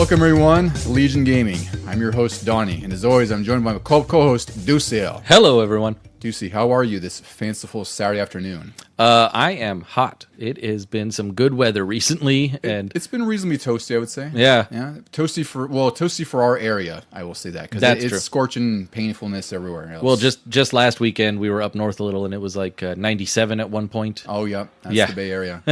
Welcome everyone to Legion Gaming. I'm your host Donnie, and as always I'm joined by my co-host Deucy. Hello everyone. Deucy, how are you this fanciful Saturday afternoon? I am hot. It has been some good weather recently, and It's been reasonably toasty, I would say. Yeah. Toasty for our area, I will say that, because That's it's true. Scorching painfulness everywhere else. Well, just last weekend we were up north a little, and it was like 97 at one point. Oh yeah, that's Yeah. the Bay Area.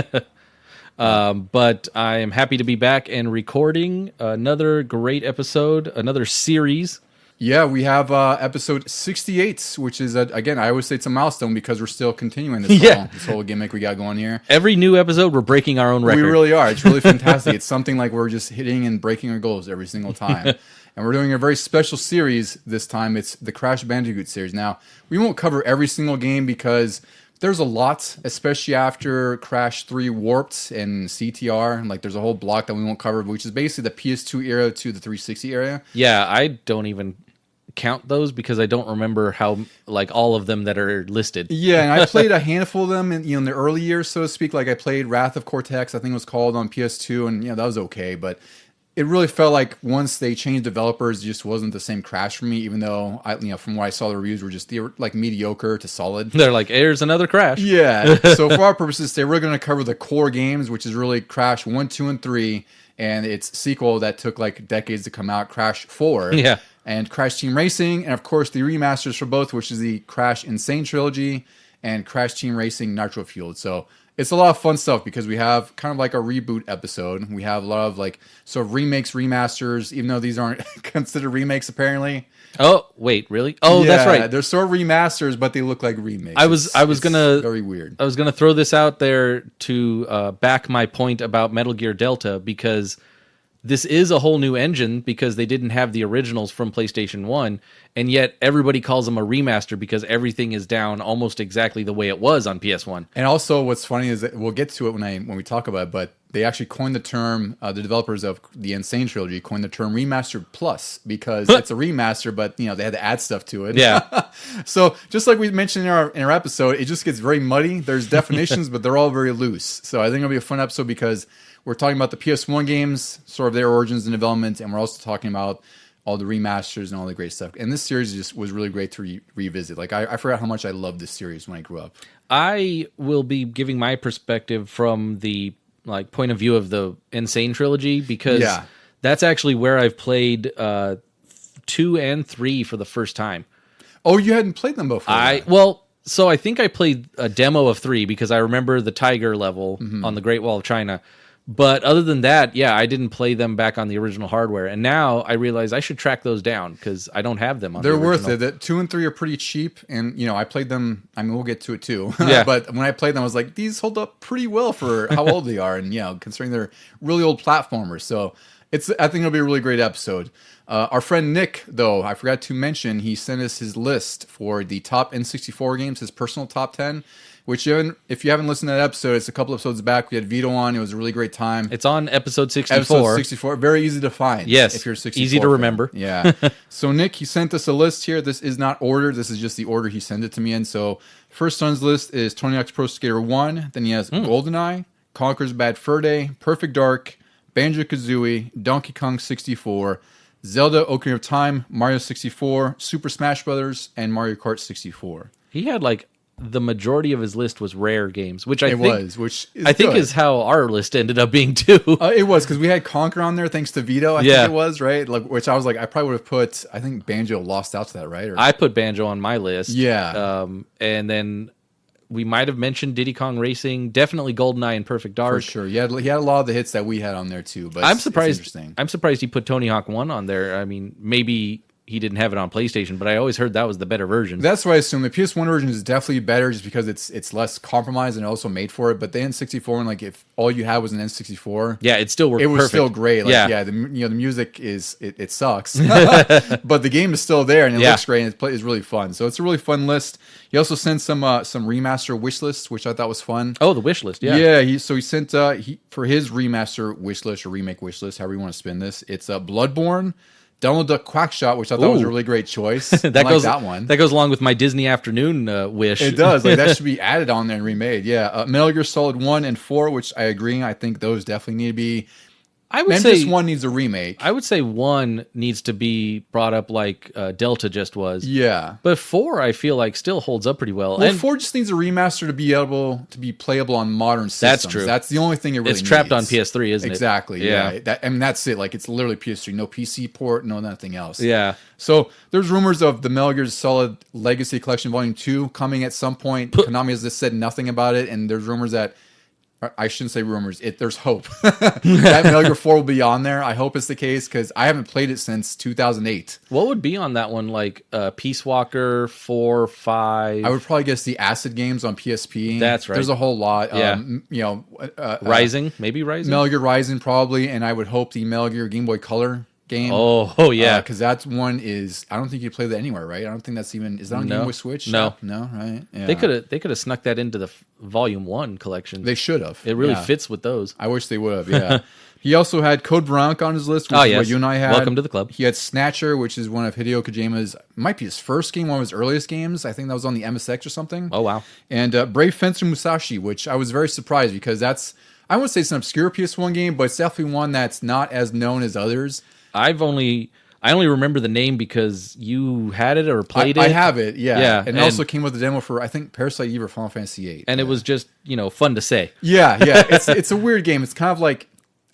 But I am happy to be back and recording another great episode, another series. Yeah, we have episode 68, which is, again, I always say it's a milestone because we're still continuing this whole gimmick we got going here. Every new episode, we're breaking our own record. We really are. It's really fantastic. It's something like we're just hitting and breaking our goals every single time. And we're doing a very special series this time. It's the Crash Bandicoot series. Now, we won't cover every single game because there's a lot, especially after Crash 3 Warped and CTR. Like, there's a whole block that we won't cover, which is basically the PS2 era to the 360 era. Yeah, I don't even count those because I don't remember how, like, all of them that are listed. Yeah, and I played a handful of them in the early years, so to speak. Like, I played Wrath of Cortex, I think it was called, on PS2, and that was okay, but it really felt like once they changed developers, it just wasn't the same Crash for me, even though from what I saw, the reviews they were like mediocre to solid. They're like, here's another Crash. Yeah, so for our purposes, today we're going to cover the core games, which is really Crash 1, 2, and 3, and its sequel that took like decades to come out, Crash 4. Yeah. And Crash Team Racing, and of course the remasters for both, which is the Crash Insane Trilogy and Crash Team Racing Nitro-Fueled. So it's a lot of fun stuff because we have kind of like a reboot episode. We have a lot of like sort of remakes, remasters, even though these aren't considered remakes apparently. Oh, wait, really? Oh, Yeah, that's right. They're sort of remasters, but they look like remakes. I was gonna very weird. I was gonna throw this out there to back my point about Metal Gear Delta, because this is a whole new engine because they didn't have the originals from PlayStation 1, and yet everybody calls them a remaster because everything is down almost exactly the way it was on PS1. And also what's funny is that we'll get to it when we talk about it, but they actually coined the term, the developers of the Insane Trilogy coined the term Remastered Plus because it's a remaster, but they had to add stuff to it. Yeah. So just like we mentioned in our episode, it just gets very muddy. There's definitions, but they're all very loose. So I think it'll be a fun episode because we're talking about the PS1 games, sort of their origins and development, and we're also talking about all the remasters and all the great stuff. And this series just was really great to revisit. Like, I forgot how much I loved this series when I grew up. I will be giving my perspective from the point of view of the Insane Trilogy because that's actually where I've played 2 and 3 for the first time. Oh, you hadn't played them before? So I think I played a demo of 3 because I remember the Tiger level on the Great Wall of China. But other than that, I didn't play them back on the original hardware. And now I realize I should track those down because I don't have them on the original. They're worth it. 2 and 3 are pretty cheap. And, I played them. I mean, we'll get to it too. Yeah. But when I played them, I was like, these hold up pretty well for how old they are. And, considering they're really old platformers. So I think it'll be a really great episode. Our friend Nick, though, I forgot to mention, he sent us his list for the top N64 games, his personal top 10. Which, if you haven't listened to that episode, it's a couple episodes back. We had Vito on. It was a really great time. It's on episode 64. Episode 64. Very easy to find. Yes. If you're 64. Easy to remember. Yeah. So, Nick, he sent us a list here. This is not ordered. This is just the order he sent it to me in. So, first on his list is Tony Hawk's Pro Skater 1. Then he has GoldenEye, Conker's Bad Fur Day, Perfect Dark, Banjo-Kazooie, Donkey Kong 64, Zelda Ocarina of Time, Mario 64, Super Smash Brothers, and Mario Kart 64. He had the majority of his list was rare games, which I think is how our list ended up being too. It was because we had Conker on there thanks to Vito. I think it was right. Which I was like, I probably would have put. I think Banjo lost out to that, right? I put Banjo on my list. Yeah. And then we might have mentioned Diddy Kong Racing, definitely GoldenEye and Perfect Dark. For sure. He had a lot of the hits that we had on there too. But I'm surprised. It's interesting. I'm surprised he put Tony Hawk 1 on there. I mean, maybe he didn't have it on PlayStation, but I always heard that was the better version. That's what I assume. The PS1 version is definitely better just because it's less compromised and also made for it. But the N64, and if all you had was an N64, it still worked. It was perfect. still great. The music it sucks, but the game is still there and it looks great and it's really fun. So it's a really fun list. He also sent some remaster wish lists, which I thought was fun. Oh, the wish list, yeah. Yeah, he sent for his remaster wish list or remake wish list, however you want to spin this. It's Bloodborne, Donald Duck Quackshot, which I thought was a really great choice. that one. That goes along with my Disney Afternoon wish. It does. That should be added on there and remade. Yeah. Metal Gear Solid 1 and 4, which I agree. I think those definitely need to be I would Nemesis say 1 needs a remake. I would say 1 needs to be brought up like Delta just was. Yeah. But 4, I feel like, still holds up pretty well. Well, And 4 just needs a remaster to be able to be playable on modern systems. That's true. That's the only thing it really it's trapped on needs. PS3, isn't it? Exactly. Yeah. Yeah. I mean, that's it. Like, it's literally PS3. No PC port, no nothing else. Yeah. So there's rumors of the Metal Gear Solid Legacy Collection Volume 2 coming at some point. Konami has just said nothing about it, and there's rumors that I shouldn't say rumors. There's hope that Metal Gear 4 will be on there. I hope it's the case because I haven't played it since 2008. What would be on that one? Like Peace Walker 4, 5. I would probably guess the Acid games on PSP. That's right. There's a whole lot. Yeah. Rising, maybe Rising. Metal Gear Rising probably, and I would hope the Metal Gear Game Boy Color game. Oh yeah, because that one is. I don't think you play that anywhere, right? I don't think that's even. Is that on Game Boy Switch? No, right? Yeah. They could have snuck that into the Volume 1 collection. They should have. It really fits with those. I wish they would have. Yeah. He also had Code Veronica on his list, which is what you and I had. Welcome to the club. He had Snatcher, which is one of Hideo Kojima's, might be his first game, one of his earliest games. I think that was on the MSX or something. Oh, wow. And Brave Fencer Musashi, which I was very surprised because that's, I wouldn't say it's an obscure PS1 game, but it's definitely one that's not as known as others. I only remember the name because you had it or played it. I have it, yeah. Yeah, And it also came with a demo for, I think, Parasite Eve or Final Fantasy VIII. And it was just, fun to say. Yeah. It's a weird game. It's kind of like,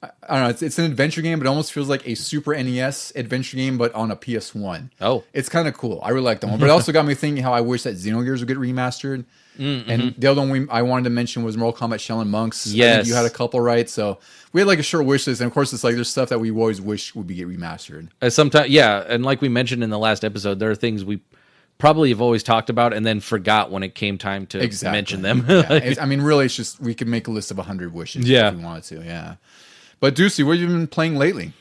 I don't know, it's an adventure game, but it almost feels like a Super NES adventure game, but on a PS1. Oh. It's kind of cool. I really like that one. But it also got me thinking how I wish that Xenogears would get remastered. Mm-hmm. And the other one I wanted to mention was Mortal Kombat Shaolin Monks. Yes. I think you had a couple, right? So we had like a short wish list. And of course, it's like there's stuff that we always wish would be get remastered. Sometimes, yeah. And like we mentioned in the last episode, there are things we probably have always talked about and then forgot when it came time to mention them. Yeah. I mean, really, it's just we could make a list of 100 wishes if we wanted to. Yeah. But Deucy, what have you been playing lately?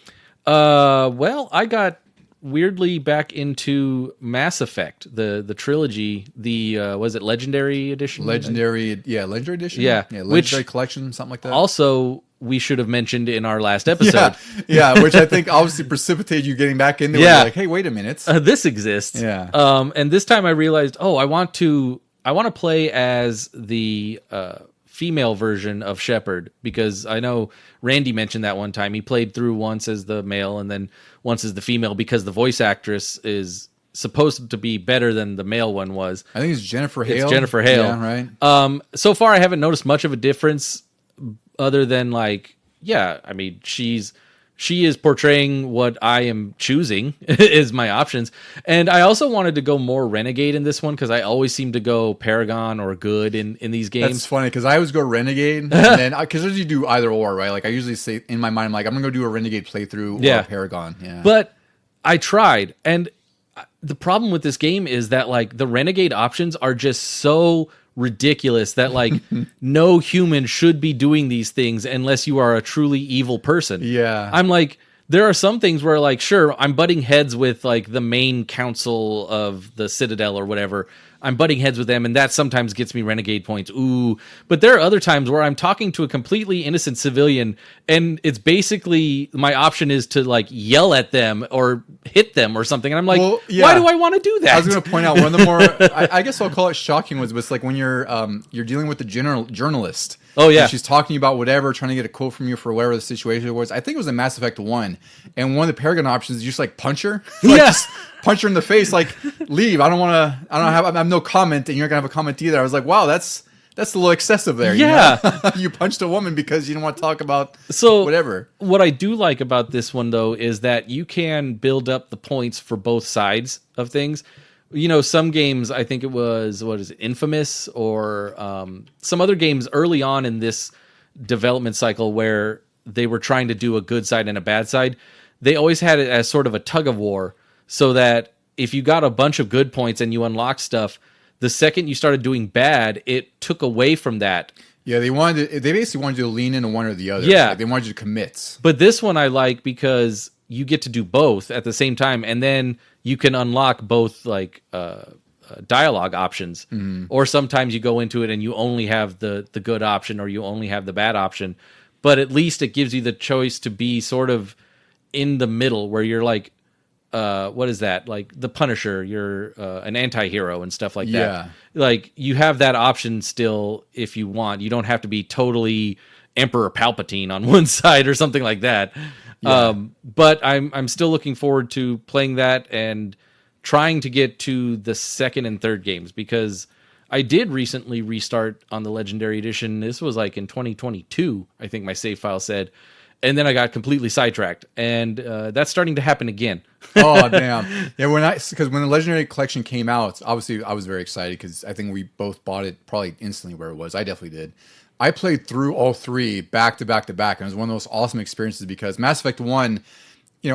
Well, I got weirdly back into Mass Effect, the trilogy, was it Legendary Edition? Legendary Edition? Yeah. Legendary Collection, something like that. Also, we should have mentioned in our last episode. Yeah, which I think obviously precipitated you getting back into it. You're like, hey, wait a minute. This exists. Yeah. And this time I realized, I want to play as the female version of Shepard, because I know Randy mentioned that one time. He played through once as the male and then once as the female because the voice actress is supposed to be better than the male one was. I think it's Jennifer Hale. It's Jennifer Hale. Yeah, right. So far I haven't noticed much of a difference other than she is portraying what I am choosing is my options. And I also wanted to go more Renegade in this one because I always seem to go Paragon or Good in these games. That's funny because I always go Renegade. And then, because you do either or, right? Like I usually say in my mind, I'm like, I'm going to go do a Renegade playthrough or a Paragon. Yeah. But I tried. And the problem with this game is that like the Renegade options are just so ridiculous that like no human should be doing these things unless you are a truly evil person. Yeah. I'm like, there are some things where like, sure, I'm butting heads with like the main council of the Citadel or whatever. I'm butting heads with them, and that sometimes gets me Renegade points. Ooh. But there are other times where I'm talking to a completely innocent civilian, and it's basically my option is to like yell at them or hit them or something. And I'm like, why do I want to do that? I was going to point out one of the more, I guess I'll call it shocking ones, but it's like when you're dealing with the journalist. Oh, yeah. And she's talking about whatever, trying to get a quote from you for whatever the situation was. I think it was in Mass Effect 1. And one of the Paragon options is just like punch her. Just punch her in the face, like leave. I have no comment, and you're not going to have a comment either. I was like, wow, that's a little excessive there. Yeah. You know? You punched a woman because you didn't want to talk about whatever. What I do like about this one, though, is that you can build up the points for both sides of things. Some games, I think it was, Infamous or some other games early on in this development cycle where they were trying to do a good side and a bad side. They always had it as sort of a tug of war, so that if you got a bunch of good points and you unlocked stuff, the second you started doing bad, it took away from that. Yeah, they basically wanted you to lean into one or the other. Yeah. Like they wanted you to commit. But this one I like because you get to do both at the same time, and then you can unlock both like dialogue options, or sometimes you go into it and you only have the good option or you only have the bad option. But at least it gives you the choice to be sort of in the middle where you're like, what is that? Like the Punisher, you're an anti-hero and stuff like that. Yeah. Like you have that option still if you want. You don't have to be totally Emperor Palpatine on one side or something like that. Yeah. But I'm still looking forward to playing that and trying to get to the second and third games, because I did recently restart on the Legendary Edition. This was like in 2022, I think my save file said. And then I got completely sidetracked, and that's starting to happen again. Oh damn! Yeah, because when the Legendary Collection came out, obviously I was very excited because I think we both bought it probably instantly where it was. I definitely did. I played through all three back to back to back, and it was one of those awesome experiences because Mass Effect 1,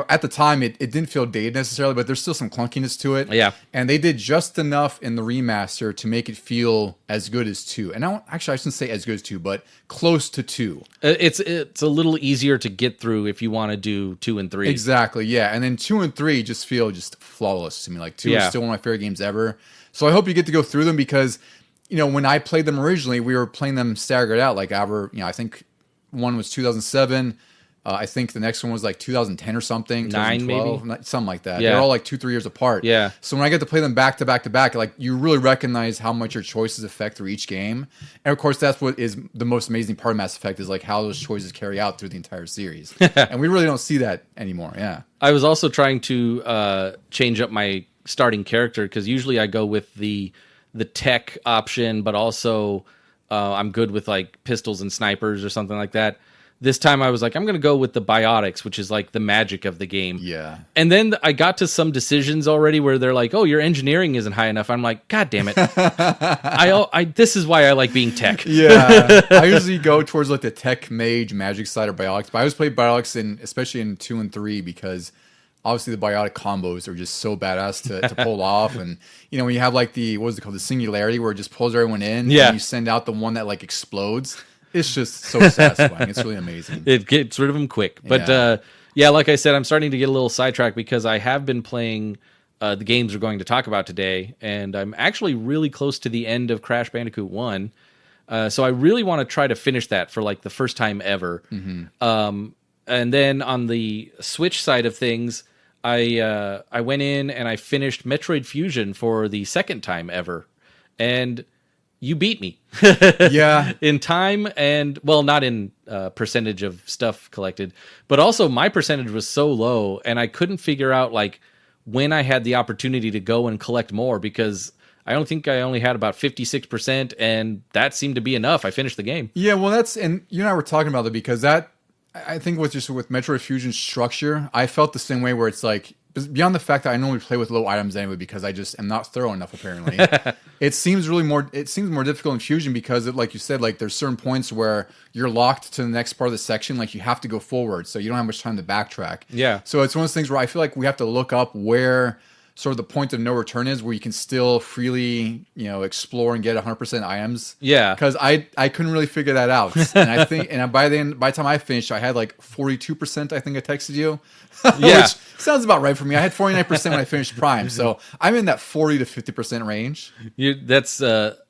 at the time it didn't feel dated necessarily, but there's still some clunkiness to it. Yeah. And they did just enough in the remaster to make it feel as good as 2. And I shouldn't say as good as 2, but close to 2. It's a little easier to get through if you want to do 2 and 3. Exactly, yeah. And then 2 and 3 just feel just flawless to me. Like 2 is Yeah. still one of my favorite games ever. So I hope you get to go through them because, when I played them originally, we were playing them staggered out. Like I think one was 2007. I think the next one was like 2010 or something. 9 maybe? Something like that. Yeah. They're all like 2-3 years apart. Yeah. So when I get to play them back to back to back, like you really recognize how much your choices affect through each game. And of course, that's what is the most amazing part of Mass Effect is like how those choices carry out through the entire series. And we really don't see that anymore. Yeah. I was also trying to change up my starting character, because usually I go with the tech option, but also I'm good with like pistols and snipers or something like that. This time I was like, I'm going to go with the biotics, which is like the magic of the game. Yeah. And then I got to some decisions already where they're like, oh, your engineering isn't high enough. I'm like, God damn it. This is why I like being tech. Yeah. I usually go towards like the tech mage magic side or biotics, but I always play biotics especially in 2 and 3 because obviously the biotic combos are just so badass to pull off. And when you have like the singularity where it just pulls everyone in, Yeah. and you send out the one that like explodes. It's just so satisfying. It's really amazing. It gets rid of them quick. But yeah, like I said, I'm starting to get a little sidetracked because I have been playing the games we're going to talk about today, and I'm actually really close to the end of Crash Bandicoot 1. So I really want to try to finish that for like the first time ever. Mm-hmm. And then on the Switch side of things, I went in and I finished Metroid Fusion for the second time ever. And you beat me. Yeah. In time and, well, not in percentage of stuff collected, but also my percentage was so low and I couldn't figure out like when I had the opportunity to go and collect more, because I don't think I only had about 56% and that seemed to be enough. I finished the game. Yeah, well, and you and I were talking about it because I think with Metroid Fusion structure, I felt the same way where it's like, beyond the fact that I normally play with low items anyway because I just am not thorough enough apparently. It seems more difficult in Fusion because like you said, like there's certain points where you're locked to the next part of the section, like you have to go forward, so you don't have much time to backtrack. Yeah. So it's one of those things where I feel like we have to look up where sort of the point of no return is, where you can still freely, explore and get 100% items. Yeah. Because I couldn't really figure that out, and I think, and by the time I finished, I had like 42%. I think I texted you. Yeah. Which sounds about right for me. I had 49% when I finished Prime, so I'm in that 40 to 50% range. That's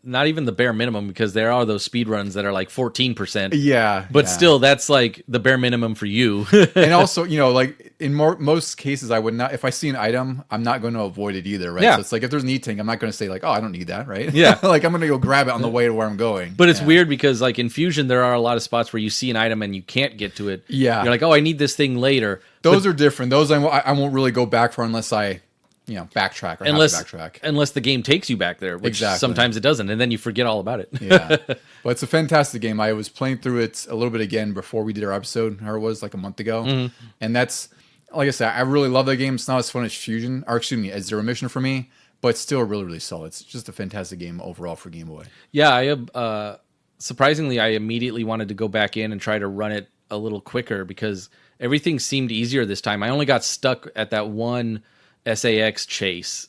not even the bare minimum, because there are those speed runs that are like 14%. Yeah. But still, that's like the bare minimum for you. And also, like in most cases, I would not, if I see an item, I'm not going to avoid it either, right? Yeah. So it's like if there's an E-Tank, I'm not going to say like, oh, I don't need that, right? Yeah. Like I'm going to go grab it on the way to where I'm going. But it's weird because like in Fusion, there are a lot of spots where you see an item and you can't get to it. Yeah. You're like, oh, I need this thing later. Those are different. Those I won't really go back for unless I, backtrack or have to backtrack. Unless the game takes you back there, which sometimes it doesn't, and then you forget all about it. Yeah. But it's a fantastic game. I was playing through it a little bit again before we did our episode, or it was like a month ago. Mm-hmm. And that's, like I said, I really love that game. It's not as fun as Fusion, or excuse me, as Zero Mission for me, but still really, really solid. It's just a fantastic game overall for Game Boy. Yeah, surprisingly, I immediately wanted to go back in and try to run it a little quicker because everything seemed easier this time. I only got stuck at that one SAX chase.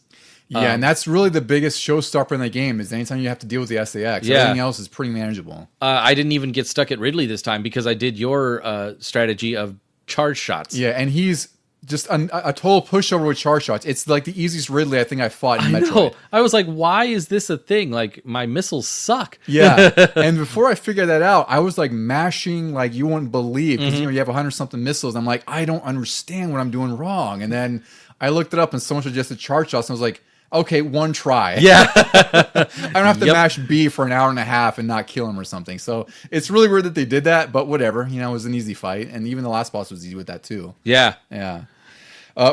Yeah, and that's really the biggest showstopper in the game is anytime you have to deal with the SAX. Yeah. Everything else is pretty manageable. I didn't even get stuck at Ridley this time because I did your strategy of charge shots. Yeah, and he's just a total pushover with charge shots. It's like the easiest Ridley I think I fought in Metroid. Know. I was like, why is this a thing? Like, my missiles suck. Yeah, and before I figured that out, I was like mashing like you wouldn't believe because you have 100-something missiles. I'm like, I don't understand what I'm doing wrong. And then I looked it up and someone suggested charge shots, and I was like, okay, one try. Yeah. I don't have to Yep. mash B for an hour and a half and not kill him or something. So it's really weird that they did that, but whatever. You know, it was an easy fight, and even the last boss was easy with that too. Yeah. Yeah.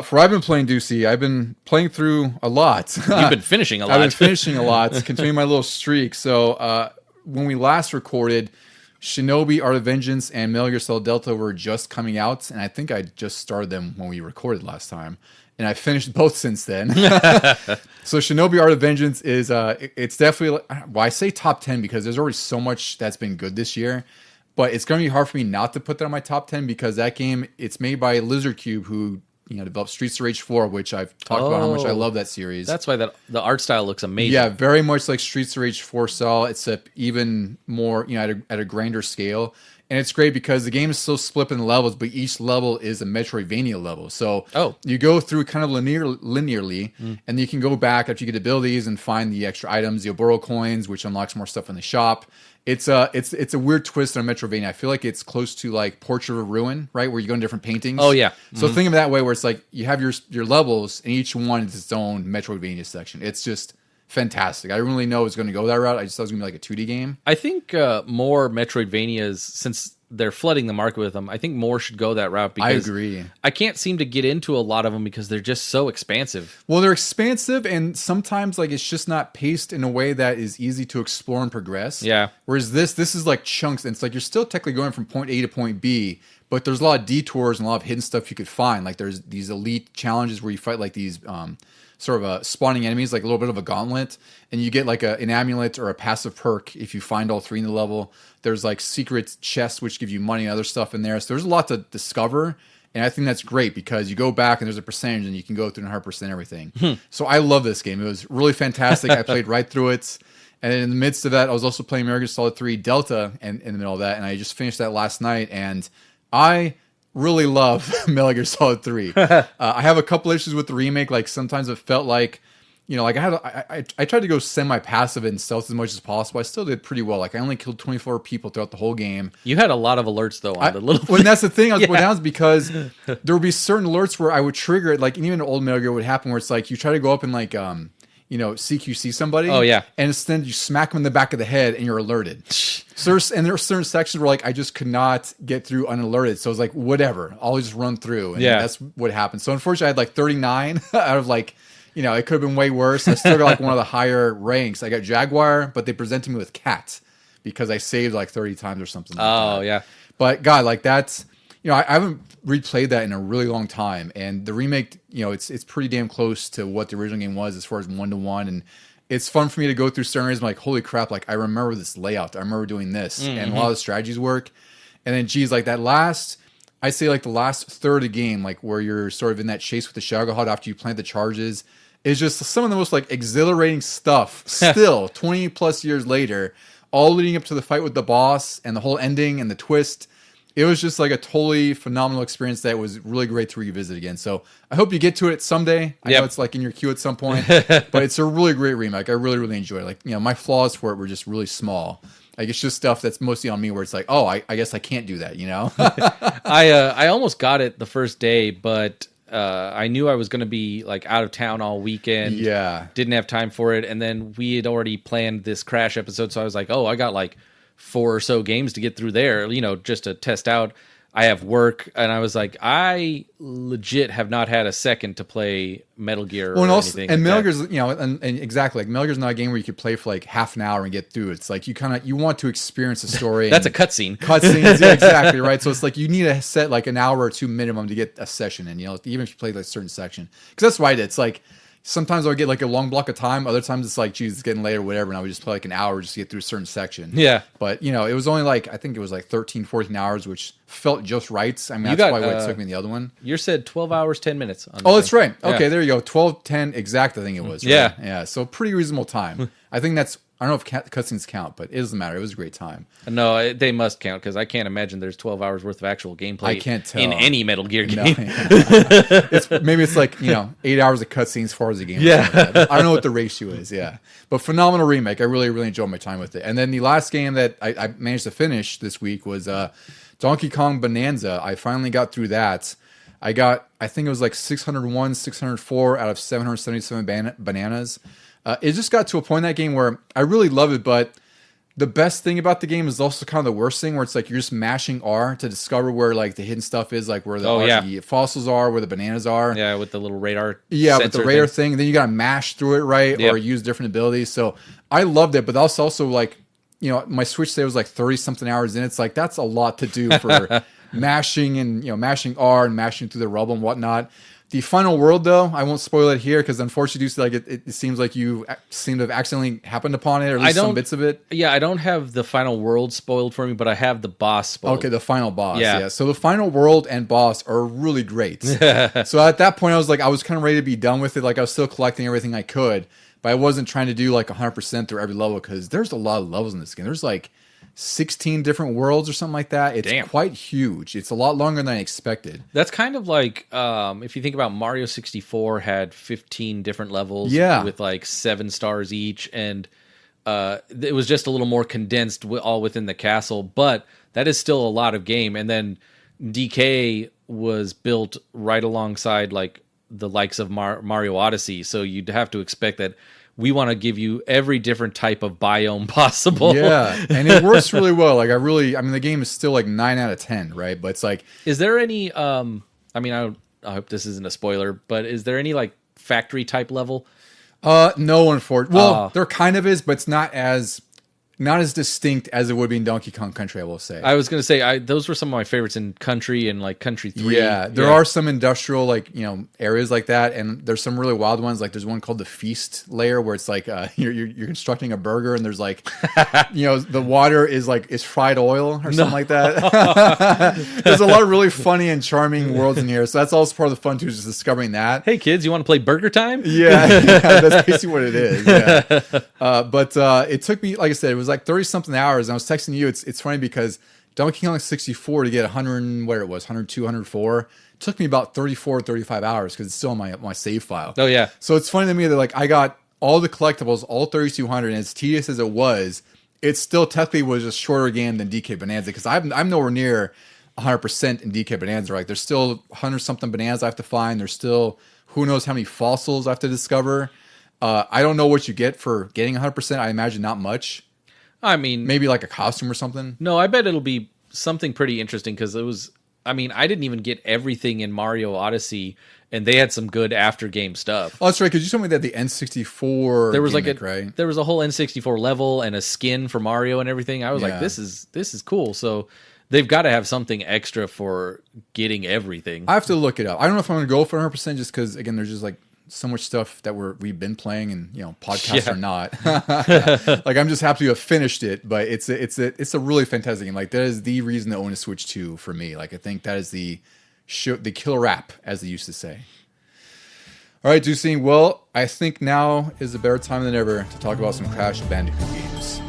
For I've been playing Deucy, I've been playing through a lot. You've been finishing a lot. I've been finishing a lot, continuing my little streak. So when we last recorded, Shinobi, Art of Vengeance, and Metal Gear Solid Delta were just coming out, and I think I just started them when we recorded last time. And I finished both since then. So Shinobi, Art of Vengeance is, it's definitely, well, I say top 10 because there's already so much that's been good this year. But it's going to be hard for me not to put that on my top 10 because that game, it's made by Lizard Cube, who developed Streets of Rage 4, which I've talked about how much I love that series. That's why the art style looks amazing. Yeah, very much like Streets of Rage 4 style, except even more, at a grander scale. And it's great because the game is still split in levels, but each level is a Metroidvania level. So you go through kind of linearly, and you can go back after you get abilities and find the extra items, the Oboro coins, which unlocks more stuff in the shop. It's a weird twist on Metroidvania. I feel like it's close to like Portrait of a Ruin, right? Where you go in different paintings. Oh, yeah. So think of it that way, where it's like you have your levels, and each one is its own Metroidvania section. It's just fantastic. I didn't really know it was going to go that route. I just thought it was going to be like a 2D game. I think more Metroidvanias, since they're flooding the market with them, I think more should go that route. Because I agree. I can't seem to get into a lot of them because they're just so expansive. Well, they're expansive, and sometimes like it's just not paced in a way that is easy to explore and progress. Yeah. Whereas this is like chunks, and it's like you're still technically going from point A to point B, but there's a lot of detours and a lot of hidden stuff you could find. Like there's these elite challenges where you fight like these sort of spawning enemies, like a little bit of a gauntlet, and you get like an amulet or a passive perk if you find all three in the level. There's like secret chests which give you money and other stuff in there. So there's a lot to discover, and I think that's great because you go back and there's a percentage and you can go through 100% everything. So I love this game. It was really fantastic. I played right through it. And in the midst of that, I was also playing Metal Gear Solid 3 Delta in the middle of that, and I just finished that last night, and I really love Metal Gear Solid 3. I have a couple issues with the remake. Like sometimes it felt like, like I tried to go semi-passive and stealth as much as possible. I still did pretty well. Like I only killed 24 people throughout the whole game. You had a lot of alerts though on the little. Well, that's the thing. I was going down is because there would be certain alerts where I would trigger it. Like even in old Metal Gear would happen where it's like you try to go up and like CQC somebody. Oh yeah. And instead you smack them in the back of the head and you're alerted. So there are certain sections where like I just could not get through unalerted. So I was like, whatever, I'll just run through. And that's what happened. So unfortunately I had like 39 out of like, it could have been way worse. I still got like one of the higher ranks. I got Jaguar, but they presented me with Cat because I saved like 30 times or something. Yeah. But God, like that's, I haven't replayed that in a really long time. And the remake, it's pretty damn close to what the original game was as far as 1-to-1. And it's fun for me to go through certain areas. I'm like, holy crap, like I remember this layout. I remember doing this. And a lot of the strategies work. And then, geez, like that I say like the last third of the game, like where you're sort of in that chase with the Shadow God after you plant the charges, is just some of the most like exhilarating stuff still 20 plus years later, all leading up to the fight with the boss and the whole ending and the twist. It was just like a totally phenomenal experience that was really great to revisit again. So I hope you get to it someday. I know it's like in your queue at some point, but it's a really great remake. I really, really enjoy it. Like, my flaws for it were just really small. Like it's just stuff that's mostly on me where it's like, oh, I guess I can't do that, I almost got it the first day, but I knew I was going to be like out of town all weekend. Yeah. Didn't have time for it. And then we had already planned this Crash episode. So I was like, oh, I got like 4 or so games to get through there, just to test out. I have work, and I was like, I legit have not had a second to play Metal Gear. Well, and also, anything and like Metal Gear's, and exactly, like Metal Gear's not a game where you could play for like half an hour and get through. It's like you want to experience the story. That's a cutscene. Cutscenes, yeah, exactly, right. So it's like you need to set like an hour or two minimum to get a session in. Even if you play like a certain section, because that's why it's like. Sometimes I would get like a long block of time. Other times it's like, geez, it's getting late or whatever. And I would just play like an hour just to get through a certain section. Yeah. But, it was only like, I think it was like 13, 14 hours, which felt just right. I mean, that's probably what it took me in the other one. You said 12 hours, 10 minutes. Oh, that's right. Okay, there you go. 12, 10 exact, I think it was. Right? Yeah. Yeah. So pretty reasonable time. I think I don't know if cutscenes count, but it doesn't matter. It was a great time. No, they must count because I can't imagine there's 12 hours worth of actual gameplay. I can't tell. In any Metal Gear game. No. Maybe it's like 8 hours of cutscenes, 4 hours a game. Yeah, I don't know what the ratio is. Yeah, but phenomenal remake. I really, really enjoyed my time with it. And then the last game that I managed to finish this week was Donkey Kong Bonanza. I finally got through that. I think it was like 601, 604 out of 777 bananas. It just got to a point in that game where I really love it, but the best thing about the game is also kind of the worst thing, where it's like you're just mashing R to discover where like the hidden stuff is, like where the fossils are, where the bananas are. Yeah, with the little radar. Yeah, with the radar thing. And then you got to mash through it, right? Yep. Or use different abilities. So I loved it, but that's also like, you know, my Switch save was like 30 something hours in. It's like, that's a lot to do for mashing and, you know, mashing R and mashing through the rubble and whatnot. The final world, though, I won't spoil it here because unfortunately, like it seems like you seem to have accidentally happened upon it, or at least some bits of it. Yeah, I don't have the final world spoiled for me, but I have the boss spoiled. Okay, the final boss. Yeah. So the final world and boss are really great. So at that point, I was kind of ready to be done with it. Like I was still collecting everything I could, but I wasn't trying to do like 100% through every level because there's a lot of levels in this game. There's like 16 different worlds or something like that. It's quite huge. It's a lot longer than I expected. That's kind of like if you think about Mario 64 had 15 different levels with like 7 stars each, and it was just a little more condensed all within the castle, but that is still a lot of game. And then DK was built right alongside like the likes of Mario Odyssey, so you'd have to expect that we want to give you every different type of biome possible. Yeah, and it works really well. Like I mean, the game is still like 9 out of 10, right? But it's like, is there any? I mean, I hope this isn't a spoiler, but is there any like factory type level? No, unfortunately. Well, there kind of is, but it's not as distinct as it would be in Donkey Kong Country, I will say. I was going to say, those were some of my favorites in Country and like Country 3. Yeah, there are some industrial like, you know, areas like that, and there's some really wild ones. Like there's one called the Feast layer where it's like you're constructing a burger, and there's like, you know, the water is fried oil or something like that. There's a lot of really funny and charming worlds in here, so that's also part of the fun too, is just discovering that. Hey kids, you want to play Burger Time? Yeah, that's basically what it is. Yeah, but it took me, like I said, it was like 30 something hours, and I was texting you. It's funny because Donkey Kong 64 to get 100, where it was 102, 104, took me about 34, 35 hours because it's still on my save file. Oh yeah. So it's funny to me that like I got all the collectibles, all 3200, and as tedious as it was, it still technically was a shorter game than DK Bonanza because I'm nowhere near 100% in DK Bonanza. Like there's still 100 something bananas I have to find. There's still who knows how many fossils I have to discover. I don't know what you get for getting 100%. I imagine not much. I mean, maybe like a costume or something. No, I bet it'll be something pretty interesting because it was. I mean, I didn't even get everything in Mario Odyssey, and they had some good after game stuff. Oh, that's right. Because you told me that the N64 there was gimmick, like right? There was a whole N64 level and a skin for Mario and everything. I was like, this is cool. So they've got to have something extra for getting everything. I have to look it up. I don't know if I'm going to go for 100% just because again, there's just like so much stuff that we've been playing, and you know, podcasts or not. Like I'm just happy to have finished it, but it's a really fantastic game. Like that is the reason to own a Switch 2 for me. Like I think that is the killer app, as they used to say. All right, Deucy. Well, I think now is a better time than ever to talk about some Crash Bandicoot games.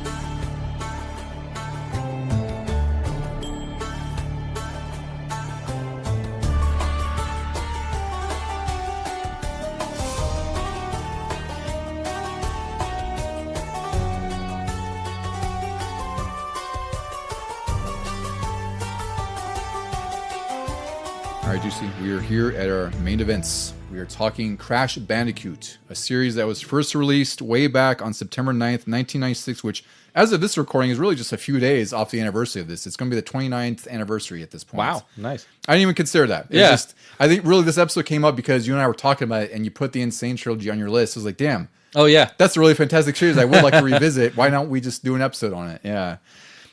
All right, Deucy, we are here at our main events. We are talking Crash Bandicoot, a series that was first released way back on September 9th, 1996, which, as of this recording, is really just a few days off the anniversary of this. It's going to be the 29th anniversary at this point. Wow, nice. I didn't even consider that. I think really this episode came up because you and I were talking about it, and you put the Insane Trilogy on your list. I was like, damn. Oh, yeah. That's a really fantastic series I would like to revisit. Why don't we just do an episode on it? Yeah.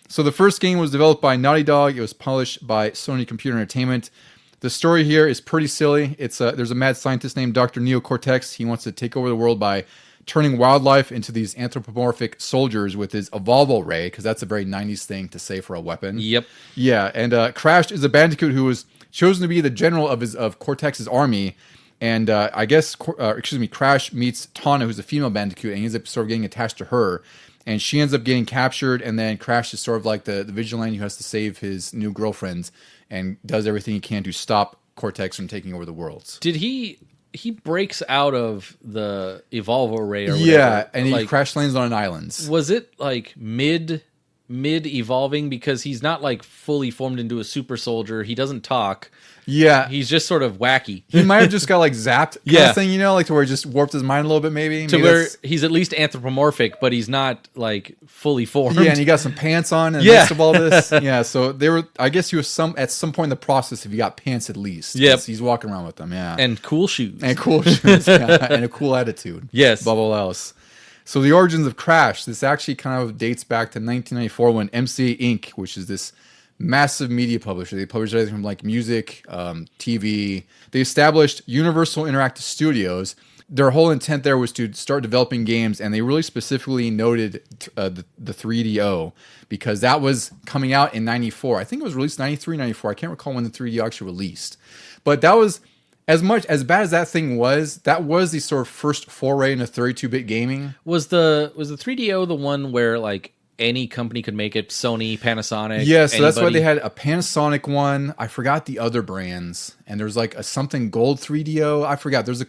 So the first game was developed by Naughty Dog. It was published by Sony Computer Entertainment. The story here is pretty silly. There's a mad scientist named Dr. Neo-Cortex. He wants to take over the world by turning wildlife into these anthropomorphic soldiers with his Evolvo Ray, because that's a very 90s thing to say for a weapon. Yep. Yeah, and Crash is a Bandicoot who was chosen to be the general of Cortex's army. And I guess, Crash meets Tawna, who's a female Bandicoot, and he ends up sort of getting attached to her. And she ends up getting captured, and then Crash is sort of like the vigilante who has to save his new girlfriends and does everything he can to stop Cortex from taking over the world. Did he breaks out of the Evolvo Ray or whatever? Yeah, and he crash lands on an island. Was it like mid mid-evolving because he's not like fully formed into a super soldier. He doesn't talk. Yeah. He's just sort of wacky. He might have just got like zapped kind of thing, you know, like to where it just warped his mind a little bit maybe. To where he's at least anthropomorphic, but he's not like fully formed. Yeah, and he got some pants on in the midst of all this. Yeah, so they were, I guess he was at some point in the process if he got pants at least. Yep. He's walking around with them, yeah. And cool shoes. And cool shoes, yeah. And a cool attitude. Yes. Above all else. So the origins of Crash, this actually kind of dates back to 1994 when MCA Inc., which is this massive media publisher. They published everything from like music, TV. They established Universal Interactive Studios. Their whole intent there was to start developing games, and they really specifically noted the 3DO because that was coming out in 94. I think it was released 93, 94. I can't recall when the 3DO actually released. But that was, as bad as that thing was, that was the sort of first foray into 32-bit gaming. Was the 3DO the one where like any company could make it? Sony, Panasonic. Yeah, so that's why they had a Panasonic one. I forgot the other brands, and there's like a something gold 3DO. I forgot. There's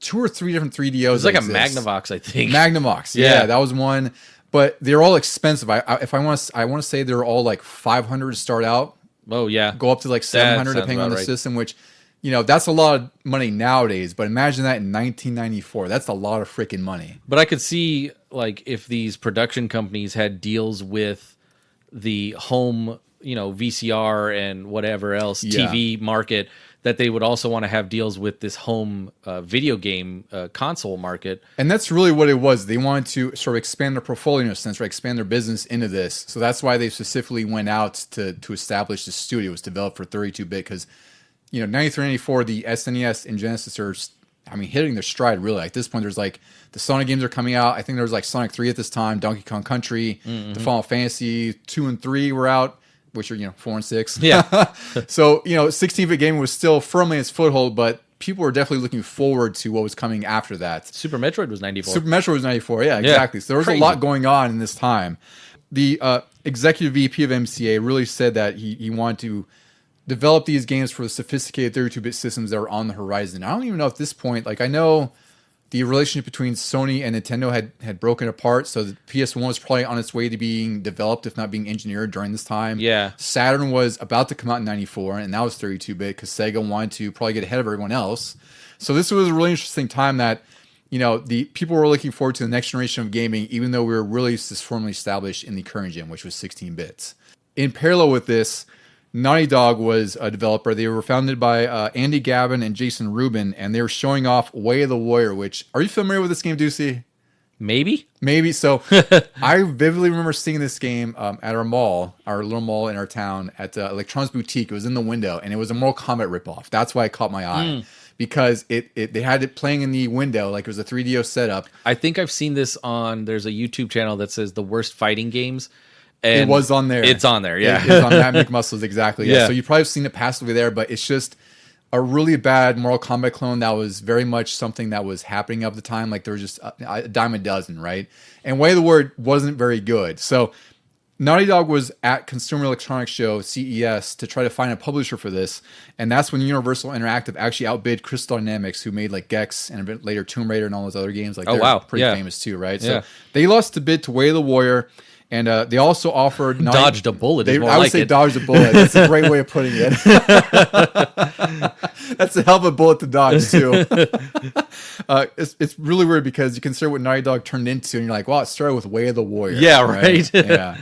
2 or 3 different 3DOs. It was like a Magnavox, I think. Magnavox, yeah, that was one. But they're all expensive. I want to say they're all like $500 to start out. Oh yeah, go up to like $700 depending on the system, which. You know, that's a lot of money nowadays, but imagine that in 1994. That's a lot of freaking money. But I could see, like, if these production companies had deals with the home, you know, VCR and whatever else, TV market, that they would also want to have deals with this home video game console market. And that's really what it was. They wanted to sort of expand their portfolio in a sense, right? Expand their business into this. So that's why they specifically went out to establish the studio. It was developed for 32-bit because... You know, 93, 94, the SNES and Genesis are, I mean, hitting their stride, really. At this point, there's like, the Sonic games are coming out. I think there was like Sonic 3 at this time, Donkey Kong Country, the Final Fantasy 2 and 3 were out, which are, you know, 4 and 6. Yeah. So, you know, 16-bit gaming was still firmly in its foothold, but people were definitely looking forward to what was coming after that. Super Metroid was 94. Super Metroid was 94, yeah, exactly. So there was a lot going on in this time. The executive VP of MCA really said that he wanted to develop these games for the sophisticated 32-bit systems that were on the horizon. I don't even know at this point, like I know the relationship between Sony and Nintendo had broken apart, so the PS1 was probably on its way to being developed, if not being engineered during this time. Yeah. Saturn was about to come out in 94, and that was 32-bit because Sega wanted to probably get ahead of everyone else. So this was a really interesting time that, you know, the people were looking forward to the next generation of gaming, even though we were really just formally established in the current gen, which was 16 bits. In parallel with this, Naughty Dog was a developer. They were founded by Andy Gavin and Jason Rubin, and they were showing off Way of the Warrior, which... Are you familiar with this game, Deucy? Maybe. So I vividly remember seeing this game at our mall, our little mall in our town, at Electronics Boutique. It was in the window, and it was a Mortal Kombat ripoff. That's why it caught my eye. Because they had it playing in the window, like it was a 3DO setup. I think I've seen this on... There's a YouTube channel that says the worst fighting games. And it was on there. It's on there, yeah. It's on Matt McMuscles, exactly. Yeah. So you probably have seen it passively there, but it's just a really bad Mortal Kombat clone that was very much something that was happening at the time. Like there was just a dime a dozen, right? And Way of the Word wasn't very good. So Naughty Dog was at Consumer Electronics Show, CES, to try to find a publisher for this. And that's when Universal Interactive actually outbid Crystal Dynamics, who made like Gex and a bit later Tomb Raider and all those other games. Like they're pretty famous too, right? So they lost the bid to Way of the Warrior. And they also offered... Dodged a bullet. I would say dodged a bullet. That's a great way of putting it. That's a hell of a bullet to dodge, too. It's really weird because you consider what Naughty Dog turned into, and you're like, wow, it started with Way of the Warrior. Yeah, right? Yeah.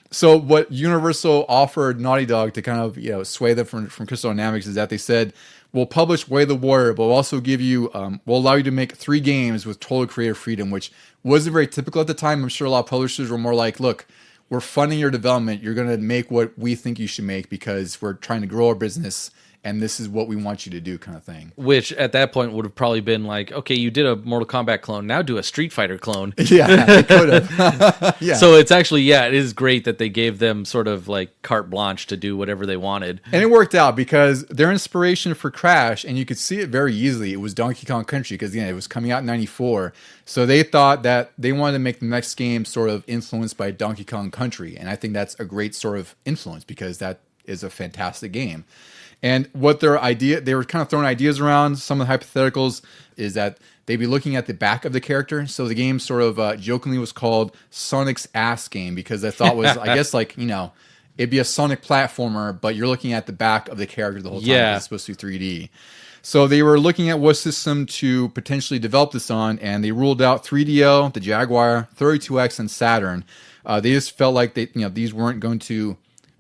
So what Universal offered Naughty Dog to kind of, you know, sway them from Crystal Dynamics is that they said, we'll publish Way of the Warrior, but we'll also give you, we'll allow you to make 3 games with total creative freedom, which wasn't very typical at the time. I'm sure a lot of publishers were more like, look, we're funding your development. You're going to make what we think you should make because we're trying to grow our business, and this is what we want you to do, kind of thing. Which at that point would have probably been like, okay, you did a Mortal Kombat clone, now do a Street Fighter clone. Yeah, they could have. Yeah. So it's actually, it is great that they gave them sort of like carte blanche to do whatever they wanted. And it worked out because their inspiration for Crash, and you could see it very easily, it was Donkey Kong Country because, again, it was coming out in 94. So they thought that they wanted to make the next game sort of influenced by Donkey Kong Country. And I think that's a great sort of influence because that is a fantastic game. And what they were kind of throwing ideas around. Some of the hypotheticals is that they'd be looking at the back of the character. So the game sort of jokingly was called Sonic's Ass Game, because I thought was, I guess, like, it'd be a Sonic platformer, but you're looking at the back of the character the whole time. Yeah. It's supposed to be 3D. So they were looking at what system to potentially develop this on, and they ruled out 3DO, the Jaguar, 32X, and Saturn. They just felt like these weren't going to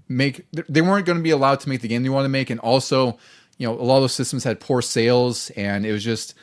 they weren't going to be allowed to make the game they wanted to make, and also, a lot of those systems had poor sales, and it was just.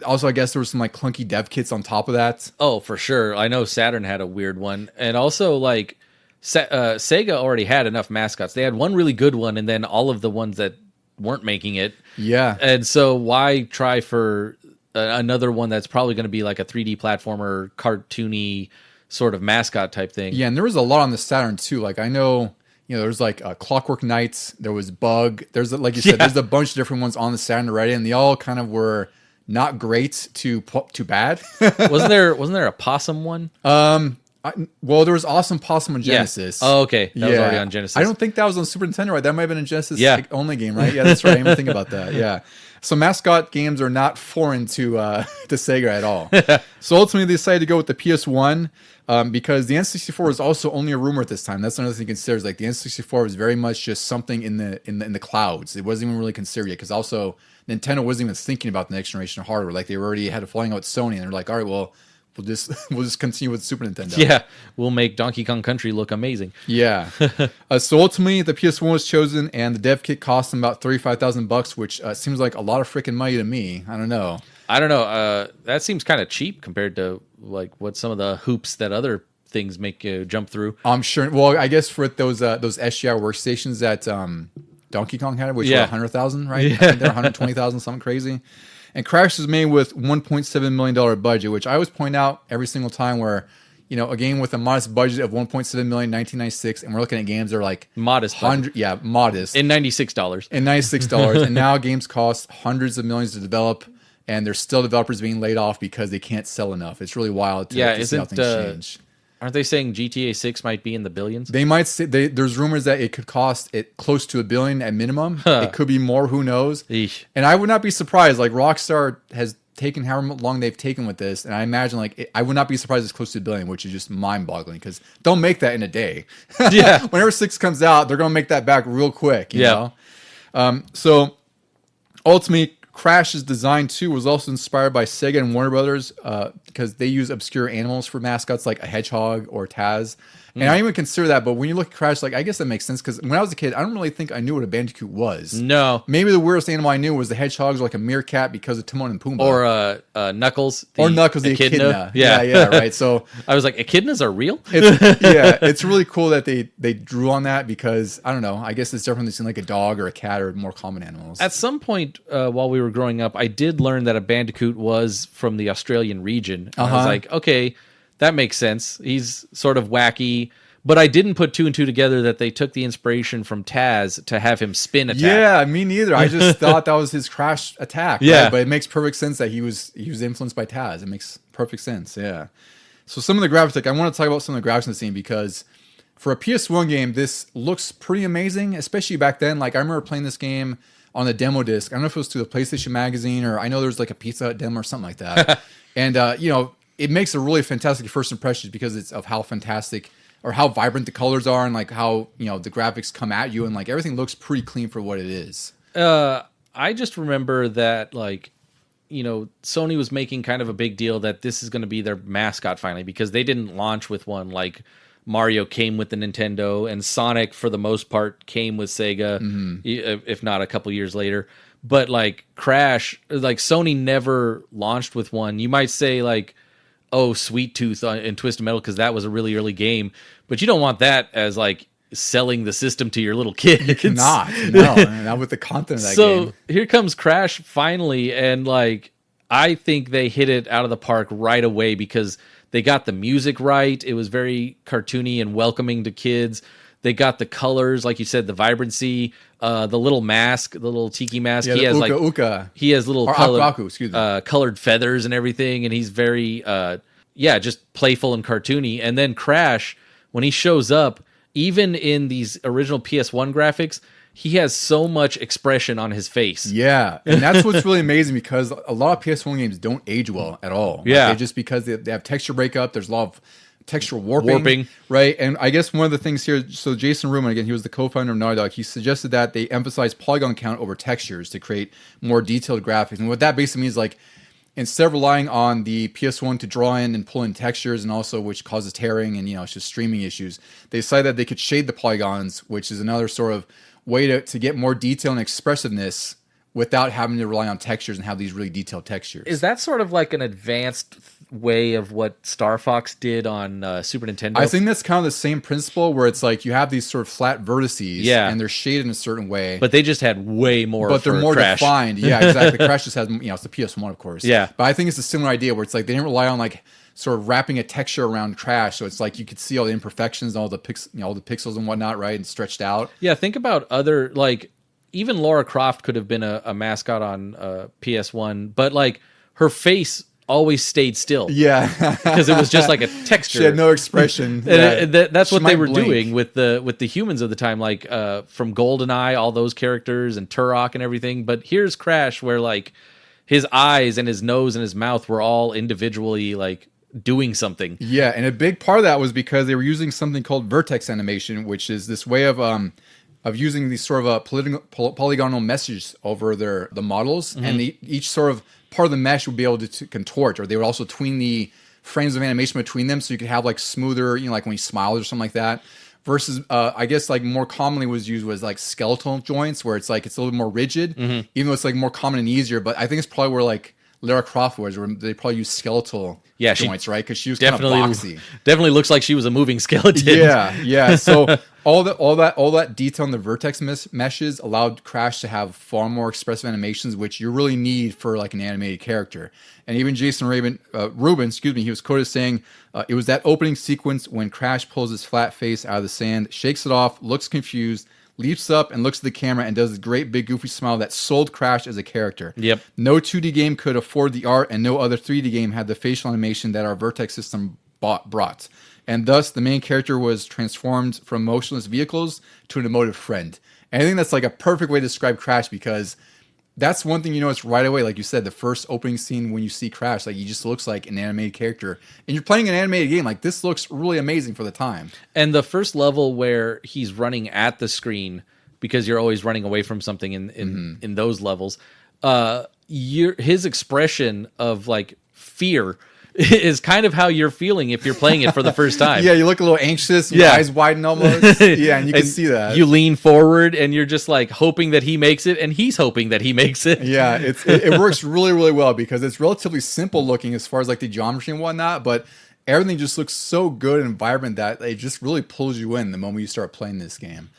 Also, I guess there was some like clunky dev kits on top of that. Oh, for sure. I know Saturn had a weird one, and also like Sega already had enough mascots. They had one really good one, and then all of the ones that weren't making it. Yeah, and so why try for another one that's probably going to be like a 3D platformer, cartoony sort of mascot type thing? Yeah, and there was a lot on the Saturn too. Like I know. There's like Clockwork Knights. There was Bug. There's like you said. There's a bunch of different ones on the Saturn already, and they all kind of were not great to bad. wasn't there a possum one? Well, there was Awesome Possum on Genesis. Yeah. Oh, okay. That was already on Genesis. I don't think that was on Super Nintendo, right? That might have been a Genesis only game, right? Yeah, that's right. I didn't even think about that. Yeah. So mascot games are not foreign to Sega at all. So ultimately, they decided to go with the PS1 because the N64 was also only a rumor at this time. That's another thing to consider. Is like the N64 was very much just something in the clouds. It wasn't even really considered yet, because also Nintendo wasn't even thinking about the next generation of hardware. Like they already had a flying out with Sony, and they're like, all right, well, we'll just continue with Super Nintendo. Yeah, we'll make Donkey Kong Country look amazing. Yeah. So ultimately, the PS1 was chosen, and the dev kit cost them about $35,000, which seems like a lot of freaking money to me. I don't know. That seems kind of cheap compared to like what some of the hoops that other things make you jump through. I'm sure. Well, I guess for those SGI workstations that Donkey Kong had, which were 100,000, right? Yeah. I think they're 120,000, something crazy. And Crash was made with $1.7 million budget, which I always point out every single time where, a game with a modest budget of $1.7 million in 1996, and we're looking at games that are like modest, modest in $96. And now games cost hundreds of millions to develop, and there's still developers being laid off because they can't sell enough. It's really wild to see how things change. Aren't they saying GTA 6 might be in the billions? They might say there's rumors that it could cost it close to $1 billion at minimum. It could be more. Who knows? Eesh. And I would not be surprised. Like Rockstar has taken however long they've taken with this, and I imagine I would not be surprised it's close to $1 billion, which is just mind-boggling because they'll make that in a day. Yeah. Whenever 6 comes out, they're gonna make that back real quick. You know? So ultimately, Crash's design too was also inspired by Sega and Warner Brothers because they use obscure animals for mascots like a hedgehog or Taz. And I even consider that, but when you look at Crash, I guess that makes sense because when I was a kid, I don't really think I knew what a Bandicoot was. No. Maybe the weirdest animal I knew was the hedgehogs, like a meerkat because of Timon and Pumbaa. Or Knuckles. Knuckles, the echidna. Yeah, right. So I was like, echidnas are real? It's really cool that they drew on that because, I don't know, I guess it's different than seeing like a dog or a cat or more common animals. At some point while we were growing up, I did learn that a Bandicoot was from the Australian region. And I was like, okay, that makes sense. He's sort of wacky. But I didn't put 2 and 2 together that they took the inspiration from Taz to have him spin attack. Yeah, me neither. I just thought that was his Crash attack. Yeah. Right? But it makes perfect sense that he was influenced by Taz. It makes perfect sense, yeah. So some of the graphics, I want to talk about some of the graphics in the scene because for a PS1 game, this looks pretty amazing, especially back then. Like I remember playing this game on the demo disc. I don't know if it was through the PlayStation Magazine or I know there's like a Pizza Hut demo or something like that. And, it makes a really fantastic first impression because it's of how fantastic or how vibrant the colors are and like how, the graphics come at you and like everything looks pretty clean for what it is. I just remember that Sony was making kind of a big deal that this is going to be their mascot finally because they didn't launch with one like Mario came with the Nintendo and Sonic for the most part came with Sega, if not a couple years later. But like Crash, like Sony never launched with one. You might say like, oh, Sweet Tooth in Twisted Metal because that was a really early game, but you don't want that as like selling the system to your little kids. You cannot, not with the content of that game. So here comes Crash finally, and like I think they hit it out of the park right away because they got the music right. It was very cartoony and welcoming to kids. They got the colors, like you said, the vibrancy, the little mask, the little tiki mask. Yeah, he has uka. He has little colored feathers and everything, and he's very just playful and cartoony. And then Crash, when he shows up, even in these original PS1 graphics, he has so much expression on his face. Yeah, and that's what's really amazing because a lot of PS1 games don't age well at all. Yeah. Just because they have texture breakup, there's a lot of texture warping. Right? And I guess one of the things here, so Jason Rubin, again, he was the co-founder of Naughty Dog, he suggested that they emphasize polygon count over textures to create more detailed graphics. And what that basically means, like, instead of relying on the PS1 to draw in and pull in textures and also which causes tearing and, it's just streaming issues, they decided that they could shade the polygons, which is another sort of way to get more detail and expressiveness without having to rely on textures and have these really detailed textures. Is that sort of like an advanced way of what Star Fox did on Super Nintendo? I think that's kind of the same principle where it's like you have these sort of flat vertices and they're shaded in a certain way. But they just had way more But they're more Crash. defined. Yeah, exactly. Crash just has, it's the PS1, of course. Yeah. But I think it's a similar idea where it's like they didn't rely on like sort of wrapping a texture around Crash, so it's like you could see all the imperfections, all the all the pixels and whatnot, right, and stretched out. Yeah, think about other, like, even Lara Croft could have been a mascot on PS1, but like her face always stayed still. Yeah, because it was just like a texture. She had no expression. And that's what they were doing with the humans of the time, like from GoldenEye, all those characters, and Turok and everything. But here's Crash, where like his eyes and his nose and his mouth were all individually like doing something. Yeah, and a big part of that was because they were using something called vertex animation, which is this way of using these sort of polygonal meshes over the models, and each sort of part of the mesh would be able to contort, or they would also tween the frames of animation between them, so you could have like smoother, like when he smiles or something like that. Versus, I guess like more commonly was used was like skeletal joints, where it's like it's a little bit more rigid, even though it's like more common and easier. But I think it's probably where like Lara Croft was, where they probably use skeletal joints, right? Because she was kind of boxy. Definitely looks like she was a moving skeleton. Yeah. So all that detail in the vertex meshes allowed Crash to have far more expressive animations, which you really need for like an animated character. And even Jason Rubin, he was quoted saying, "It was that opening sequence when Crash pulls his flat face out of the sand, shakes it off, looks confused, leaps up and looks at the camera and does a great big goofy smile that sold Crash as a character. Yep. No 2D game could afford the art, and no other 3D game had the facial animation that our Vertex system brought. And thus, the main character was transformed from motionless vehicles to an emotive friend." And I think that's like a perfect way to describe Crash, because that's one thing you notice right away. Like you said, the first opening scene when you see Crash, like he just looks like an animated character. And you're playing an animated game, like this looks really amazing for the time. And the first level where he's running at the screen, because you're always running away from something in those levels, his expression of like fear is kind of how you're feeling if you're playing it for the first time. Yeah, you look a little anxious, your eyes widen almost. Yeah, and you can see that. You lean forward and you're just like hoping that he makes it, and he's hoping that he makes it. Yeah, it works really, really well, because it's relatively simple looking as far as like the geometry and whatnot, but everything just looks so good and vibrant that it just really pulls you in the moment you start playing this game.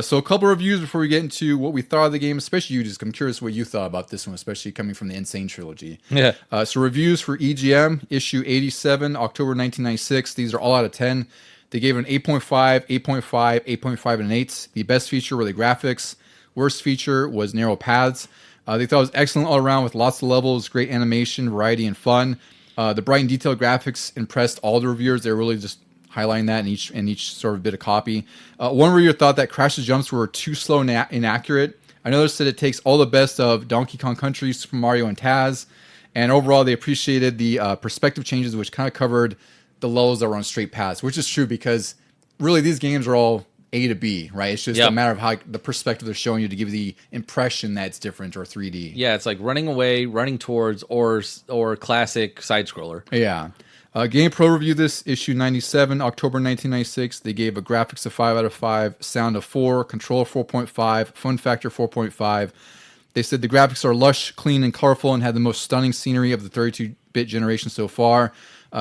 So a couple of reviews before we get into what we thought of the game, especially you. Just I'm curious what you thought about this one, especially coming from the Insane trilogy. Yeah. So reviews for EGM, issue 87, October 1996. These are all out of 10. They gave it an 8.5, 8.5, 8.5, and an 8. The best feature were the graphics. Worst feature was narrow paths. They thought it was excellent all around with lots of levels, great animation, variety, and fun. The bright and detailed graphics impressed all the reviewers. They were really just highlighting that in each sort of bit of copy. One reviewer thought that Crash's jumps were too slow and inaccurate. Another said it takes all the best of Donkey Kong Country, Super Mario, and Taz. And overall, they appreciated the perspective changes, which kind of covered the levels that were on straight paths, which is true, because really these games are all A to B, right? It's just a matter of how the perspective they're showing you to give the impression that it's different or 3D. Yeah, it's like running away, running towards, or classic side-scroller. Yeah. GamePro reviewed this, issue 97, October 1996. They gave a graphics of 5 out of 5, sound of 4, controller 4.5, fun factor 4.5. They said the graphics are lush, clean, and colorful, and had the most stunning scenery of the 32-bit generation so far.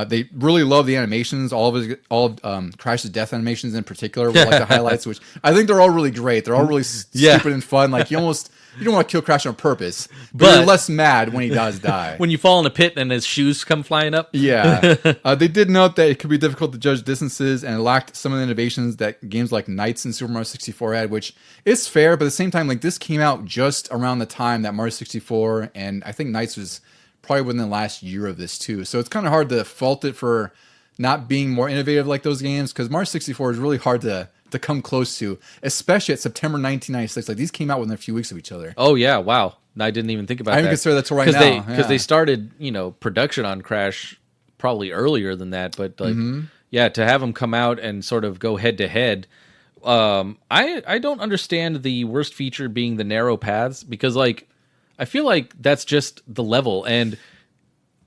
They really love the animations. All of Crash's death animations in particular were like the highlights, which I think they're all really great. They're all really stupid and fun. Like you don't want to kill Crash on purpose, but you're less mad when he does die. When you fall in a pit and his shoes come flying up. Yeah. They did note that it could be difficult to judge distances, and it lacked some of the innovations that games like Knights and Super Mario 64 had, which is fair, but at the same time, like this came out just around the time that Mario 64, and I think Knights was probably within the last year of this too. So it's kind of hard to fault it for not being more innovative like those games, because Mario 64 is really hard to to come close to, especially at September 1996. Like these came out within a few weeks of each other. Oh yeah, wow. I didn't even think about that. I even consider that till right now. Because they started, production on Crash probably earlier than that. But like, yeah, to have them come out and sort of go head to head. I don't understand the worst feature being the narrow paths, because like I feel like that's just the level, and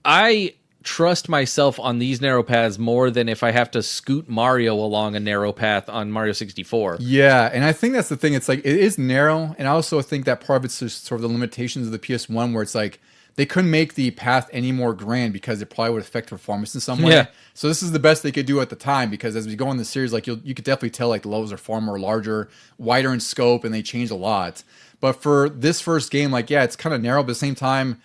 I trust myself on these narrow paths more than if I have to scoot Mario along a narrow path on Mario 64. Yeah, and I think that's the thing. It's like it is narrow, and I also think that part of it's just sort of the limitations of the PS1, where it's like they couldn't make the path any more grand because it probably would affect performance in some way. Yeah. So this is the best they could do at the time, because as we go in the series, like you could definitely tell like the levels are far more larger, wider in scope, and they changed a lot. But for this first game, like yeah, it's kind of narrow, but at the same time,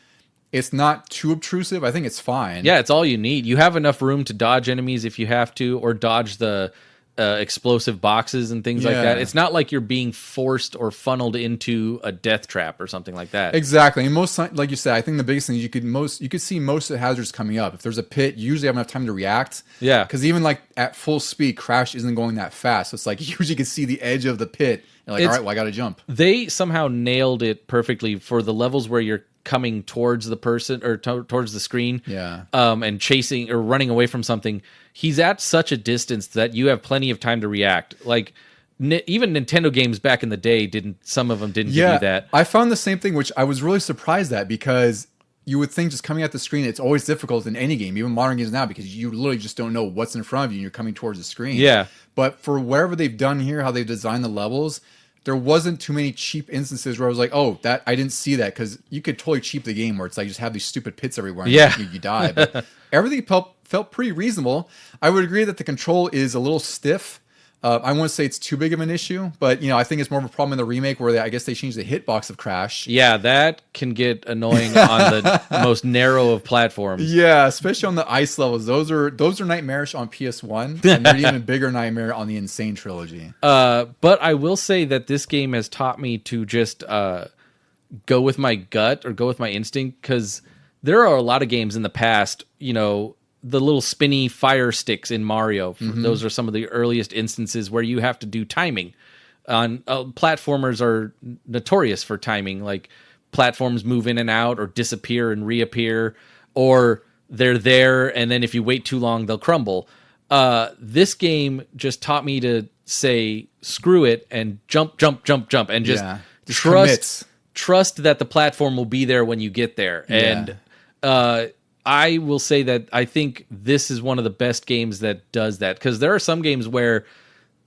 it's not too obtrusive. I think it's fine. Yeah, it's all you need. You have enough room to dodge enemies if you have to, or dodge the explosive boxes and things like that. It's not like you're being forced or funneled into a death trap or something like that. Exactly. And most, like you said, I think the biggest thing is you could see most of the hazards coming up. If there's a pit, you usually have enough time to react. Yeah. Because even like at full speed, Crash isn't going that fast. So it's like you usually can see the edge of the pit. And like, all right, well, I got to jump. They somehow nailed it perfectly for the levels where you're coming towards the person or towards the screen, and chasing or running away from something. He's at such a distance that you have plenty of time to react. Like even Nintendo games back in the day some of them didn't give you that. I found the same thing, which I was really surprised at, because you would think just coming at the screen, it's always difficult in any game, even modern games now, because you literally just don't know what's in front of you and you're coming towards the screen. Yeah. But for whatever they've done here, how they've designed the levels, there wasn't too many cheap instances where I was like, oh, that I didn't see that, because you could totally cheap the game where it's like you just have these stupid pits everywhere and you die. But everything felt pretty reasonable. I would agree that the control is a little stiff. I wouldn't say it's too big of an issue, but I think it's more of a problem in the remake where I guess they changed the hitbox of Crash. Yeah, that can get annoying on the most narrow of platforms. Yeah, especially on the ice levels. Those are nightmarish on PS1, and they're even bigger nightmare on the Insane trilogy. But I will say that this game has taught me to just go with my gut or go with my instinct, because there are a lot of games in the past, the little spinny fire sticks in Mario. Those are some of the earliest instances where you have to do timing. Platformers are notorious for timing. Like platforms move in and out or disappear and reappear, or they're there and then if you wait too long, they'll crumble. This game just taught me to say, screw it, and jump, and just trust that the platform will be there when you get there. And I will say that I think this is one of the best games that does that, because there are some games where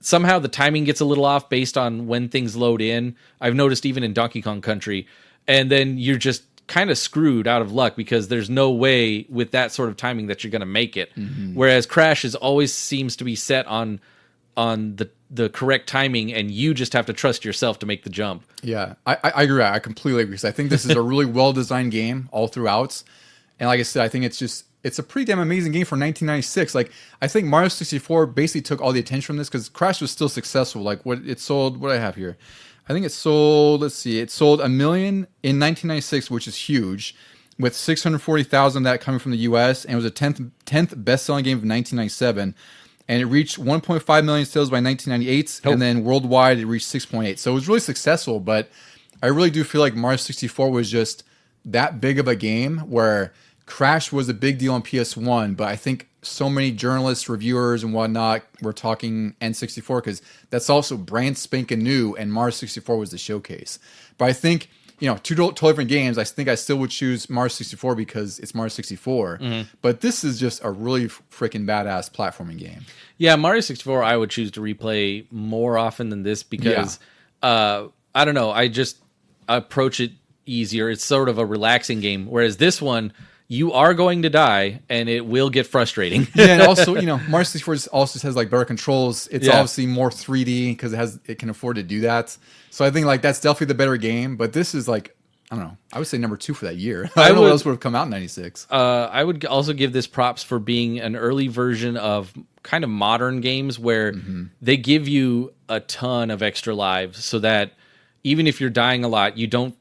somehow the timing gets a little off based on when things load in. I've noticed even in Donkey Kong Country, and then you're just kind of screwed out of luck because there's no way with that sort of timing that you're going to make it. Whereas Crash always seems to be set on the correct timing, and you just have to trust yourself to make the jump. Yeah, I agree. I completely agree. I think this is a really well-designed game all throughout. And like I said, I think it's a pretty damn amazing game for 1996. Like, I think Mario 64 basically took all the attention from this, because Crash was still successful. Like, what do I have here? I think it sold, it sold 1 million in 1996, which is huge, with 640,000 of that coming from the US, and it was a 10th best-selling game of 1997. And it reached 1.5 million sales by 1998, and then worldwide it reached 6.8. So it was really successful, but I really do feel like Mario 64 was just that big of a game where Crash was a big deal on PS1, but I think so many journalists, reviewers, and whatnot were talking N64 because that's also brand spanking new, and Mario 64 was the showcase. But I think, two totally different games. I think I still would choose Mario 64 because it's Mario 64. But this is just a really freaking badass platforming game. Yeah, Mario 64 I would choose to replay more often than this because, I don't know, I just approach it easier. It's sort of a relaxing game, whereas this one, you are going to die, and it will get frustrating. And also, Mario 64 also has like better controls. It's obviously more 3D because it can afford to do that. So I think like that's definitely the better game. But this is like, I don't know, I would say number 2 for that year. I don't know what else would have come out in 96. I would also give this props for being an early version of kind of modern games where they give you a ton of extra lives, so that even if you're dying a lot, you don't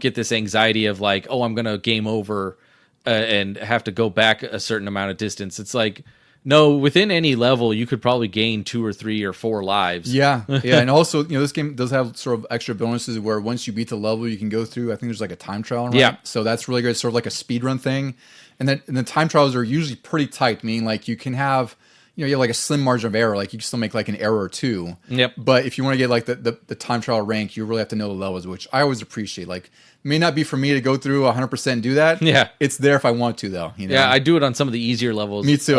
get this anxiety of like, oh, I'm gonna game over and have to go back a certain amount of distance. It's like No, within any level, you could probably gain 2 or 3 or 4 lives. Yeah, and also, this game does have sort of extra bonuses where once you beat the level, you can go through. I think there's like a time trial, right? Yeah. So that's really good. It's sort of like a speed run thing, and the time trials are usually pretty tight. Meaning, like you can have, you have like a slim margin of error. Like you can still make like an error or two. Yep. But if you want to get like the time trial rank, you really have to know the levels, which I always appreciate. Like, it may not be for me to go through 100% and do that. Yeah. It's there if I want to, though. Yeah, I do it on some of the easier levels. Me too.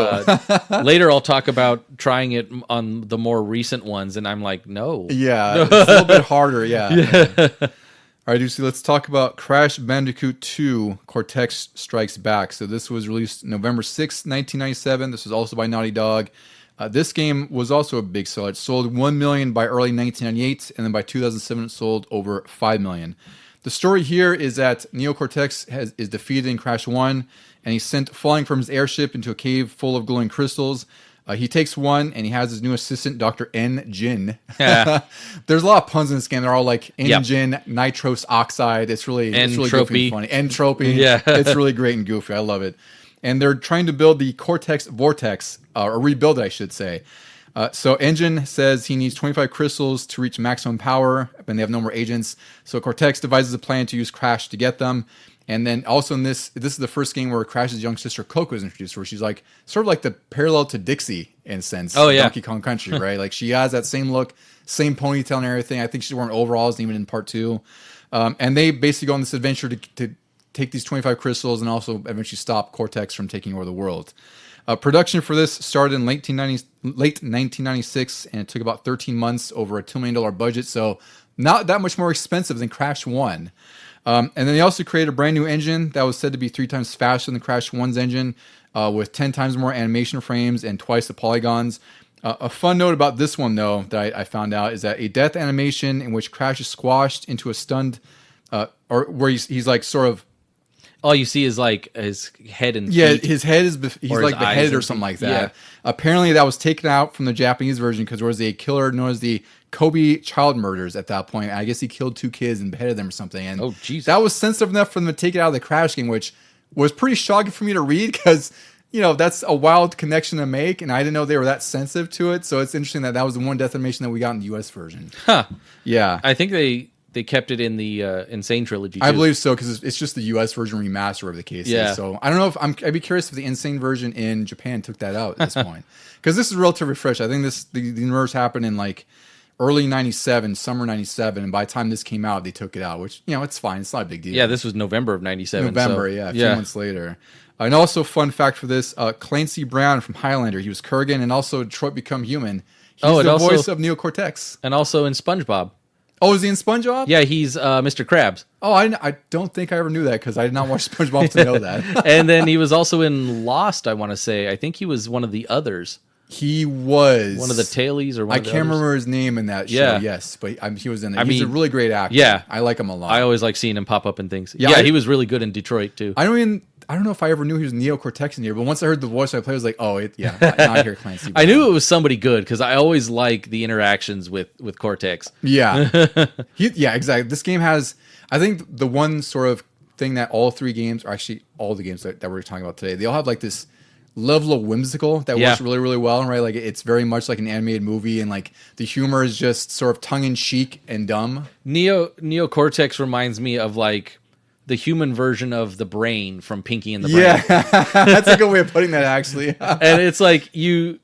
Later, I'll talk about trying it on the more recent ones, and I'm like, no. Yeah, it's a little bit harder, yeah. All right, Deucy, let's talk about Crash Bandicoot 2, Cortex Strikes Back. So this was released November 6th, 1997. This was also by Naughty Dog. This game was also a big seller. It sold 1 million by early 1998, and then by 2007 it sold over 5 million. The story here is that Neo Cortex is defeated in Crash 1, and he's sent flying from his airship into a cave full of glowing crystals. He takes one, and he has his new assistant, Dr. N. Jin. Yeah. There's a lot of puns in this game. They're all like N-Jin, nitrous oxide. It's really goofy and funny. Entropy. Yeah. It's really great and goofy. I love it. And they're trying to build the Cortex Vortex, or rebuild it, I should say. So Engine says he needs 25 crystals to reach maximum power, and they have no more agents. So Cortex devises a plan to use Crash to get them. And then also in this is the first game where Crash's young sister Coco is introduced, where she's like sort of like the parallel to Dixie in a sense. Oh yeah, Donkey Kong Country, right? Like she has that same look, same ponytail and everything. I think she's wearing overalls even in part 2. And they basically go on this adventure to take these 25 crystals and also eventually stop Cortex from taking over the world. Production for this started in late 1996, and it took about 13 months over a $2 million budget, so not that much more expensive than Crash 1. And then they also created a brand new engine that was said to be 3 times faster than Crash 1's engine, with 10 times more animation frames and twice the polygons. A fun note about this one, though, that I found out is that a death animation in which Crash is squashed into a stunned, or where he's like sort of, all you see is like his head and feet. His head is he's like beheaded or something like that. Yeah. Apparently, that was taken out from the Japanese version because there was a killer known as the Kobe child murders at that point. I guess he killed 2 kids and beheaded them or something. And oh, Jesus. That was sensitive enough for them to take it out of the Crash game, which was pretty shocking for me to read because that's a wild connection to make, and I didn't know they were that sensitive to it. So it's interesting that was the one death animation that we got in the U.S. version. Huh? Yeah, I think they kept it in the Insane Trilogy too. I believe so, because it's just the U.S. version remaster of the case. Yeah. So I don't know I'd be curious if the Insane version in Japan took that out at this point, because this is relatively fresh. I think the murders happened in like early 97, summer 97, and by the time this came out, they took it out, which it's fine. It's not a big deal. Yeah, this was November of 97. November, a few months later. And also, fun fact for this: Clancy Brown from Highlander, he was Kurgan, and also Detroit Become Human. He's the voice of Neo Cortex, and also in SpongeBob. Oh, is he in SpongeBob? Yeah, he's Mr. Krabs. Oh, I don't think I ever knew that because I did not watch SpongeBob to know that. And then he was also in Lost, I want to say. I think he was one of the others. He was. One of the tailies or one of the can't others. remember his name in that show, yes. But he was in it. He's a really great actor. Yeah. I like him a lot. I always like seeing him pop up in things. Yeah, he was really good in Detroit, too. I don't know if I ever knew he was Neo Cortex in here, but once I heard the voice I played, I was like, now I hear Clancy Brown. I knew it was somebody good because I always like the interactions with Cortex. Yeah. Exactly. This game has, I think, the one sort of thing that all 3 games, or actually all the games that we're talking about today, they all have like this level of whimsical that works really, really well, right? Like it's very much like an animated movie, and like the humor is just sort of tongue-in-cheek and dumb. Neo Cortex reminds me of like the human version of the brain from Pinky and the Brain. Yeah, that's a good way of putting that, actually. And it's like you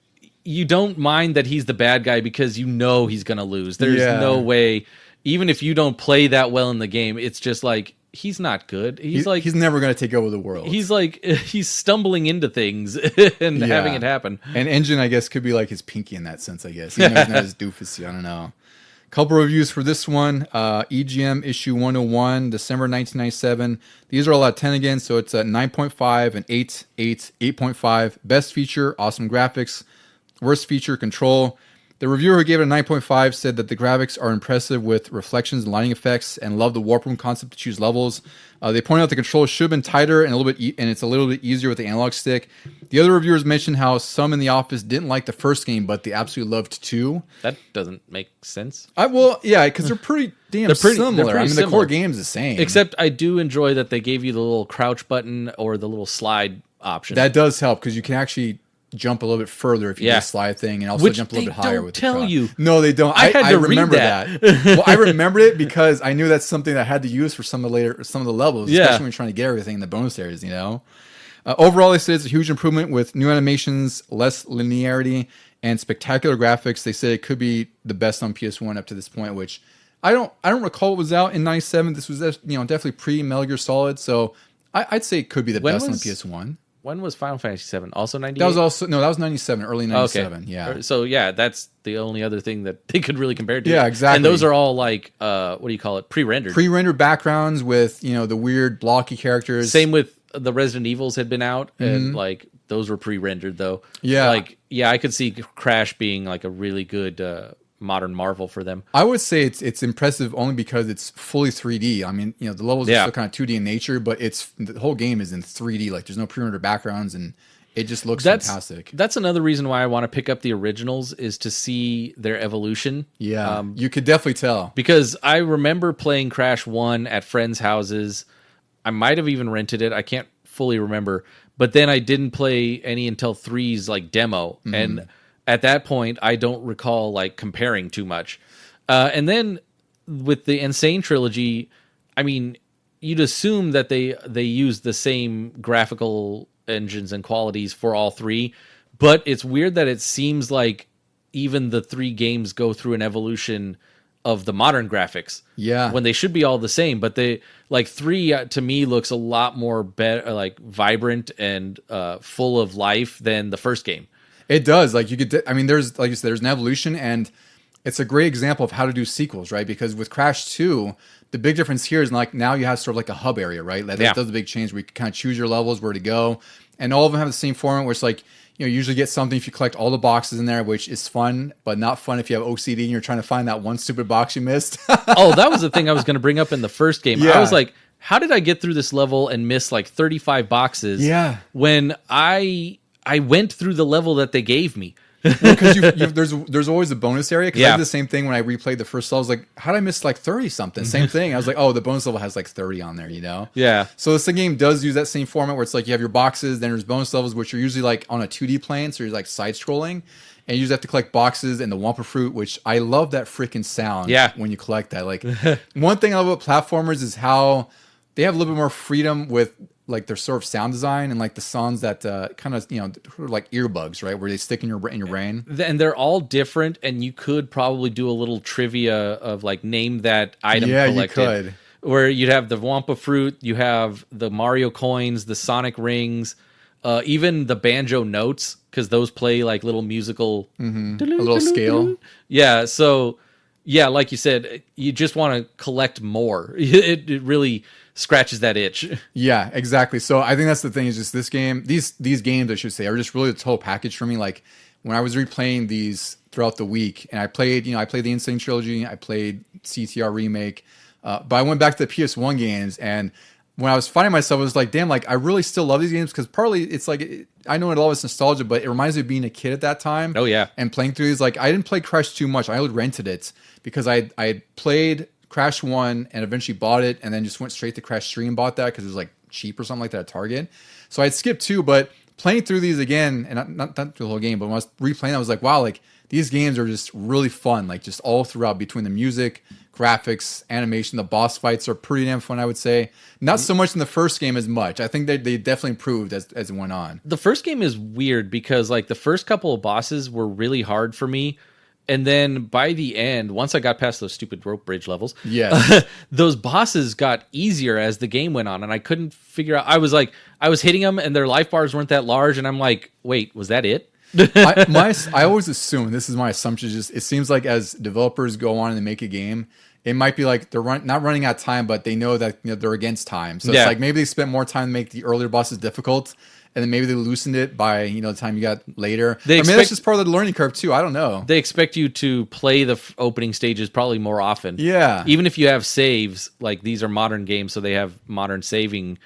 don't mind that he's the bad guy because he's gonna lose. There's no way, even if you don't play that well in the game, it's just like he's not good. He's never gonna take over the world. He's stumbling into things and having it happen. And Engine, I guess, could be like his Pinky in that sense, I guess. Even though he's not as doofusy, I don't know. Couple reviews for this one. EGM issue 101, December 1997. These are all at 10 again, so it's a 9.5, an 8, 8, 8.5. Best feature, awesome graphics. Worst feature, control. The reviewer who gave it a 9.5 said that the graphics are impressive with reflections and lighting effects, and love the warp room concept to choose levels. They point out the controls should have been tighter and it's a little bit easier with the analog stick. The other reviewers mentioned how some in the office didn't like the first game, but they absolutely loved 2. That doesn't make sense. Because they're pretty damn similar. They're the core game's the same. Except I do enjoy that they gave you the little crouch button or the little slide option. That does help because you can actually jump a little bit further if you do Yeah. the slide thing, and also Which jump a little they bit higher don't with the tell cross. you. No, they don't. I had to read remember that. Well, I remembered it because I knew that's something that I had to use for some of the levels, Yeah. especially when you're trying to get everything in the bonus areas, Overall, they said it's a huge improvement with new animations, less linearity, and spectacular graphics. They said it could be the best on PS1 up to this point, which I don't recall it was out in '97. This was definitely pre Metal Gear Solid, so I'd say it could be the best on PS1. When was Final Fantasy VII? Also 98? That was '97, early '97. Okay. Yeah. So yeah, that's the only other thing that they could really compare it to. Yeah, exactly. And those are all like, what do you call it? Pre-rendered. Pre-rendered backgrounds with the weird blocky characters. Same with the Resident Evils had been out, and like those were pre-rendered though. Yeah. Like I could see Crash being like a really good modern marvel for them. I would say it's impressive only because it's fully 3D. I mean, the levels are still kind of 2D in nature, but the whole game is in 3D. Like there's no pre-rendered backgrounds, and it just looks fantastic. That's another reason why I want to pick up the originals, is to see their evolution. Yeah, you could definitely tell. Because I remember playing Crash 1 at friends' houses. I might have even rented it. I can't fully remember. But then I didn't play any until 3's like demo. And at that point, I don't recall like comparing too much. And then with the Insane trilogy, I mean, you'd assume that they use the same graphical engines and qualities for all three. But it's weird that it seems like even the 3 games go through an evolution of the modern graphics. Yeah. When they should be all the same, but they like 3 to me looks a lot more better, like vibrant and full of life than the first game. It does. Like there's, like you said, there's an evolution, and it's a great example of how to do sequels, right? Because with Crash 2, the big difference here is like now you have sort of like a hub area, right? Like that does a big change where you can kind of choose your levels, where to go, and all of them have the same format where it's like, you usually get something if you collect all the boxes in there, which is fun, but not fun if you have OCD and you're trying to find that one stupid box you missed. Oh, that was the thing I was going to bring up in the first game. Yeah. I was like, how did I get through this level and miss like 35 boxes? Yeah. When I went through the level that they gave me. Because there's always a bonus area. Because I Yeah. did the same thing when I replayed the first level. I was like, how did I miss like 30 something? Same thing. I was like, oh, the bonus level has like 30 on there, Yeah. So this game does use that same format where it's like you have your boxes, then there's bonus levels, which are usually like on a 2D plane, so you're like side scrolling, and you just have to collect boxes and the Wumpa Fruit, which I love that freaking sound. Yeah. When you collect that, like one thing I love about platformers is how they have a little bit more freedom with like their sort of sound design and like the sounds that kind of like earbugs, right, where they stick in your brain. And they're all different, and you could probably do a little trivia of like name that item collected. You could. Where you'd have the Wumpa Fruit, you have the Mario coins, the Sonic rings, even the banjo notes, because those play like little musical, a little scale. Yeah, so yeah, like you said, you just want to collect more. It really scratches that itch. Yeah, exactly. So I think that's the thing, is just this game, these games, I should say, are just really the total package for me. Like when I was replaying these throughout the week, and I played the Insane Trilogy, I played CTR Remake, but I went back to the PS1 games, and when I was finding myself, I was like, damn, like I really still love these games, because partly it's like, I know it all is nostalgia, but it reminds me of being a kid at that time. Oh yeah. And playing through these, like I didn't play Crash too much. I only rented it because I had played Crash 1 and eventually bought it, and then just went straight to Crash 3 and bought that because it was like cheap or something like that at Target. So I'd skipped 2, but playing through these again, and not through the whole game, but when I was replaying, I was like, wow, like these games are just really fun, like just all throughout, between the music, graphics, animation. The boss fights are pretty damn fun, I would say. Not so much in the first game as much. I think they definitely improved as it went on. The first game is weird because like the first couple of bosses were really hard for me. And then by the end, once I got past those stupid rope bridge levels, those bosses got easier as the game went on, and I couldn't figure out. I was hitting them, and their life bars weren't that large, and I'm like, wait, was that it? I always assume, this is my assumption, just it seems like as developers go on and they make a game, it might be like they're not running out of time, but they know that they're against time. So it's like maybe they spent more time to make the earlier bosses difficult, and then maybe they loosened it by the time you got later. That's just part of the learning curve too. I don't know. They expect you to play the opening stages probably more often. Yeah. Even if you have saves, like these are modern games, so they have modern saving.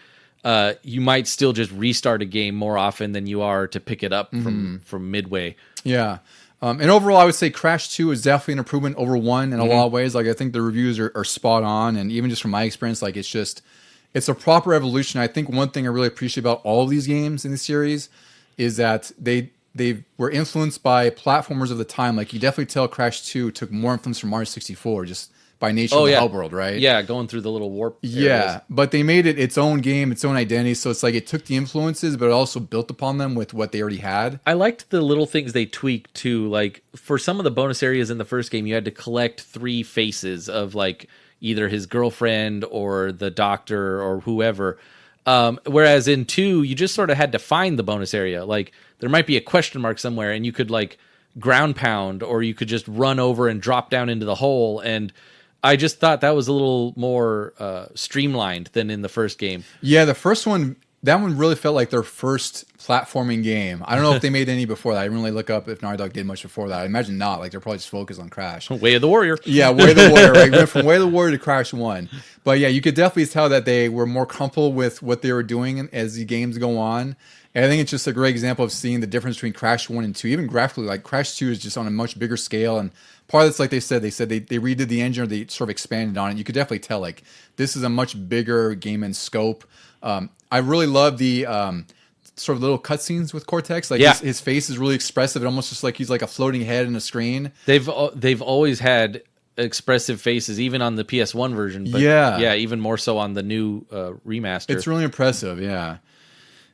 You might still just restart a game more often than you are to pick it up from midway. Yeah. And overall, I would say Crash 2 is definitely an improvement over 1 in a lot of ways. Like I think the reviews are spot on, and even just from my experience, like it's a proper evolution. I think one thing I really appreciate about all of these games in the series is that they they were influenced by platformers of the time. Like you definitely tell Crash 2 took more influence from Mario 64 just by nature of the hub world, right? Yeah, going through the little warp areas. But they made it its own game, its own identity. So it's like it took the influences, but it also built upon them with what they already had. I liked the little things they tweaked too. Like for some of the bonus areas in the first game, you had to collect 3 faces of like either his girlfriend or the doctor or whoever. Whereas in 2, you just sort of had to find the bonus area. Like there might be a question mark somewhere and you could like ground pound, or you could just run over and drop down into the hole. And I just thought that was a little more streamlined than in the first game. Yeah, the first one, that one really felt like their first platforming game. I don't know if they made any before that. I didn't really look up if Naughty Dog did much before that. I imagine not. Like they're probably just focused on Crash. Way of the Warrior. Yeah, Way of the Warrior. Right, went from Way of the Warrior to Crash 1. But yeah, you could definitely tell that they were more comfortable with what they were doing as the games go on. And I think it's just a great example of seeing the difference between Crash 1 and 2. Even graphically, like Crash 2 is just on a much bigger scale. And part of it's like they said they redid the engine, or they sort of expanded on it. You could definitely tell like this is a much bigger game in scope. I really love the sort of little cutscenes with Cortex. Like his face is really expressive. It almost just like he's like a floating head in a screen. They've always had expressive faces, even on the PS1 version. But even more so on the new remaster. It's really impressive. Yeah.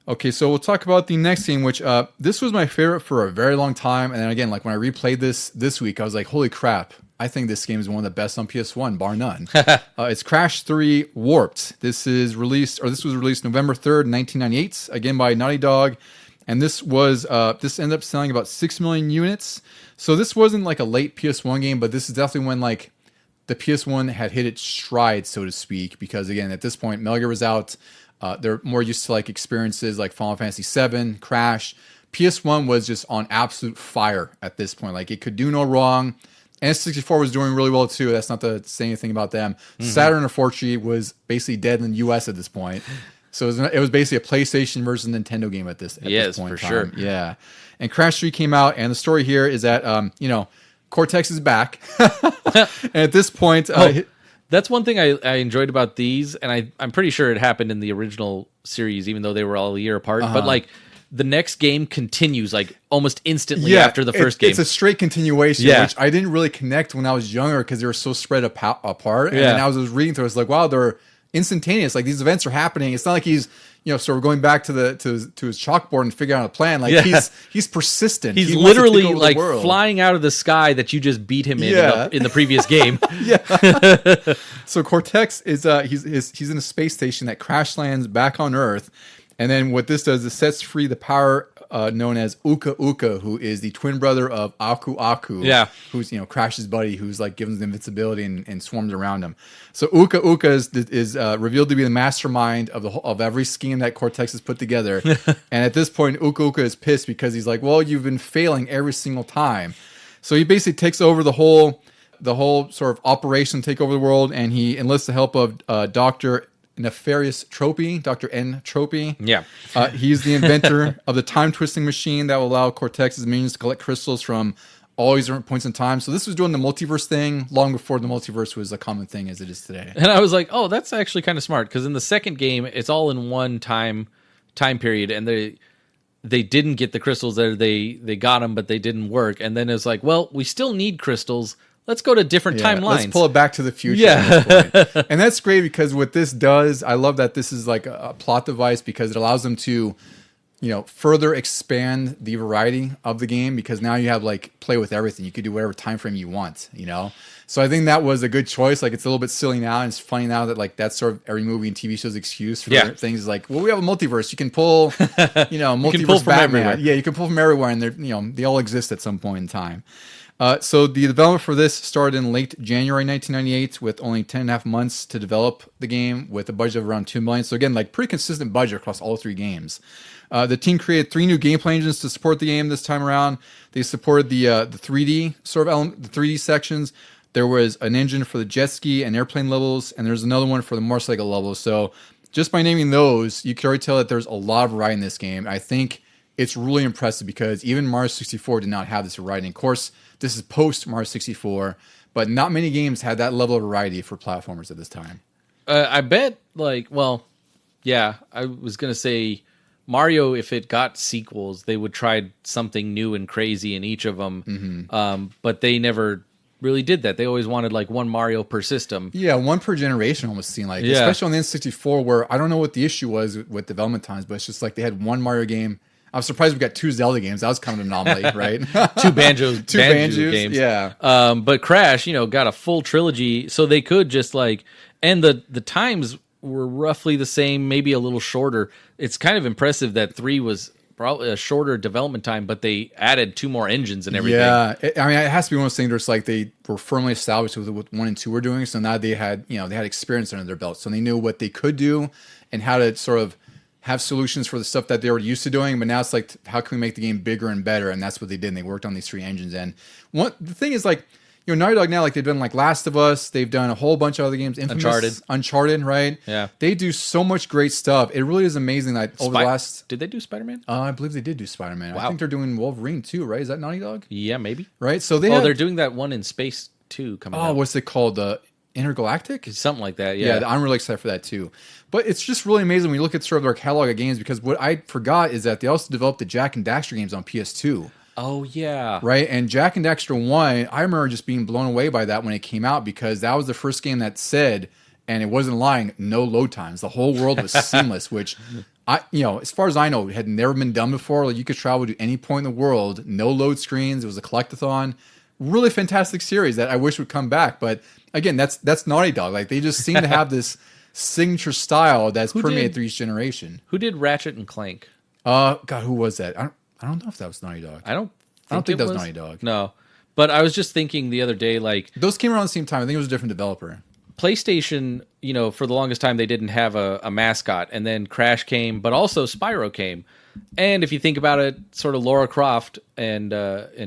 Okay, so we'll talk about the next game, which this was my favorite for a very long time. And then again, like when I replayed this week, I was like, holy crap. I think this game is one of the best on PS1, bar none. It's Crash 3 Warped. This was released November 3rd, 1998, again by Naughty Dog. And this ended up selling about 6 million units. So this wasn't like a late PS1 game, but this is definitely when like the PS1 had hit its stride, so to speak, because again, at this point, Metal Gear was out. They're more used to like experiences like Final Fantasy VII, Crash. PS1 was just on absolute fire at this point. Like it could do no wrong. N64 was doing really well too. That's not to say anything about them. Mm-hmm. Saturn, unfortunately, was basically dead in the US at this point. So it was basically a PlayStation versus Nintendo game at this point. Yes, for sure. Yeah. And Crash 3 came out, and the story here is that Cortex is back. And at this point, that's one thing I enjoyed about these, and I'm pretty sure it happened in the original series, even though they were all a year apart. But like the next game continues like almost instantly after the first game. It's a straight continuation, which I didn't really connect when I was younger because they were so spread apart. And then I was reading through it, I was like, wow, they're instantaneous. Like these events are happening. It's not like he's sort of going back to his chalkboard and figuring out a plan. Like he's persistent. He's literally like flying out of the sky that you just beat him in the previous game. So Cortex is he's in a space station that crash lands back on Earth, and then what this does is sets free the power known as Uka Uka, who is the twin brother of Aku Aku. Who's Crash's buddy, who's like gives him invincibility and swarms around him. So Uka Uka is revealed to be the mastermind of every scheme that Cortex has put together. And at this point, Uka Uka is pissed because he's like, well, you've been failing every single time. So he basically takes over the whole sort of operation, take over the world, and he enlists the help of Dr. Nefarious Tropy, Dr. N. Tropy. He's the inventor of the time-twisting machine that will allow Cortex's minions to collect crystals from all these different points in time. So this was doing the multiverse thing long before the multiverse was a common thing as it is today. And I was like, oh, that's actually kind of smart, because in the second game, it's all in one time period, and they didn't get the crystals there. They got them, but they didn't work. And then it's like, well, we still need crystals. Let's go to different timelines. Let's pull it back to the future. At this point. And that's great because what this does, I love that this is like a plot device because it allows them to, further expand the variety of the game because now you have like play with everything. You could do whatever time frame you want, So I think that was a good choice. Like it's a little bit silly now, and it's funny now that like that's sort of every movie and TV show's excuse for things like, well, we have a multiverse. You can pull, multiverse Batman. Everywhere. Yeah, you can pull from everywhere, and they all exist at some point in time. So the development for this started in late January 1998 with only 10.5 months to develop the game with a budget of around $2 million. So again, like pretty consistent budget across all 3 games. The team created 3 new gameplay engines to support the game this time around. They supported the 3D sort of element, the 3D sections. There was an engine for the jet ski and airplane levels, and there's another one for the motorcycle levels. So just by naming those, you can already tell that there's a lot of variety in this game. I think it's really impressive because even Mario 64 did not have this variety. Of course, this is post Mario 64, but not many games had that level of variety for platformers at this time. I bet, I was going to say Mario, if it got sequels, they would try something new and crazy in each of them. But they never really did that. They always wanted like one Mario per system. Yeah, one per generation almost seemed like. Yeah. Especially on the N64, where I don't know what the issue was with development times, but it's just like they had one Mario game. I was surprised we got 2 Zelda games. That was kind of an anomaly, right? 2 Banjo games. Yeah. But Crash, got a full trilogy, so they could just like, and the times were roughly the same, maybe a little shorter. It's kind of impressive that 3 was probably a shorter development time, but they added 2 more engines and everything. Yeah, it has to be one of those things where it's like they were firmly established with what 1 and 2 were doing, so now they had experience under their belt, so they knew what they could do and how to sort of have solutions for the stuff that they were used to doing. But now it's like, how can we make the game bigger and better? And that's what they did. And they worked on these 3 engines. And the thing is, like, Naughty Dog now, like, they've done like Last of Us, they've done a whole bunch of other games, Infamous, Uncharted, right? Yeah, they do so much great stuff. It really is amazing that over the last. Did they do Spider-Man? I believe they did do Spider-Man. Wow. I think they're doing Wolverine too, right? Is that Naughty Dog? Yeah, maybe. Right. So they're doing that one in space too coming out. What's it called? Intergalactic? Something like that, yeah. I'm really excited for that too. But it's just really amazing when you look at sort of their catalog of games, because what I forgot is that they also developed the Jak and Daxter games on PS2. Oh, yeah. Right? And Jak and Daxter 1, I remember just being blown away by that when it came out, because that was the first game that said, and it wasn't lying, no load times. The whole world was seamless, which, as far as I know, had never been done before. Like, you could travel to any point in the world, no load screens. It was a collectathon. Really fantastic series that I wish would come back. But again, that's Naughty Dog. Like, they just seem to have this signature style that's permeated through each generation. Who did Ratchet and Clank? God, who was that? I don't know if that was Naughty Dog. I don't think that was Naughty Dog. No. But I was just thinking the other day, like, those came around the same time. I think it was a different developer. PlayStation, for the longest time, they didn't have a mascot, and then Crash came, but also Spyro came. And if you think about it, sort of Lara Croft and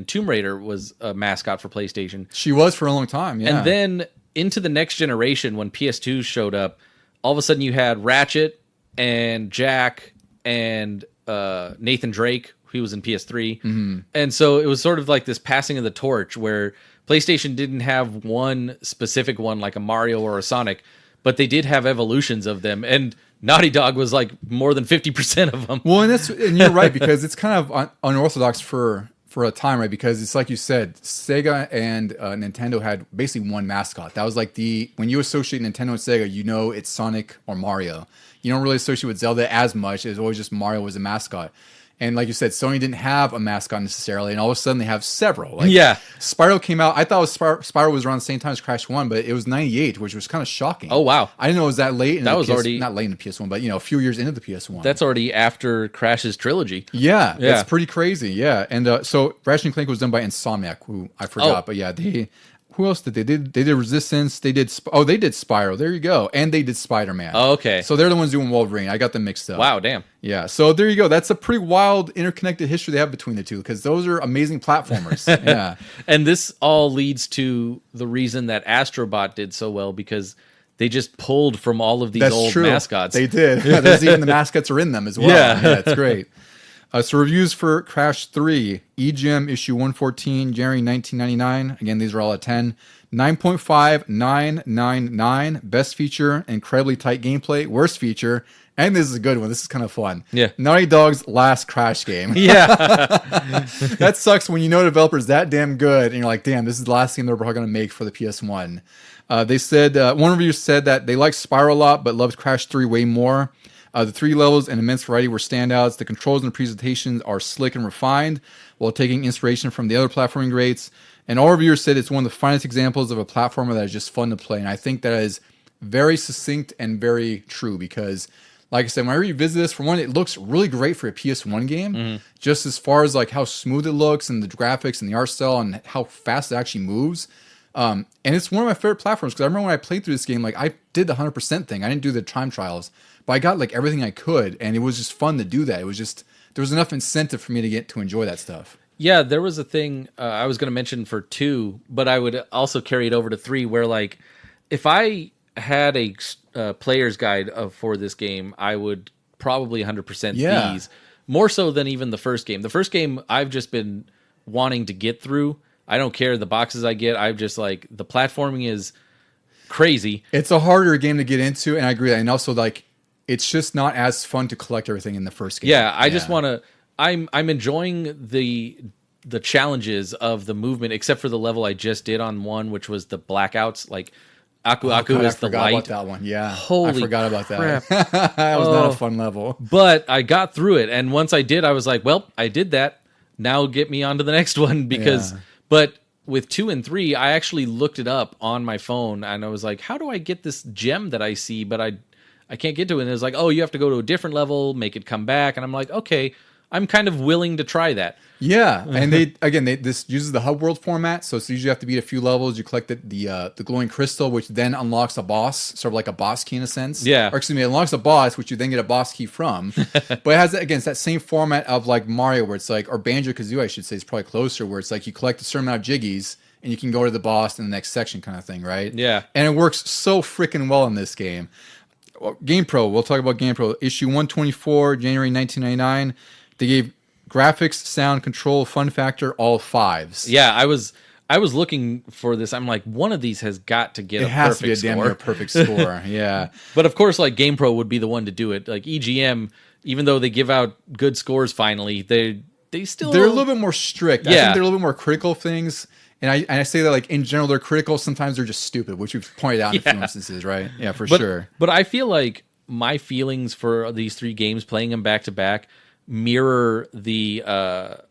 Tomb Raider was a mascot for PlayStation. She was for a long time, yeah. And then into the next generation, when PS2 showed up, all of a sudden you had Ratchet and Jak and Nathan Drake, who was in PS3. Mm-hmm. And so it was sort of like this passing of the torch where PlayStation didn't have one specific one like a Mario or a Sonic, but they did have evolutions of them. And Naughty Dog was like more than 50% of them. Well, and you're right, because it's kind of unorthodox for a time, right? Because it's like you said, Sega and Nintendo had basically one mascot. That was like when you associate Nintendo and Sega, it's Sonic or Mario. You don't really associate with Zelda as much. It's always just Mario was a mascot. And like you said, Sony didn't have a mascot necessarily, and all of a sudden they have several. Like, yeah. Spyro came out. I thought Spyro was around the same time as Crash 1, but it was 98, which was kind of shocking. Oh, wow. I didn't know it was that late. That was already... Not late in the PS1, but, a few years into the PS1. That's already after Crash's trilogy. Yeah. It's pretty crazy, yeah. And so Ratchet and Clank was done by Insomniac, who I forgot, but yeah, who else did they did? They did Resistance. They did Spyro. There you go, and they did Spider-Man. Oh, okay. So they're the ones doing Wolverine. I got them mixed up. Wow, damn. Yeah. So there you go. That's a pretty wild interconnected history they have between the two, because those are amazing platformers. Yeah. And this all leads to the reason that Astrobot did so well, because they just pulled from all of these old mascots. They did. There's even the mascots are in them as well. Yeah, it's great. So reviews for Crash 3, EGM issue 114, January 1999. Again, these are all at 10. 9.5999. Best feature, incredibly tight gameplay. Worst feature, and this is a good one. This is kind of fun. Yeah. Naughty Dog's last Crash game. Yeah. That sucks when you know developers that damn good, and you're like, damn, this is the last game they're probably going to make for the PS1. They said, one reviewer said that they liked Spyro a lot, but loved Crash 3 way more. The 3 levels and immense variety were standouts. The controls and presentations are slick and refined, while taking inspiration from the other platforming greats. And all reviewers said it's one of the finest examples of a platformer that is just fun to play. And I think that is very succinct and very true, because, like I said, when I revisit this, for one, it looks really great for a PS1 game, just as far as like how smooth it looks and the graphics and the art style and how fast it actually moves. And it's one of my favorite platforms, because I remember when I played through this game, like, I did the 100% thing. I didn't do the time trials, but I got like everything I could, and it was just fun to do that. It was just, there was enough incentive for me to get to enjoy that stuff. Yeah, there was a thing I was going to mention for 2, but I would also carry it over to 3, where, like, if I had a player's guide for this game, I would probably 100% these, more so than even the first game. The first game I've just been wanting to get through. I don't care the boxes I get. I've just, like, the platforming is crazy. It's a harder game to get into, and I agree. And also, like, it's just not as fun to collect everything in the first game. Yeah, I just want to. I'm enjoying the challenges of the movement, except for the level I just did on one, which was the blackouts. Like Aku Aku is the light. I forgot about that one. Yeah, Holy I forgot about crap. that. That was not a fun level. But I got through it, and once I did, I was like, well, I did that. Now get me on to the next one because. But with 2 and 3, I actually looked it up on my phone, and I was like, how do I get this gem that I see, but I can't get to it? And it was like, oh, you have to go to a different level, make it come back. And I'm like, okay, I'm kind of willing to try that. Yeah, and this uses the hub world format, so it's usually have to beat a few levels. You collect the glowing crystal, which then unlocks a boss, sort of like a boss key in a sense. Yeah. Or excuse me, it unlocks a boss, which you then get a boss key from. But it has, again, it's that same format of like Mario, where it's like, or Banjo-Kazooie, I should say, is probably closer, where it's like you collect a certain amount of jiggies, and you can go to the boss in the next section kind of thing, right? Yeah. And it works so freaking well in this game. GamePro, we'll talk about GamePro. Issue 124, January 1999. They gave graphics, sound, control, fun factor, all 5s. Yeah, I was looking for this. I'm like, one of these has got to get a perfect score. It has to be a damn near perfect score, yeah. But of course, like GamePro would be the one to do it. Like EGM, even though they give out good scores finally, they're a little bit more strict. Yeah. I think they're a little bit more critical of things. And I say that like in general they're critical. Sometimes they're just stupid, which we've pointed out in a few instances, right? Yeah, for sure. But I feel like my feelings for these 3 games, playing them back to back, mirror the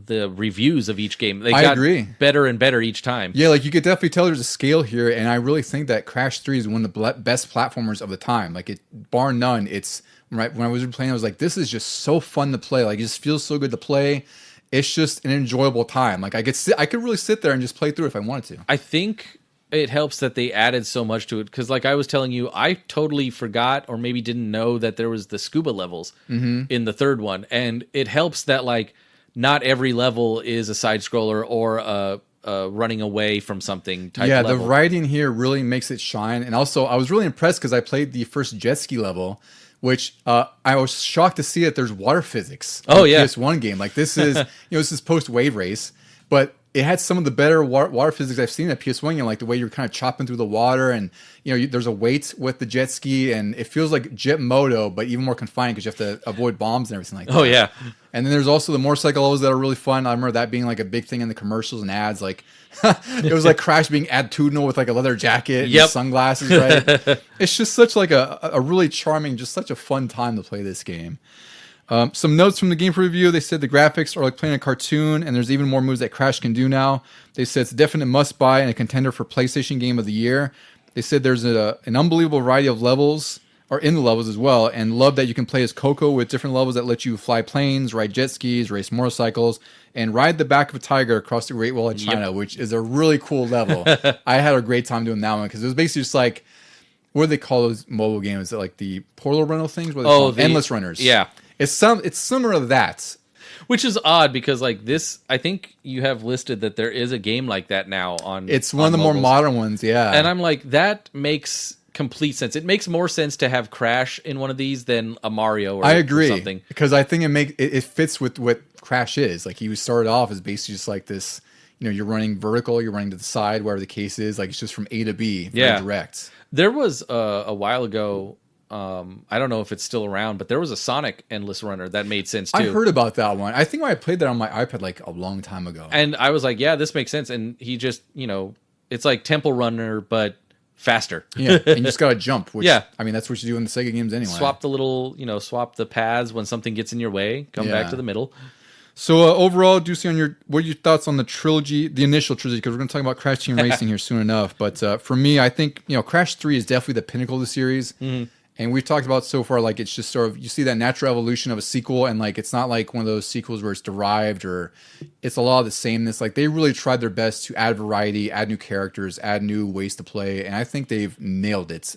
reviews of each game. They got agree. Better and better each time. Yeah, like you could definitely tell there's a scale here, and I really think that Crash 3 is one of the best platformers of the time. Like it, bar none. It's right when I was playing, I was like, this is just so fun to play. Like it just feels so good to play. It's just an enjoyable time. Like I could really sit there and just play through it if I wanted to. I think it helps that they added so much to it because, like I was telling you, I totally forgot or maybe didn't know that there was the scuba levels in the third one, and it helps that like not every level is a side scroller or a running away from something type. Yeah, level. the writing here really makes it shine, and also I was really impressed because I played the first jet ski level, which I was shocked to see that there's water physics. Oh yeah, PS1 game like this is this is post Wave Race, but it had some of the better water physics I've seen at PS1 game, like the way you're kind of chopping through the water, and there's a weight with the jet ski, and it feels like Jet Moto, but even more confined because you have to avoid bombs and everything like that. Oh yeah, and then there's also the motorcycle levels that are really fun. I remember that being like a big thing in the commercials and ads. Like it was like Crash being attitudinal with like a leather jacket and sunglasses. Right? It's just such like a really charming, just such a fun time to play this game. Some notes from the game review. They said the graphics are like playing a cartoon, and there's even more moves that Crash can do now. They said it's a definite must-buy and a contender for PlayStation Game of the Year. They said there's an unbelievable variety of levels, or in the levels as well, and love that you can play as Coco with different levels that let you fly planes, ride jet skis, race motorcycles, and ride the back of a tiger across the Great Wall of China, which is a really cool level. I had a great time doing that one because it was basically just like, what do they call those mobile games? Is it like the portal rental things? What are they Endless Runners. Yeah. It's similar to that. Which is odd because like this, I think you have listed that there is a game like that now on. It's one of the more modern ones, yeah. And I'm like, that makes complete sense. It makes more sense to have Crash in one of these than a Mario or, I agree, or something. Because I think it fits with what Crash is. Like he started off as basically just like this, you're running vertical, you're running to the side, wherever the case is. Like it's just from A to B, very direct. There was a while ago. I don't know if it's still around, but there was a Sonic Endless Runner that made sense too. I heard about that one. I think I played that on my iPad like a long time ago. And I was like, yeah, this makes sense. And he just, it's like Temple Runner, but faster. Yeah, and you just got to jump. Which, yeah. I mean, that's what you do in the Sega games anyway. Swap the little, swap the paths when something gets in your way. Come back to the middle. So overall, Deucy, what are your thoughts on the trilogy, the initial trilogy? Because we're going to talk about Crash Team Racing here soon enough. But for me, I think, Crash 3 is definitely the pinnacle of the series. Mm-hmm. And we've talked about so far, like it's just sort of, you see that natural evolution of a sequel, and like it's not like one of those sequels where it's derived or it's a lot of the sameness. Like they really tried their best to add variety, add new characters, add new ways to play, and I think they've nailed it.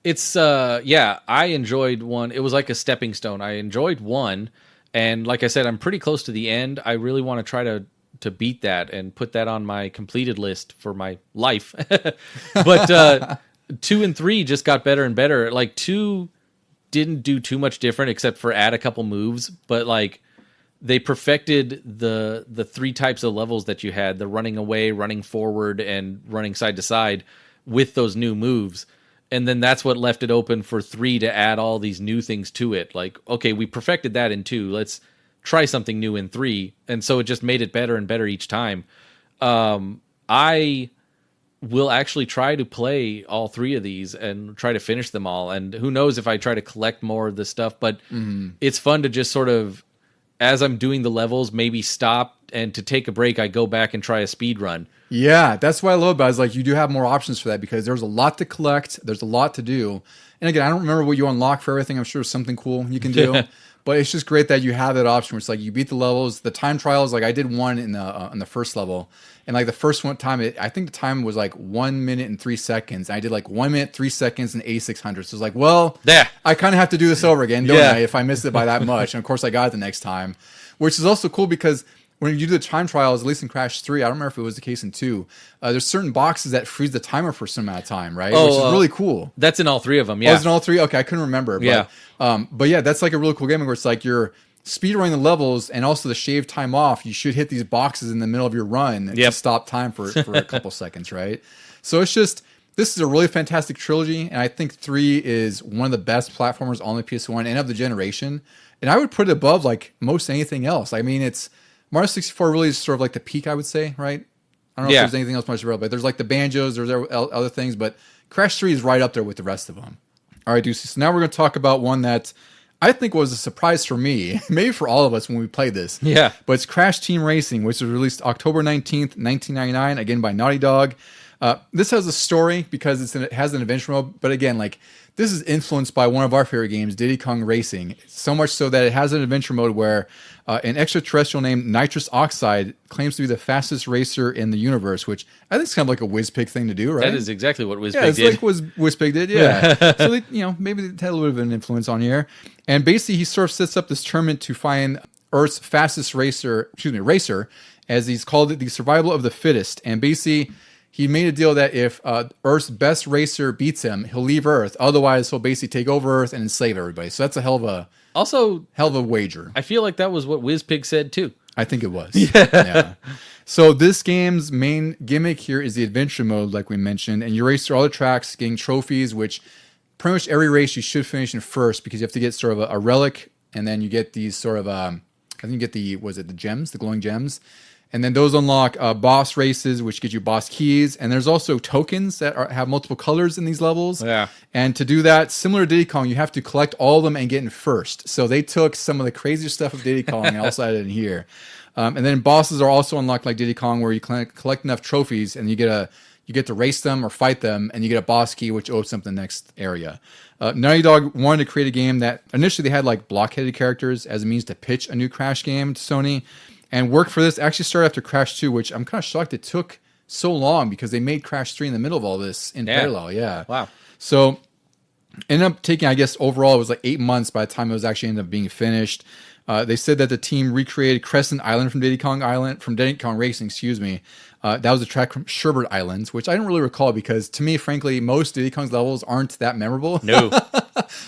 It's I enjoyed one. It was like a stepping stone. I enjoyed one, and like I said, I'm pretty close to the end. I really want to try to beat that and put that on my completed list for my life. But 2 and 3 just got better and better. Like 2 didn't do too much different except for add a couple moves, but like they perfected the 3 types of levels that you had, the running away, running forward, and running side to side with those new moves. And then that's what left it open for 3 to add all these new things to it. Like, okay, we perfected that in 2. Let's try something new in 3. And so it just made it better and better each time. I will actually try to play all 3 of these and try to finish them all. And who knows if I try to collect more of this stuff, but it's fun to just sort of, as I'm doing the levels, maybe stop, and to take a break, I go back and try a speed run. Yeah, that's what I love about it, is like you do have more options for that, because there's a lot to collect, there's a lot to do. And again, I don't remember what you unlock for everything. I'm sure it's something cool you can do. But it's just great that you have that option where it's like you beat the levels, the time trials. Like I did one in the first level, and like the first one time, I think the time was like 1 minute and 3 seconds. I did like 1 minute 3 seconds and 8600. So it's like, well, I kind of have to do this over again, don't I? If I missed it by that much, and of course I got it the next time, which is also cool because when you do the time trials, at least in Crash 3, I don't remember if it was the case in 2, there's certain boxes that freeze the timer for some amount of time, right? Which is really cool. That's in all 3 of them, yeah. Oh, it's in all 3? Okay, I couldn't remember. But yeah, that's like a really cool game where it's like you're speedrunning the levels and also the shave time off. You should hit these boxes in the middle of your run to stop time for a couple seconds, right? So it's just, this is a really fantastic trilogy, and I think 3 is one of the best platformers on the PS1 and of the generation. And I would put it above like most anything else. I mean, it's Mario 64 really is sort of like the peak, I would say, right? I don't know if there's anything else much about, but there's like the banjos, there's other things, but Crash 3 is right up there with the rest of them. All right, Deucy, so now we're going to talk about one that I think was a surprise for me, maybe for all of us when we played this. Yeah. But it's Crash Team Racing, which was released October 19th, 1999, again by Naughty Dog. This has a story because it has an adventure mode, but again, like this is influenced by one of our favorite games, Diddy Kong Racing. So much so that it has an adventure mode where an extraterrestrial named Nitrous Oxide claims to be the fastest racer in the universe, which I think is kind of like a WizPig thing to do, right? That is exactly what WizPig did. Yeah, it's like WizPig did, yeah. So, they, maybe they had a little bit of an influence on here. And basically, he sort of sets up this tournament to find Earth's fastest racer, as he's called it, the survival of the fittest. And basically, he made a deal that if Earth's best racer beats him, he'll leave Earth. Otherwise, he'll basically take over Earth and enslave everybody. So that's a hell of a wager. I feel like that was what WizPig said too. I think it was. Yeah. So this game's main gimmick here is the adventure mode, like we mentioned, and you race through all the tracks, getting trophies, which pretty much every race you should finish in first, because you have to get sort of a relic, and then you get these sort of I think you get the gems, the glowing gems. And then those unlock boss races, which get you boss keys. And there's also tokens that have multiple colors in these levels. Yeah. And to do that, similar to Diddy Kong, you have to collect all of them and get in first. So they took some of the craziest stuff of Diddy Kong and also added in here. And then bosses are also unlocked like Diddy Kong, where you collect enough trophies and you get to race them or fight them, and you get a boss key, which opens up the next area. Naughty Dog wanted to create a game that initially they had like block-headed characters as a means to pitch a new Crash game to Sony. And work for this actually started after Crash 2, which I'm kind of shocked it took so long, because they made Crash 3 in the middle of all this in parallel. Yeah. Wow. So ended up taking, I guess, overall, it was like 8 months by the time it was actually ended up being finished. They said that the team recreated Crescent Island from Diddy Kong Racing, excuse me. That was a track from Sherbert Islands, which I don't really recall because, to me, frankly, most Diddy Kong's levels aren't that memorable. No.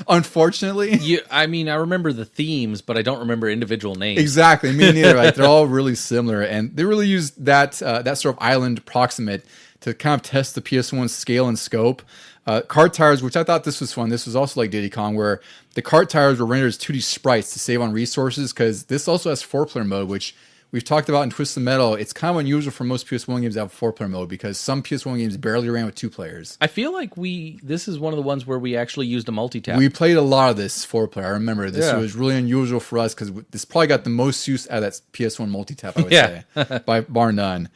Unfortunately. I mean, I remember the themes, but I don't remember individual names. Exactly. Me neither. Like, they're all really similar. And they really used that sort of island proximate to kind of test the PS1's scale and scope. Kart tires, which I thought this was fun. This was also like Diddy Kong, where the kart tires were rendered as 2D sprites to save on resources, because this also has 4-player mode, which we've talked about in Twisted Metal. It's kind of unusual for most PS1 games to have 4-player mode, because some PS1 games barely ran with 2 players. I feel like this is one of the ones where we actually used a multi-tap. We played a lot of this 4-player. I remember this was really unusual for us, because this probably got the most use out of that PS1 multi-tap, I would say, by bar none.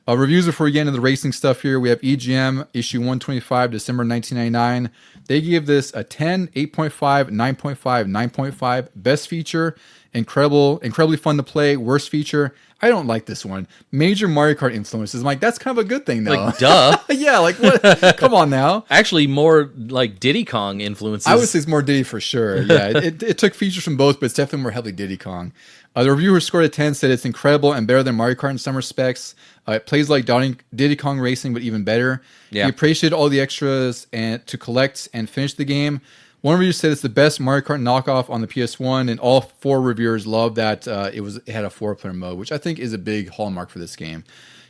Reviews before we get into the racing stuff here. We have EGM, issue 125, December 1999. They give this a 10, 8.5, 9.5, 9.5. Best feature, incredibly fun to play. Worst feature, I don't like this one. Major Mario Kart influences. I'm like, that's kind of a good thing, though. Like, duh. Yeah, like, what? Come on now. Actually, more like Diddy Kong influences. I would say it's more Diddy for sure. Yeah, it took features from both, but it's definitely more heavily Diddy Kong. The reviewer scored a 10, said it's incredible and better than Mario Kart in some respects. It plays like Diddy Kong Racing, but even better. Yeah. He appreciated all the extras and to collect and finish the game. One reviewer said it's the best Mario Kart knockoff on the PS1, and all 4 reviewers loved that it had a 4-player mode, which I think is a big hallmark for this game.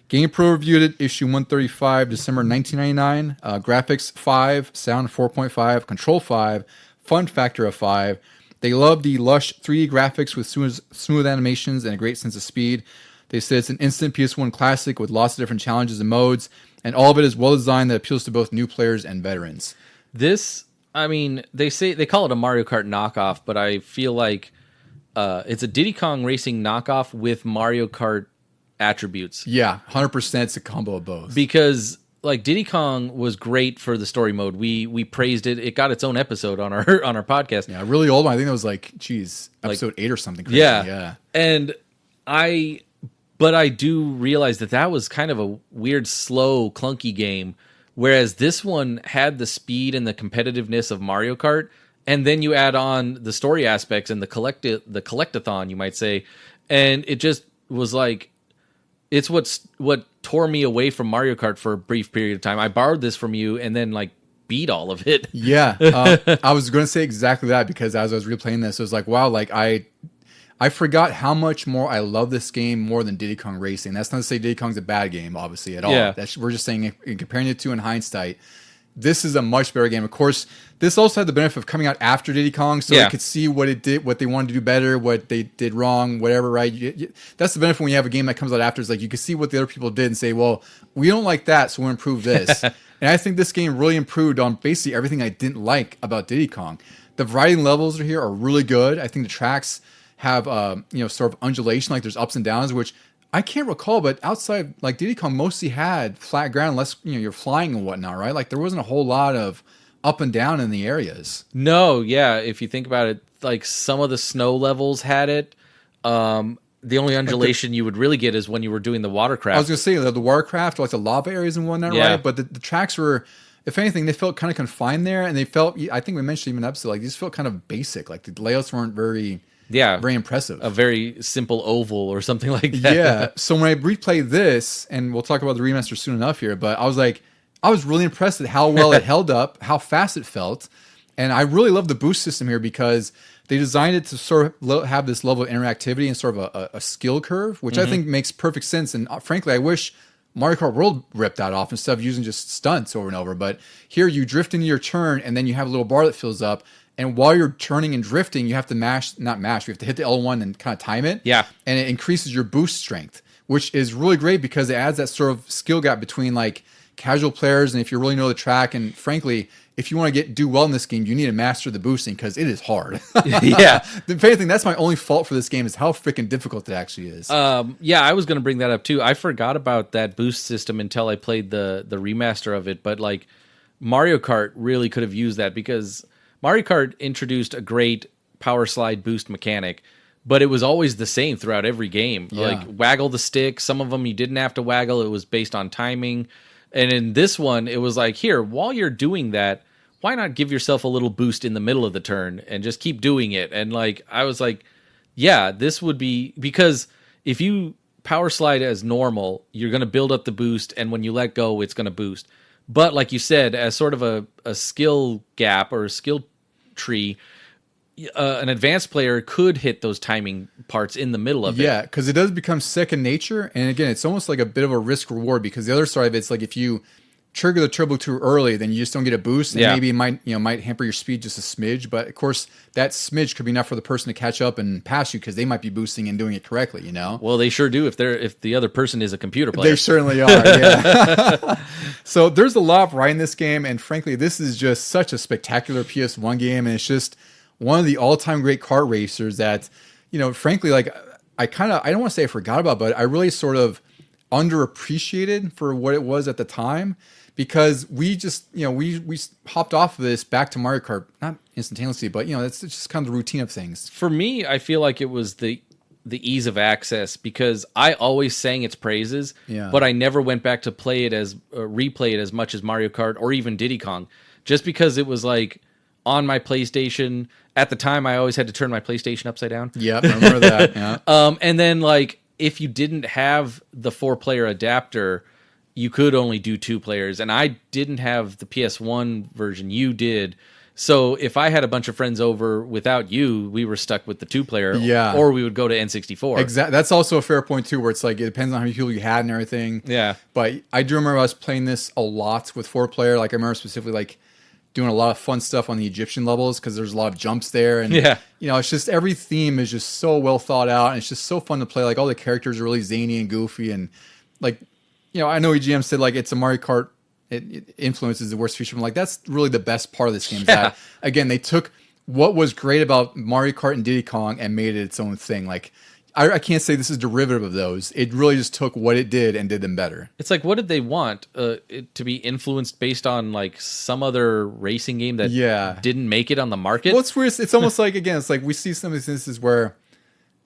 GamePro reviewed it, issue 135, December 1999. Graphics 5, sound 4.5, control 5, fun factor of 5. They love the lush 3D graphics with smooth animations and a great sense of speed. They said it's an instant PS1 classic with lots of different challenges and modes, and all of it is well designed that appeals to both new players and veterans. This, I mean, they call it a Mario Kart knockoff, but I feel like it's a Diddy Kong Racing knockoff with Mario Kart attributes. Yeah, 100% it's a combo of both. Because like Diddy Kong was great for the story mode. We praised it. It got its own episode on our podcast. Yeah, really old one. I think it was like, episode 8 or something crazy. Yeah. And I do realize that was kind of a weird, slow, clunky game, whereas this one had the speed and the competitiveness of Mario Kart, and then you add on the story aspects and the collectathon, you might say, and it just was like, it's what tore me away from Mario Kart for a brief period of time. I borrowed this from you and then like beat all of it. Yeah, I was going to say exactly that, because as I was replaying this, it was like, wow, like I forgot how much more I love this game more than Diddy Kong Racing. That's not to say Diddy Kong's a bad game, obviously, at all. Yeah. We're just saying, in comparing the two in hindsight, this is a much better game. Of course, this also had the benefit of coming out after Diddy Kong, so they could see what it did, what they wanted to do better, what they did wrong, whatever, right? That's the benefit when you have a game that comes out after. Is like you can see what the other people did and say, well, we don't like that, so we'll improve this. And I think this game really improved on basically everything I didn't like about Diddy Kong. The variety of levels here are really good. I think the tracks have sort of undulation, like there's ups and downs, which I can't recall, but outside, like Diddy Kong mostly had flat ground, unless you're flying and whatnot, right? Like there wasn't a whole lot of up and down in the areas. No, yeah, if you think about it, like some of the snow levels had it. The only undulation you would really get is when you were doing the watercraft. I was going to say the watercraft, like the lava areas and whatnot, right? But the tracks were, if anything, they felt kind of confined there, and they felt, I think we mentioned even an episode, like these felt kind of basic. Like the layouts weren't very impressive. A very simple oval or something like that. Yeah. So when I replayed this, and we'll talk about the remaster soon enough here, but I was like, I was really impressed at how well it held up, how fast it felt. And I really love the boost system here, because they designed it to sort of have this level of interactivity and sort of a skill curve, which I think makes perfect sense. And frankly, I wish Mario Kart World ripped that off instead of using just stunts over and over. But here you drift into your turn, and then you have a little bar that fills up. And while you're turning and drifting, you have to you have to hit the L1 and kind of time it. Yeah. And it increases your boost strength, which is really great because it adds that sort of skill gap between like casual players and if you really know the track. And frankly, if you want to do well in this game, you need to master the boosting because it is hard. Yeah. If anything, that's my only fault for this game is how freaking difficult it actually is. Yeah, I was going to bring that up too. I forgot about that boost system until I played the remaster of it. But like Mario Kart really could have used that because Mario Kart introduced a great power slide boost mechanic, but it was always the same throughout every game. Yeah. Like waggle the stick. Some of them you didn't have to waggle. It was based on timing. And in this one, it was like, here, while you're doing that, why not give yourself a little boost in the middle of the turn and just keep doing it? And like, I was like, yeah, this would be, because if you power slide as normal, you're going to build up the boost. And when you let go, it's going to boost. But like you said, as sort of a skill gap or a skill tree, an advanced player could hit those timing parts in the middle of it. Yeah, because it does become second nature. And again, it's almost like a bit of a risk reward because the other side of it's like if you trigger the turbo too early, then you just don't get a boost. And maybe it might hamper your speed just a smidge. But of course, that smidge could be enough for the person to catch up and pass you because they might be boosting and doing it correctly, you know? Well, they sure do if the other person is a computer player. They certainly are, yeah. So there's a lot of variety in this game. And frankly, this is just such a spectacular PS1 game. And it's just one of the all-time great kart racers that, frankly, like I don't want to say I forgot about, but I really sort of underappreciated for what it was at the time because we just, we hopped off of this back to Mario Kart, not instantaneously, but, that's just kind of the routine of things. For me, I feel like it was the ease of access because I always sang its praises, but I never went back to replay it as much as Mario Kart or even Diddy Kong, just because it was like on my PlayStation. At the time, I always had to turn my PlayStation upside down. Yep, I remember that. Yeah. And then, like, if you didn't have the 4-player adapter, you could only do 2 players. And I didn't have the PS1 version. You did. So if I had a bunch of friends over without you, we were stuck with the 2-player. Yeah. Or we would go to N64. Exactly. That's also a fair point too, where it's like it depends on how many people you had and everything. Yeah. But I do remember I was playing this a lot with 4-player. Like I remember specifically like doing a lot of fun stuff on the Egyptian levels because there's a lot of jumps there, and it's just every theme is just so well thought out, and it's just so fun to play. Like all the characters are really zany and goofy, and like I know EGM said like it's a Mario Kart. It influences the worst feature. I'm like, that's really the best part of this game. That, again, they took what was great about Mario Kart and Diddy Kong and made it its own thing. Like, I can't say this is derivative of those. It really just took what it did and did them better. It's like, what did they want? It to be influenced based on like some other racing game that didn't make it on the market? Well, it's weird. It's almost like, again, it's like we see some of these instances where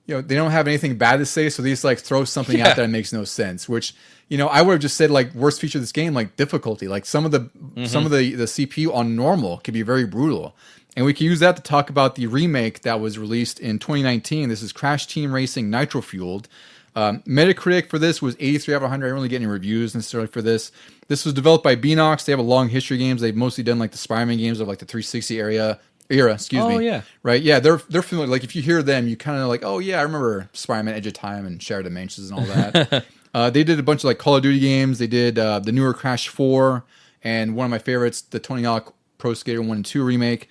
they don't have anything bad to say, so they just like throw something out there that makes no sense, which I would have just said like worst feature of this game, like difficulty. Like some of the CPU on normal could be very brutal. And we can use that to talk about the remake that was released in 2019. This is Crash Team Racing Nitro-Fueled. Metacritic for this was 83 out of 100. I didn't really get any reviews necessarily for this. This was developed by Beanox. They have a long history of games. They've mostly done like the Spider-Man games of like the 360 era. Oh, yeah. Right? Yeah, they're familiar. Like if you hear them, you kind of like, oh yeah, I remember Spider-Man Edge of Time and Shattered Dimensions and all that. They did a bunch of like Call of Duty games. They did the newer Crash 4 and one of my favorites, the Tony Hawk Pro Skater 1 and 2 remake.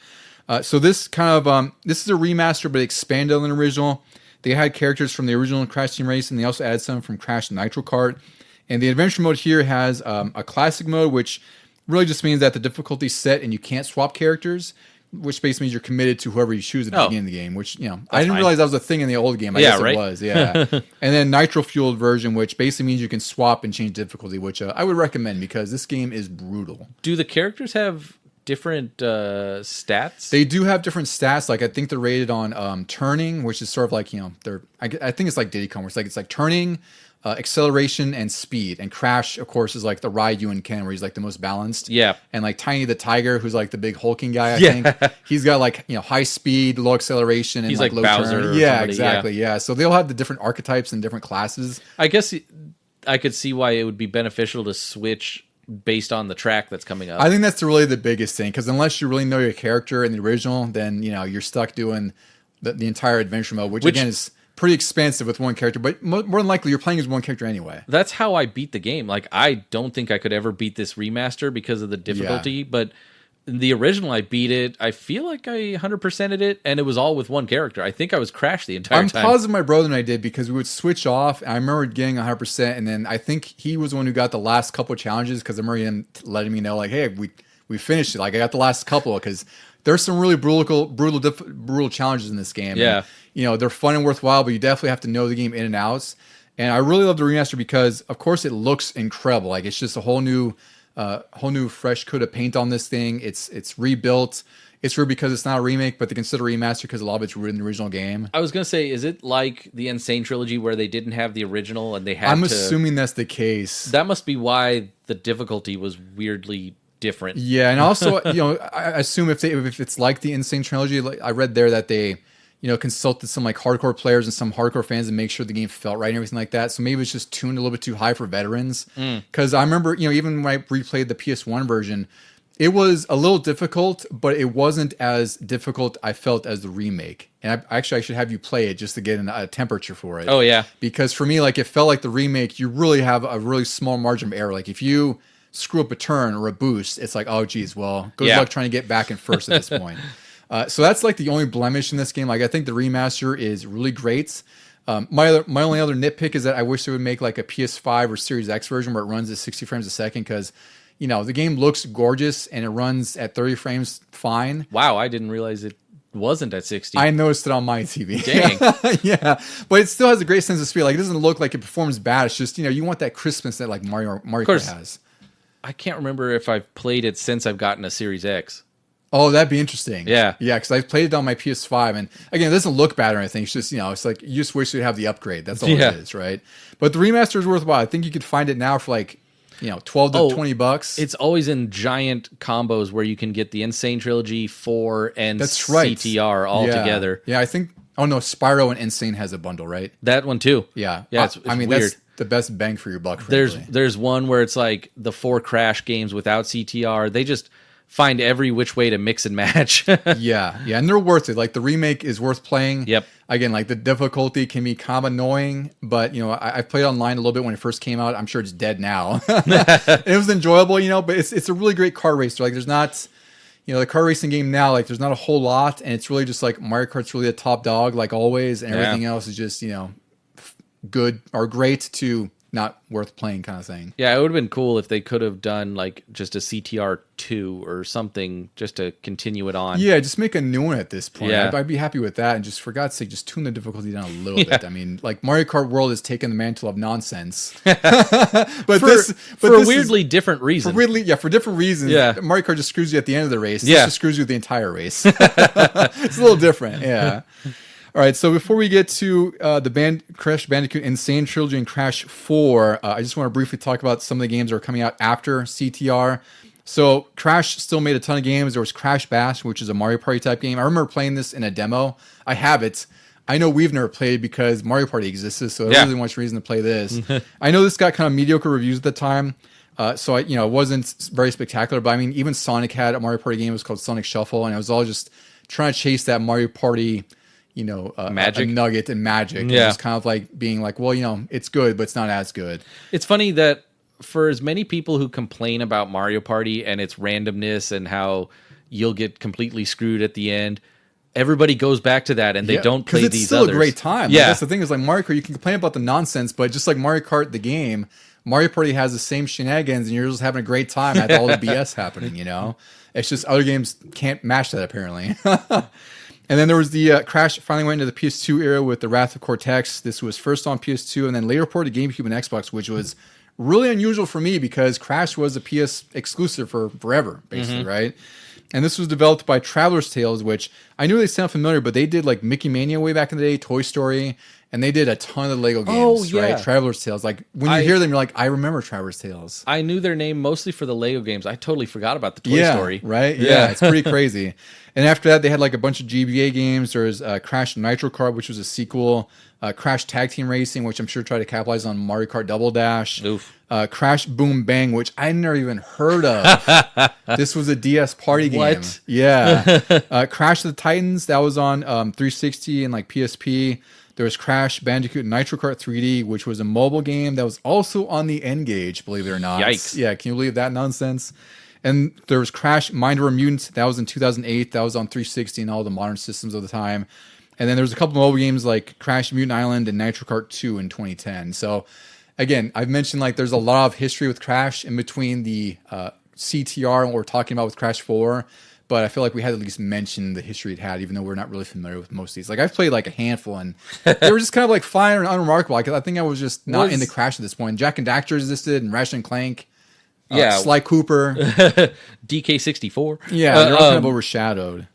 So this kind of this is a remaster, but expanded on the original. They had characters from the original Crash Team Racing. They also added some from Crash Nitro Kart. And the adventure mode here has a classic mode, which really just means that the difficulty is set and you can't swap characters, which basically means you're committed to whoever you choose at the beginning of the game, which, I didn't realize that was a thing in the old game. I guess it was, yeah. And then Nitro-Fueled version, which basically means you can swap and change difficulty, which I would recommend because this game is brutal. Do the characters have different stats? They do have different stats. Like I think they're rated on turning, which is sort of like, I think it's like Diddy Kong, where it's like turning, acceleration, and speed. And Crash, of course, is like the Ryu and Ken, where he's like the most balanced. Yeah. And like Tiny the Tiger, who's like the big hulking guy, I think. He's got like, high speed, low acceleration, and he's like low Bowser turn. Yeah, exactly. Yeah. So they'll have the different archetypes and different classes. I guess I could see why it would be beneficial to switch based on the track that's coming up. I think that's really the biggest thing, because unless you really know your character in the original, then you're stuck doing the entire adventure mode, which again is pretty expensive with one character, but more than likely you're playing as one character anyway. That's how I beat the game. Like I don't think I could ever beat this remaster because of the difficulty, but the original I beat it. I feel like I 100%ed it, and it was all with one character. I think I was Crash the entire time. I'm positive my brother and I did, because we would switch off. I remember getting 100%, and then I think he was the one who got the last couple of challenges, because I remember him letting me know, like, hey, we finished it. Like I got the last couple, because there's some really brutal challenges in this game. Yeah. And, they're fun and worthwhile, but you definitely have to know the game in and outs. And I really love the remaster because, of course, it looks incredible. Like it's just a whole new fresh coat of paint on this thing. It's rebuilt. It's weird because it's not a remake, but they consider remaster because a lot of it's rooted in the original game. I was gonna say, is it like the Insane Trilogy where they didn't have the original and they had? I'm assuming that's the case. That must be why the difficulty was weirdly different. Yeah, and also, I assume if it's like the Insane Trilogy, like I read there that they, consulted some like hardcore players and some hardcore fans to make sure the game felt right and everything like that. So maybe it's just tuned a little bit too high for veterans. Because I remember, even when I replayed the PS1 version, it was a little difficult, but it wasn't as difficult, I felt, as the remake. And I should have you play it just to get a temperature for it. Oh yeah. Because for me, like it felt like the remake, you really have a really small margin of error. Like if you screw up a turn or a boost, it's like, oh geez, well, good luck trying to get back in first at this point. So that's like the only blemish in this game. Like I think the remaster is really great. My only other nitpick is that I wish they would make like a PS5 or Series X version where it runs at 60 frames a second, because the game looks gorgeous and it runs at 30 frames fine. Wow, I didn't realize it wasn't at 60. I noticed it on my TV. Dang. Yeah, but it still has a great sense of speed. Like it doesn't look like it performs bad. It's just you want that crispness that like Mario Kart has. I can't remember if I've played it since I've gotten a Series X. Oh, that'd be interesting. Yeah. Yeah, because I've played it on my PS5, and again, it doesn't look bad or anything. It's just, it's like you just wish you'd have the upgrade. That's all it is, right? But the remaster is worthwhile. I think you could find it now for like, $12 to $20. It's always in giant combos where you can get the Insane Trilogy 4 and CTR all together. Yeah, I think, Spyro and Insane has a bundle, right? That one too. Yeah. Yeah, it's weird. That's the best bang for your buck, frankly. There's one where it's like the 4 Crash games without CTR. They just find every which way to mix and match. Yeah, and they're worth it. Like the remake is worth playing. Yep. Again, like the difficulty can be kind of annoying, but I played online a little bit when it first came out. I'm sure it's dead now. It was enjoyable, but it's a really great car racer. Like there's not, the car racing game now, like there's not a whole lot, and it's really just like Mario Kart's really a top dog, like always, and everything else is just good or great to not worth playing kind of thing. Yeah, it would have been cool if they could have done like just a CTR 2 or something just to continue it on. Yeah, just make a new one at this point. Yeah. I'd be happy with that, and just for God's sake, just tune the difficulty down a little bit. I mean, like Mario Kart World has taken the mantle of nonsense, for a weirdly different reason. For different reasons. Yeah. Mario Kart just screws you at the end of the race. Yeah. This just screws you the entire race. It's a little different. Yeah. All right, so before we get to the Crash Bandicoot Insane Trilogy and Crash 4, I just want to briefly talk about some of the games that are coming out after CTR. So Crash still made a ton of games. There was Crash Bash, which is a Mario Party type game. I remember playing this in a demo. I have it. I know we've never played because Mario Party existed, so there wasn't much reason to play this. I know this got kind of mediocre reviews at the time, so it wasn't very spectacular. But I mean, even Sonic had a Mario Party game. It was called Sonic Shuffle, and it was all just trying to chase that Mario Party magic, a nugget and magic. Yeah. Just kind of like being like, well, it's good, but it's not as good. It's funny that for as many people who complain about Mario Party and its randomness and how you'll get completely screwed at the end, everybody goes back to that and they don't play these others. It's still a great time. Yeah. Like, that's the thing is like Mario Kart, you can complain about the nonsense, but just like Mario Kart, the game, Mario Party has the same shenanigans and you're just having a great time at all the BS happening, It's just other games can't match that apparently. And then there was the Crash finally went into the PS2 era with the Wrath of Cortex. This was first on PS2 and then later ported to GameCube and Xbox, which was really unusual for me because Crash was a PS exclusive for forever, basically, right? And this was developed by Traveler's Tales, which I knew they sound familiar, but they did like Mickey Mania way back in the day, Toy Story, and they did a ton of Lego games, right? Traveler's Tales. Like when you hear them, you're like, I remember Traveler's Tales. I knew their name mostly for the Lego games. I totally forgot about the Toy Story. Right? Yeah, it's pretty crazy. And after that, they had like a bunch of GBA games. There was Crash Nitro Kart, which was a sequel. Crash Tag Team Racing, which I'm sure tried to capitalize on Mario Kart Double Dash. Oof. Crash Boom Bang, which I never even heard of. This was a DS party game. What? Yeah. Crash of the Titans, that was on 360 and like PSP. There was Crash Bandicoot Nitro Kart 3D, which was a mobile game that was also on the N-Gage, believe it or not. Yikes. Yeah, can you believe that nonsense? And there was Crash Mind Over Mutant. That was in 2008. That was on 360 and all the modern systems of the time. And then there was a couple mobile games like Crash Mutant Island and Nitro Kart 2 in 2010. So, again, I've mentioned like there's a lot of history with Crash in between the CTR and what we're talking about with Crash 4. But I feel like we had to at least mention the history it had, even though we're not really familiar with most of these. Like, I've played like a handful, and they were just kind of like fine and unremarkable. Like, I think I was just not into Crash at this point. Jack and Daxter existed, and Ratchet and Clank. Sly Cooper. DK64. Yeah, they're all kind of overshadowed.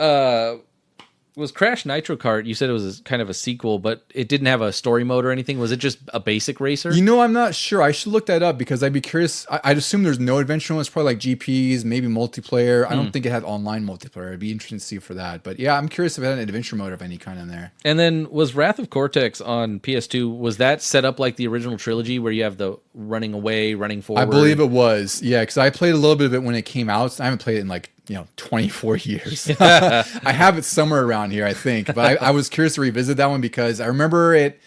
Was Crash Nitro Kart, you said it was kind of a sequel, but it didn't have a story mode or anything? Was it just a basic racer? I'm not sure. I should look that up because I'd be curious. I'd assume there's no adventure mode. It's probably like GPs, maybe multiplayer. I don't think it had online multiplayer. It'd be interesting to see for that. But yeah, I'm curious if it had an adventure mode of any kind in there. And then was Wrath of Cortex on PS2, was that set up like the original trilogy where you have the running away, running forward? I believe it was. Yeah, because I played a little bit of it when it came out. I haven't played it in like 24 years. I have it somewhere around here, I think. But I was curious to revisit that one because I remember it,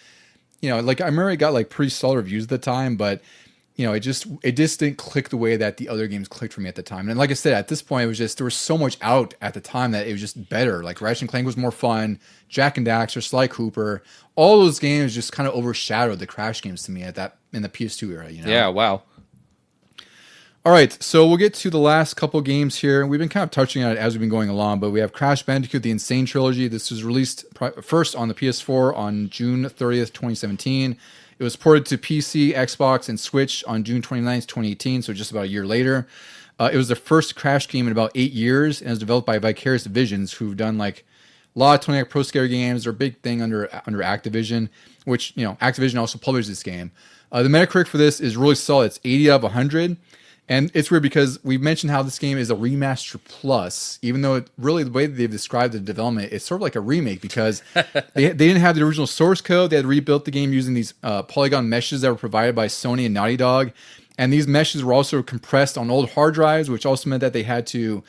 I remember it got like pretty solid reviews at the time, but it just didn't click the way that the other games clicked for me at the time. And like I said, at this point, it was just, there was so much out at the time that it was just better. Like Ratchet and Clank was more fun, Jack and Daxter, Sly Cooper, all those games just kind of overshadowed the Crash games to me in the PS2 era, Yeah, wow. All right, so we'll get to the last couple games here. We've been kind of touching on it as we've been going along, but we have Crash Bandicoot, the Insane Trilogy. This was released first on the PS4 on June 30th, 2017. It was ported to PC, Xbox, and Switch on June 29th, 2018, so just about a year later. It was the first Crash game in about 8 years, and it was developed by Vicarious Visions, who've done like a lot of 20 Pro Scare games. They're a big thing under Activision, which, Activision also published this game. The Metacritic for this is really solid. It's 80 out of 100. And it's weird because we've mentioned how this game is a remaster plus, even though the way that they've described the development, it's sort of like a remake because they didn't have the original source code. They had rebuilt the game using these polygon meshes that were provided by Sony and Naughty Dog. And these meshes were also compressed on old hard drives, which also meant that they had to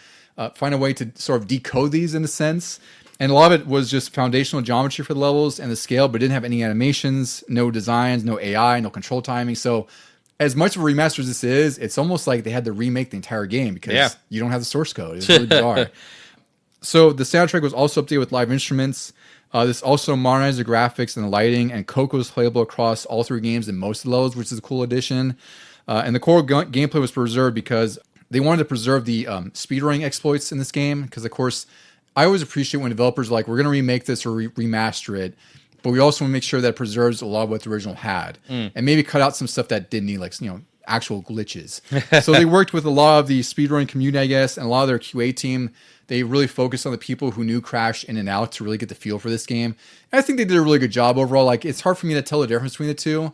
find a way to sort of decode these in a sense. And a lot of it was just foundational geometry for the levels and the scale, but it didn't have any animations, no designs, no AI, no control timing. So as much of a remaster as this is, it's almost like they had to remake the entire game because you don't have the source code. It's really bizarre. So the soundtrack was also updated with live instruments. This also modernized the graphics and the lighting, and Coco was playable across all 3 games and most of the levels, which is a cool addition. And the core gameplay was preserved because they wanted to preserve the speedrunning exploits in this game. Because, of course, I always appreciate when developers are like, we're going to remake this or remaster it, but we also want to make sure that it preserves a lot of what the original had. And maybe cut out some stuff that didn't need, like, actual glitches. So they worked with a lot of the speedrunning community, I guess, and a lot of their QA team. They really focused on the people who knew Crash in and out to really get the feel for this game. And I think they did a really good job overall. Like, it's hard for me to tell the difference between the two.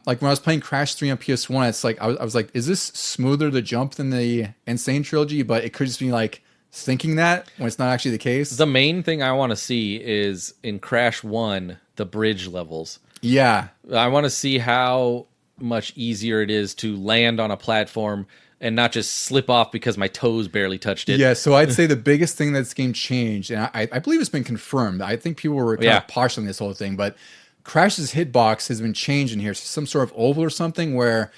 Like, when I was playing Crash 3 on PS1, it's like, I was like, is this smoother to jump than the Insane trilogy? But it could just be like thinking that when it's not actually the case. The main thing I want to see is in Crash 1, the bridge levels. Yeah. I want to see how much easier it is to land on a platform and not just slip off because my toes barely touched it. Yeah, so I'd say the biggest thing that this game changed, and I believe it's been confirmed. I think people were kind of postulating this whole thing, but Crash's hitbox has been changed in here. So some sort of oval or something where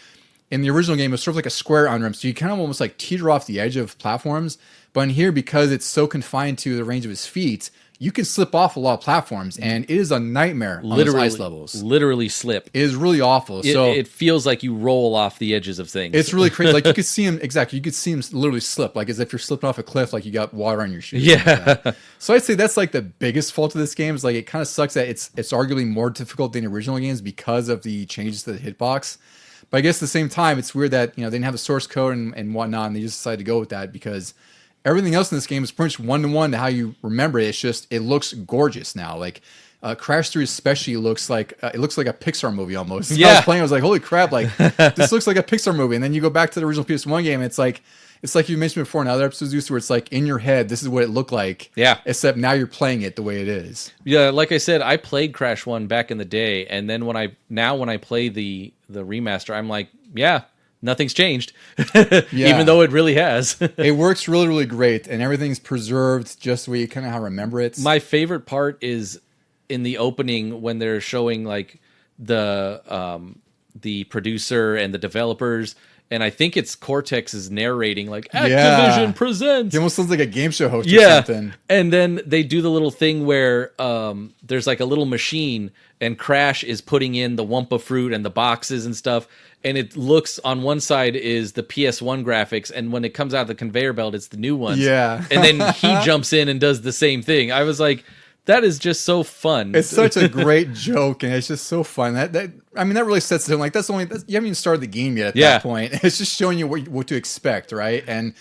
in the original game it was sort of like a square on ramp, so you kind of almost like teeter off the edge of platforms. But in here, because it's so confined to the range of his feet, you can slip off a lot of platforms, and it is a nightmare on those ice levels. Literally slip. It is really awful. It feels like you roll off the edges of things. It's really crazy. Like, you could see him, exactly, you could see him literally slip, like as if you're slipping off a cliff, like you got water on your shoes. Yeah. Like, so I'd say that's like the biggest fault of this game is like it kind of sucks that it's arguably more difficult than original games because of the changes to the hitbox. But I guess at the same time, it's weird that, they didn't have the source code and whatnot, and they just decided to go with that because everything else in this game is pretty much one-to-one to how you remember it. It's just, it looks gorgeous now. Like, Crash 3 especially looks like a Pixar movie almost. Yeah. I was playing, I was like, holy crap, like, this looks like a Pixar movie. And then you go back to the original PS1 game, it's like you mentioned before in other episodes, where it's like, in your head, this is what it looked like. Yeah. Except now you're playing it the way it is. Yeah, like I said, I played Crash 1 back in the day, and then when I play the remaster, I'm like, yeah, nothing's changed. Even though it really has. It works really, really great, and everything's preserved just the way you kind of remember it. My favorite part is in the opening when they're showing like the producer and the developers, and I think it's Cortex is narrating like Activision presents. He almost sounds like a game show host or something. And then they do the little thing where there's like a little machine and Crash is putting in the Wumpa fruit and the boxes and stuff. And it looks on one side is the PS1 graphics, and when it comes out of the conveyor belt, it's the new ones. Yeah. And then he jumps in and does the same thing. I was like, that is just so fun. It's such a great joke, and it's just so fun. That really sets it in. Like, you haven't even started the game yet at that point. It's just showing you what to expect, right? And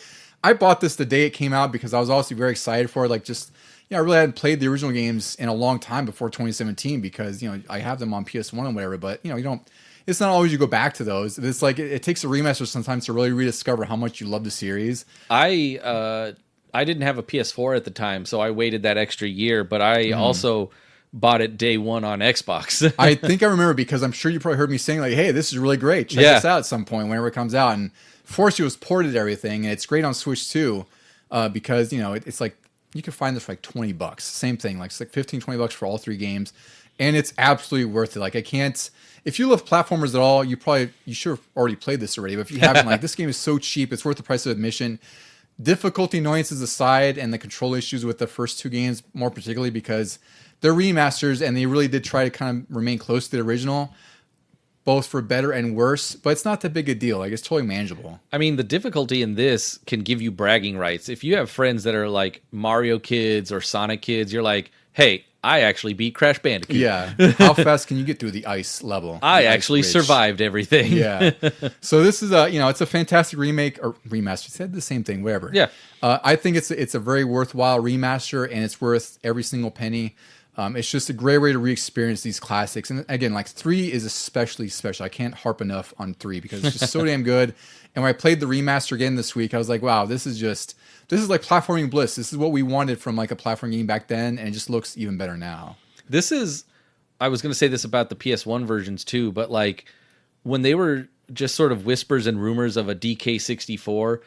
I bought this the day it came out because I was also very excited for it. Like, just, I really hadn't played the original games in a long time before 2017 because, I have them on PS1 and whatever, but, you don't. It's not always you go back to those. It's like it takes a remaster sometimes to really rediscover how much you love the series. I didn't have a PS4 at the time, so I waited that extra year, but I also bought it day one on Xbox. I think I remember because I'm sure you probably heard me saying like, hey, this is really great. Check this out at some point whenever it comes out. And Force was ported to everything, and it's great on Switch too because, it's like you can find this for like $20. Same thing, like it's like $15-$20 for all 3 games. And it's absolutely worth it. Like, I can't... If you love platformers at all, you should have already played this already. But if you haven't, like, this game is so cheap, it's worth the price of admission. Difficulty annoyances aside, and the control issues with the first 2 games, more particularly because they're remasters, and they really did try to kind of remain close to the original, both for better and worse. But it's not that big a deal. Like, it's totally manageable. I mean, the difficulty in this can give you bragging rights. If you have friends that are like Mario kids or Sonic kids, you're like, hey, I actually beat Crash Bandicoot. Yeah. How fast can you get through the ice level? I actually survived everything. Yeah. So this is it's a fantastic remake or remaster. It said the same thing, whatever. Yeah. I think it's a very worthwhile remaster, and it's worth every single penny. It's just a great way to re-experience these classics. And again, like 3 is especially special. I can't harp enough on 3 because it's just so damn good. And when I played the remaster again this week, I was like, wow, this is like platforming bliss. This is what we wanted from like a platform game back then, and it just looks even better now. I was going to say this about the PS1 versions too, but like when they were just sort of whispers and rumors of a DK64,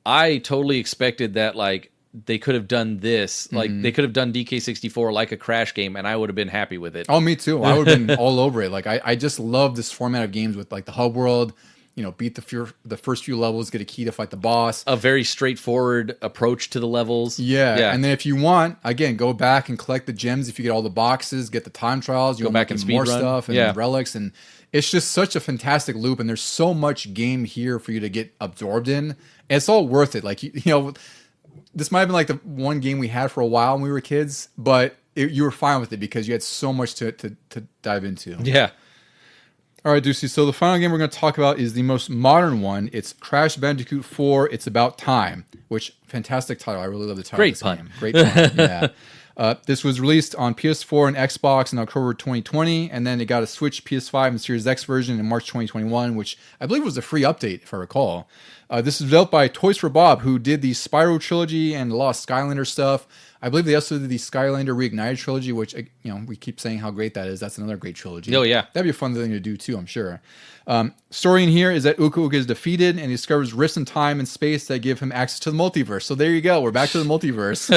I totally expected that like they could have done this. Like they could have done DK64 like a Crash game, and I would have been happy with it. Oh, me too. I would have been all over it. Like I just love this format of games with like the hub world. You know, beat the first few levels, get a key to fight the boss. A very straightforward approach to the levels. Yeah. And then if you want, again, go back and collect the gems. If you get all the boxes, get the time trials, you go back and speed more run. stuff and relics, and it's just such a fantastic loop. And there's so much game here for you to get absorbed in. And it's all worth it. Like you know, this might have been like the one game we had for a while when we were kids, but you were fine with it because you had so much to dive into. Yeah. All right, Deucy. So the final game we're going to talk about is the most modern one. It's Crash Bandicoot 4. It's About Time, which fantastic title. I really love the title. Great of this pun. game. Great pun. Yeah. This was released on PS4 and Xbox in October 2020, and then it got a Switch, PS5, and Series X version in March 2021, which I believe was a free update, if I recall. This is developed by Toys for Bob, who did the Spyro trilogy and a lot of Skylander stuff. I believe they also did the Skylander Reignited trilogy, which, you know, we keep saying how great that is. That's another great trilogy. Oh, yeah. That'd be a fun thing to do, too, I'm sure. Story in here is that Uka Uka is defeated and he discovers rifts in time and space that give him access to the multiverse. So there you go. We're back to the multiverse.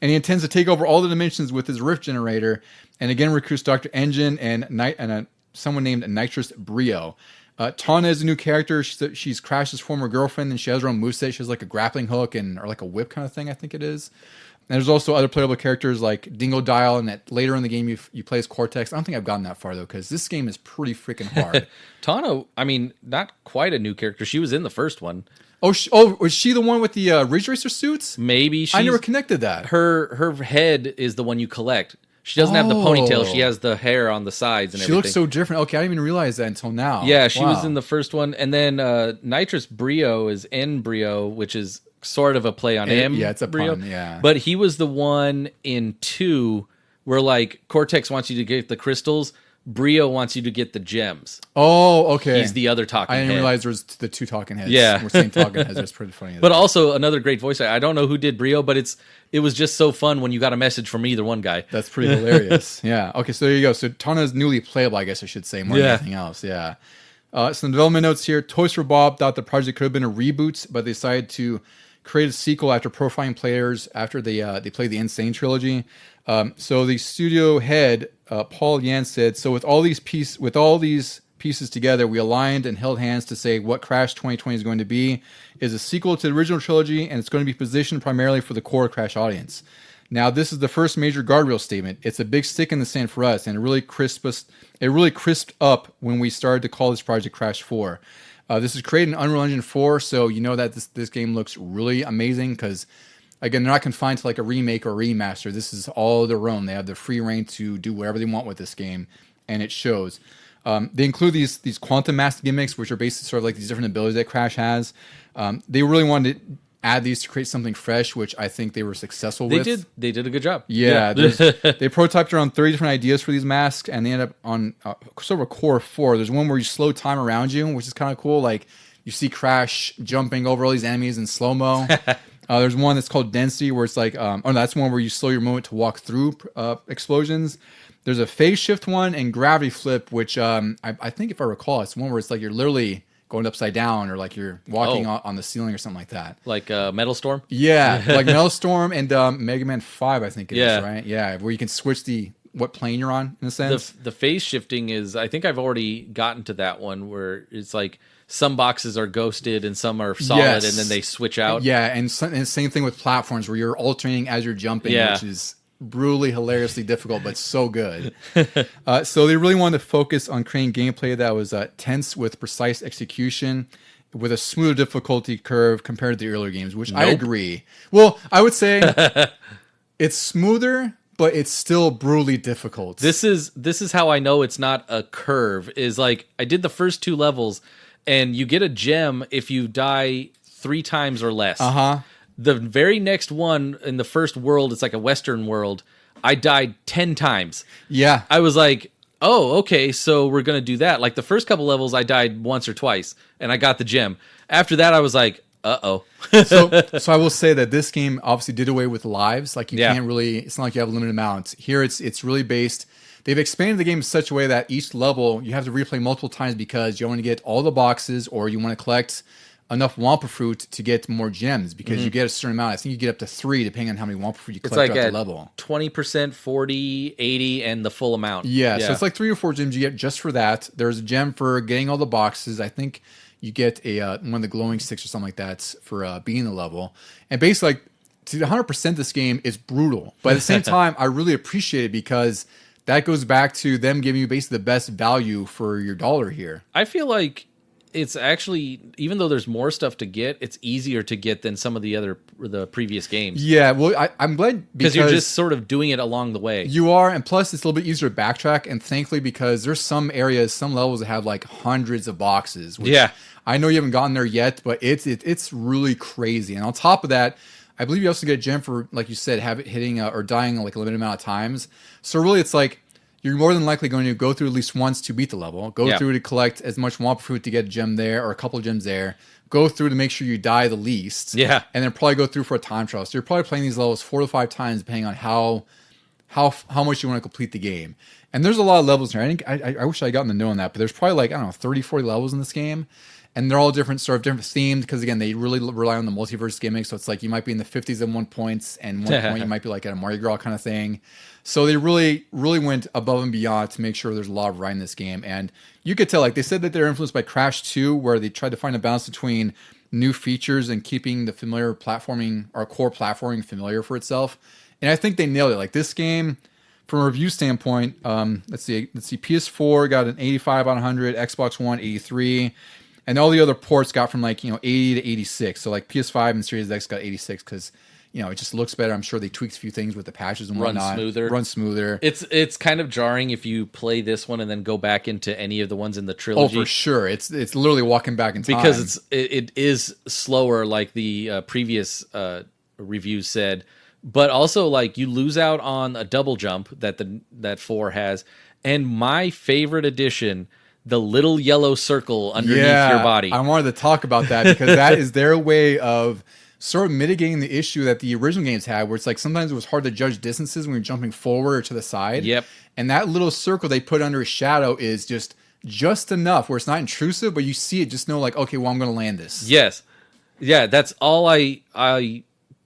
And he intends to take over all the dimensions with his rift generator. And again, recruits Dr. Engine and someone named Nitrous Brio. Tawna is a new character. She's Crash's former girlfriend, and she has her own moveset. She has like a grappling hook or like a whip kind of thing, I think it is. And there's also other playable characters like Dingo Dial, and that later in the game you play as Cortex. I don't think I've gotten that far, though, because this game is pretty freaking hard. Tawna, I mean, not quite a new character. She was in the first one. Oh, was she the one with the Ridge Racer suits? Maybe. I never connected that. Her head is the one you collect. She doesn't have the ponytail. She has the hair on the sides and everything. She looks so different. Okay, I didn't even realize that until now. Yeah, she was in the first one. And then Nitrous Brio is N Brio, which is sort of a play on M. Yeah, it's a Brio. pun, yeah. But he was the one in 2 where, like, Cortex wants you to get the crystals. Brio wants you to get the gems. Oh, okay. He's the other talking head. I didn't realize there was the two talking heads. Yeah. We're saying talking heads. That's pretty funny. But also another great voice actor. I don't know who did Brio, but it was just so fun when you got a message from either one guy. That's pretty hilarious. Yeah. Okay, so there you go. So Tawna is newly playable, I guess I should say, more than anything else. Yeah. Some development notes here. Toys for Bob thought the project could have been a reboot, but they decided to create a sequel after profiling players after they played the Insane trilogy. So the studio head, Paul Yan, said, "So with all these pieces together, we aligned and held hands to say what Crash 2020 is going to be is a sequel to the original trilogy, and it's going to be positioned primarily for the core Crash audience. Now, this is the first major guardrail statement. It's a big stick in the sand for us, and it really crisped up when we started to call this project Crash 4. This is created in Unreal Engine 4, so you know that this game looks really amazing because, again, they're not confined to like a remake or remaster. This is all their own. They have the free reign to do whatever they want with this game, and it shows. They include these quantum mask gimmicks, which are basically sort of like these different abilities that Crash has. They really wanted to add these to create something fresh, which I think they were successful with. They did a good job. Yeah. They prototyped around 30 different ideas for these masks, and they ended up on sort of a core of 4. There's one where you slow time around you, which is kind of cool. Like, you see Crash jumping over all these enemies in slow-mo. There's one that's called Density, where it's like, that's one where you slow your movement to walk through explosions. There's a phase shift one and gravity flip, which I think, if I recall, it's one where it's like you're literally going upside down, or like you're walking on the ceiling or something like that. Like Metal Storm? Yeah, like Metal Storm and Mega Man 5, I think it is, right? Yeah, where you can switch what plane you're on, in a sense. The phase shifting is, I think I've already gotten to that one, where it's like some boxes are ghosted and some are solid, and then they switch out. Yeah, and same thing with platforms, where you're alternating as you're jumping, which is brutally, hilariously difficult, but so good. So they really wanted to focus on creating gameplay that was tense with precise execution, with a smoother difficulty curve compared to the earlier games, which I agree. Well, I would say it's smoother, but it's still brutally difficult. This is how I know it's not a curve. Is like, I did the first 2 levels, and you get a gem if you die 3 times or less. The very next one in the first world, it's like a Western world, I died 10 times. Yeah. I was like, oh, okay, so we're going to do that. Like, the first couple levels, I died once or twice, and I got the gem. After that, I was like, uh-oh. So I will say that this game obviously did away with lives. Like, you can't really, it's not like you have a limited amount. Here, it's really based, they've expanded the game in such a way that each level, you have to replay multiple times because you want to get all the boxes, or you want to collect enough Wampa fruit to get more gems because you get a certain amount. I think you get up to 3 depending on how many Wampa fruit you collect throughout the level. 20%, 40, 80, and the full amount. Yeah, so it's like 3 or 4 gems you get just for that. There's a gem for getting all the boxes. I think you get a one of the glowing sticks or something like that for beating the level. And basically, like, to 100% this game is brutal. But at the same time, I really appreciate it because that goes back to them giving you basically the best value for your dollar here. I feel like it's actually, even though there's more stuff to get, it's easier to get than some of the previous games. Yeah, well, I'm glad because you're just sort of doing it along the way. You are, and plus it's a little bit easier to backtrack. And thankfully, because there's some areas, some levels that have like hundreds of boxes. Which I know you haven't gotten there yet, but it's really crazy. And on top of that, I believe you also get a gem for, like you said, have it hitting or dying like a limited amount of times. So really, it's like you're more than likely going to go through at least once to beat the level. Go through to collect as much Wampa fruit to get a gem there or a couple of gems there. Go through to make sure you die the least. Yeah. And then probably go through for a time trial. So you're probably playing these levels 4 to 5 times depending on how much you want to complete the game. And there's a lot of levels here. I wish I had gotten to know on that, but there's probably like, I don't know, 30, 40 levels in this game. And they're all different themed because, again, they really rely on the multiverse gimmick. So it's like you might be in the 50s at one point, and one point you might be like at a Mardi Gras kind of thing. So they really, really went above and beyond to make sure there's a lot of variety in this game. And you could tell, like, they said that they're influenced by Crash 2, where they tried to find a balance between new features and keeping the familiar platforming, or core platforming, familiar for itself. And I think they nailed it. Like, this game, from a review standpoint, let's see, PS4 got an 85 out of 100, Xbox One 83. And all the other ports got from 80 to 86. So like PS5 and Series X got 86 because it just looks better. I'm sure they tweaked a few things with the patches and whatnot. Run smoother. It's kind of jarring if you play this one and then go back into any of the ones in the trilogy. Oh, for sure. It's literally walking back in time because it is slower, like the previous reviews said. But also, like, you lose out on a double jump that 4 has, and my favorite addition, the little yellow circle underneath your body. I wanted to talk about that because that is their way of sort of mitigating the issue that the original games had, where it's like sometimes it was hard to judge distances when you're jumping forward or to the side. Yep. And that little circle they put under a shadow is just enough where it's not intrusive, but you see it, just know like, okay, well, I'm going to land this. Yes. Yeah, that's all I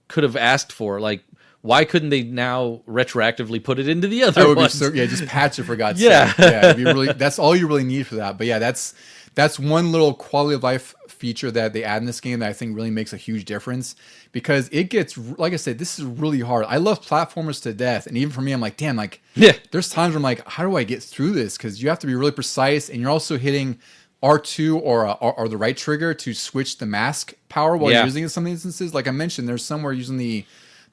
could have asked for. Like, why couldn't they now retroactively put it into the other ones? Just patch it for God's sake. Yeah, that's all you really need for that. But yeah, that's one little quality of life feature that they add in this game that I think really makes a huge difference because it gets, like I said, this is really hard. I love platformers to death, and even for me, I'm like, damn, like, there's times where I'm like, how do I get through this? Because you have to be really precise, and you're also hitting R2 or the right trigger to switch the mask power while you're using it in some instances. Like I mentioned, there's somewhere using the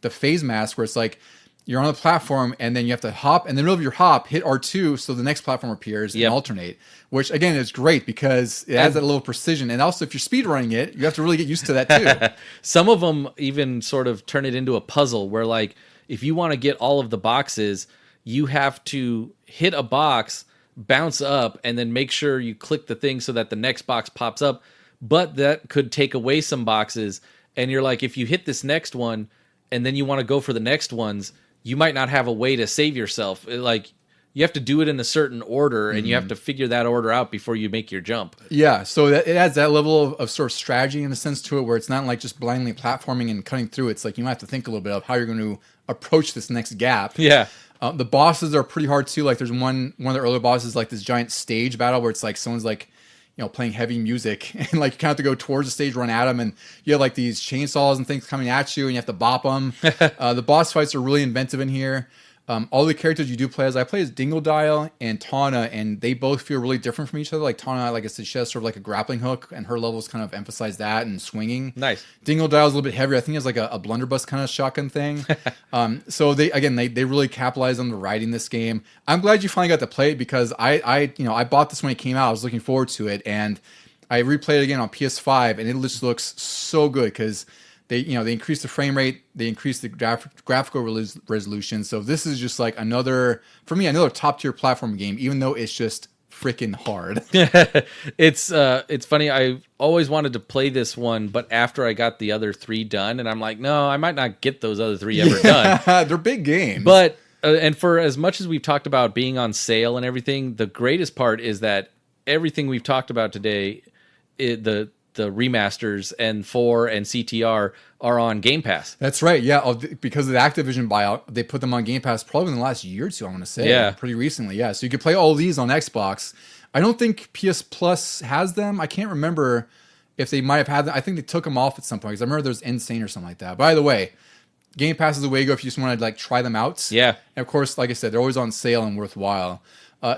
phase mask where it's like you're on a platform and then you have to hop, and in the middle of your hop, hit R2 so the next platform appears and alternate, which again is great because it adds that little precision. And also if you're speedrunning it, you have to really get used to that too. Some of them even sort of turn it into a puzzle where, like, if you want to get all of the boxes, you have to hit a box, bounce up, and then make sure you click the thing so that the next box pops up. But that could take away some boxes. And you're like, if you hit this next one and then you want to go for the next ones, you might not have a way to save yourself. Like, you have to do it in a certain order, and you have to figure that order out before you make your jump. Yeah, so it adds that level of sort of strategy in a sense to it, where it's not like just blindly platforming and cutting through. It's like you have to think a little bit of how you're going to approach this next gap. Yeah. The bosses are pretty hard too. Like there's one of the earlier bosses, like this giant stage battle where it's like someone's like, playing heavy music, and like you kind of have to go towards the stage, run at them, and you have like these chainsaws and things coming at you, and you have to bop them. The boss fights are really inventive in here. All the characters you do play as, I play as Dingodile and Tawna, and they both feel really different from each other. Like Tawna, like I said, she has sort of like a grappling hook, and her levels kind of emphasize that and swinging. Nice. Dingodile's a little bit heavier. I think it's like a blunderbuss kind of shotgun thing. So they really capitalize on the writing this game. I'm glad you finally got to play it because I bought this when it came out. I was looking forward to it, and I replayed it again on PS5, and it just looks so good because they increased the frame rate, they increased the graphical resolution. So this is just like another top tier platform game, even though it's just freaking hard. It's funny. I always wanted to play this one, but after I got the other 3 done, and I'm like, no, I might not get those other 3 ever done. They're big games, but and for as much as we've talked about being on sale and everything, the greatest part is that everything we've talked about today, the the remasters and 4 and CTR are on Game Pass. That's right. Yeah, because of the Activision buyout, they put them on Game Pass probably in the last year or two. I want to say, yeah, pretty recently. Yeah, so you could play all these on Xbox. I don't think PS Plus has them. I can't remember if they might have had them. I think they took them off at some point because I remember there was Insane or something like that. By the way, Game Pass is the way to go if you just want to like try them out. Yeah, and of course, like I said, they're always on sale and worthwhile.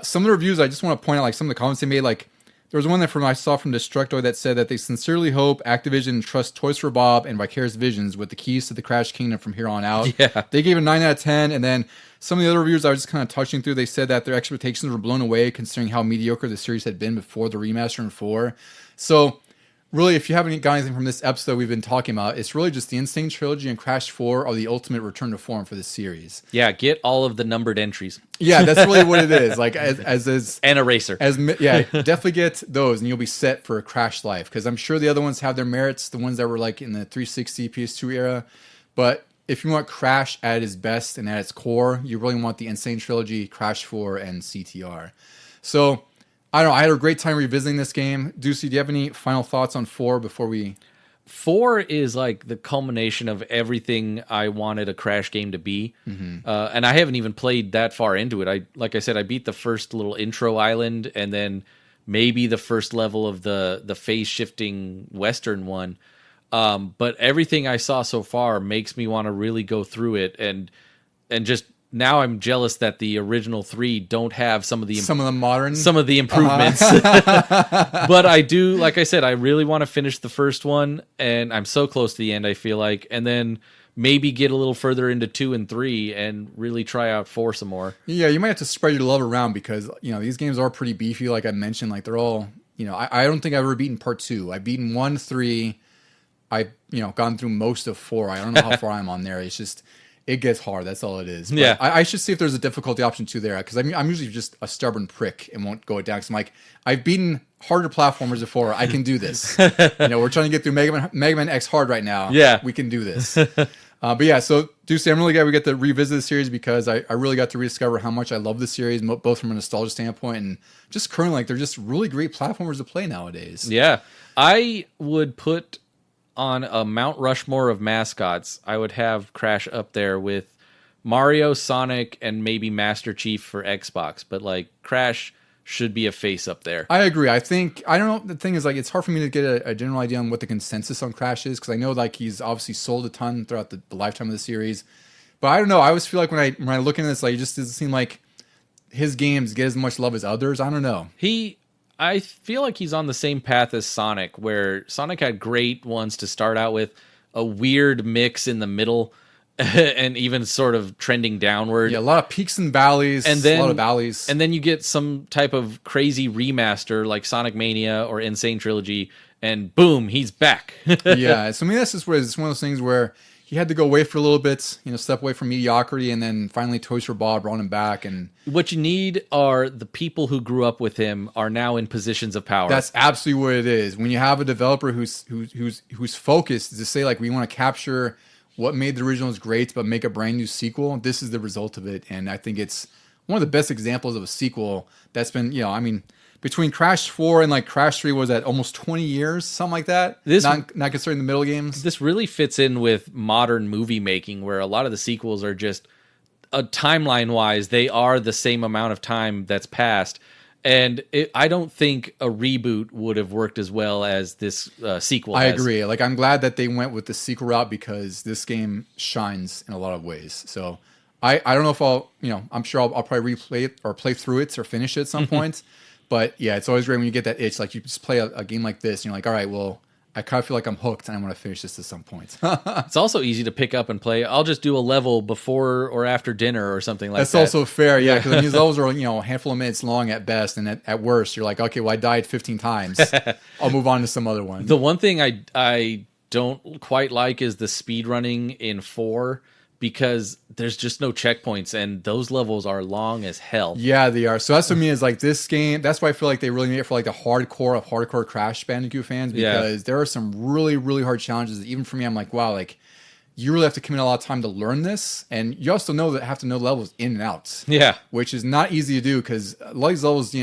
Some of the reviews, I just want to point out, like some of the comments they made, like. There was one that I saw from Destructoid that said that they sincerely hope Activision trusts Toys for Bob and Vicarious Visions with the keys to the Crash Kingdom from here on out. Yeah. They gave it a 9 out of 10, and then some of the other reviews I was just kind of touching through, they said that their expectations were blown away considering how mediocre the series had been before the remaster in 4. So, really, if you haven't got anything from this episode we've been talking about, it's really just the Insane Trilogy and Crash 4 are the ultimate return to form for this series. Yeah, get all of the numbered entries. Yeah, that's really what it is. Like as an eraser. Yeah, definitely get those, and you'll be set for a Crash life. Because I'm sure the other ones have their merits, the ones that were like in the 360 PS2 era. But if you want Crash at its best and at its core, you really want the Insane Trilogy, Crash 4, and CTR. So. I don't know. I had a great time revisiting this game. Deucy, do you have any final thoughts on 4 before we... 4 is like the culmination of everything I wanted a Crash game to be. Mm-hmm. And I haven't even played that far into it. Like I said, I beat the first little intro island and then maybe the first level of the phase-shifting Western one. But everything I saw so far makes me want to really go through it and just... Now I'm jealous that the original 3 don't have some of the improvements. But I do, like I said, I really want to finish the first one, and I'm so close to the end, I feel like, and then maybe get a little further into 2 and 3 and really try out 4 some more. Yeah, you might have to spread your love around because, these games are pretty beefy, like I mentioned. Like, they're all, I don't think I've ever beaten part 2. I've beaten 1, 3. I've, gone through most of 4. I don't know how far I'm on there. It's just... It gets hard. That's all it is. But yeah, I should see if there's a difficulty option too there because I'm usually just a stubborn prick and won't go it down. Because I'm like, I've beaten harder platformers before. I can do this. We're trying to get through Mega Man X hard right now. Yeah, we can do this. But yeah, so Deucy, I'm really glad we get to revisit the series because I really got to rediscover how much I love the series, both from a nostalgia standpoint and just currently, like they're just really great platformers to play nowadays. Yeah, I would put. On a Mount Rushmore of mascots, I would have Crash up there with Mario, Sonic, and maybe Master Chief for Xbox. But like Crash should be a face up there. I agree. I don't know. The thing is, like, it's hard for me to get a general idea on what the consensus on Crash is because I know like he's obviously sold a ton throughout the lifetime of the series. But I don't know. I always feel like when I look into this, like, it just doesn't seem like his games get as much love as others. I don't know. I feel like he's on the same path as Sonic, where Sonic had great ones to start out with, a weird mix in the middle, and even sort of trending downward. Yeah, a lot of peaks and valleys, a lot of valleys. And then you get some type of crazy remaster like Sonic Mania or Insane Trilogy, and boom, he's back. Yeah, so I mean, this is where it's one of those things where he had to go away for a little bit, step away from mediocrity, and then finally Toys for Bob brought him back. And what you need are the people who grew up with him are now in positions of power. That's absolutely what it is. When you have a developer who's focused to say like we want to capture what made the originals great, but make a brand new sequel. This is the result of it, and I think it's one of the best examples of a sequel that's been between Crash 4 and like Crash 3 was at almost 20 years, something like that. Not considering the middle games. This really fits in with modern movie making where a lot of the sequels are just timeline wise, they are the same amount of time that's passed. And I don't think a reboot would have worked as well as this sequel has. I agree. Like, I'm glad that they went with the sequel route because this game shines in a lot of ways. So I don't know if I'm sure I'll probably replay it or play through it or finish it at some point. But yeah, it's always great when you get that itch. Like you just play a game like this, and you're like, all right, well, I kind of feel like I'm hooked, and I want to finish this at some point. It's also easy to pick up and play. I'll just do a level before or after dinner or something like that. That's also fair, yeah, because these levels are a handful of minutes long at best, and at worst, you're like, okay, well, I died 15 times. I'll move on to some other one. The one thing I don't quite like is the speed running in 4. Because there's just no checkpoints, and those levels are long as hell. Yeah, they are. So that's what I mean is like this game. That's why I feel like they really made it for like the hardcore of hardcore Crash Bandicoot fans because there are some really, really hard challenges. Even for me, I'm like, wow, like you really have to commit a lot of time to learn this, and you also have to know levels in and out. Yeah, which is not easy to do because a lot of these levels,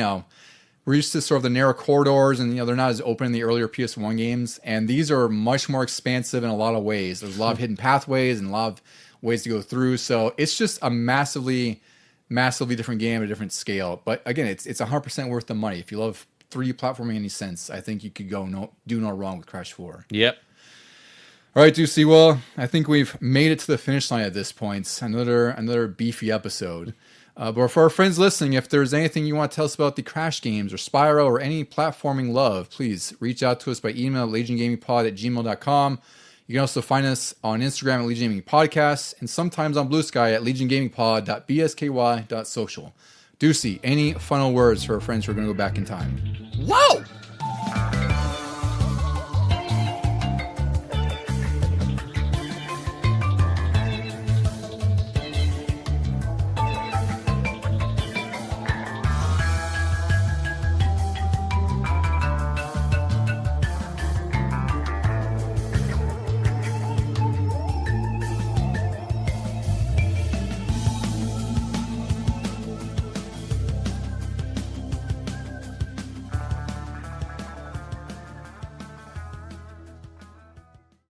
we're used to sort of the narrow corridors, and they're not as open in the earlier PS1 games. And these are much more expansive in a lot of ways. There's a lot of hidden pathways and a lot of ways to go through. So it's just a massively different game at a different scale. But again, it's 100% worth the money. If you love 3D platforming in any sense, I think you could do no wrong with Crash 4. Yep. All right, Deucy. Well, I think we've made it to the finish line at this point. Another beefy episode. But for our friends listening, if there's anything you want to tell us about the Crash games or Spyro or any platforming love, please reach out to us by email at LegionGamingPod@gmail.com. You can also find us on Instagram at Legion Gaming Podcasts and sometimes on Blue Sky at LegionGamingPod.bsky.social. Deucy, any final words for our friends who are going to go back in time? Whoa!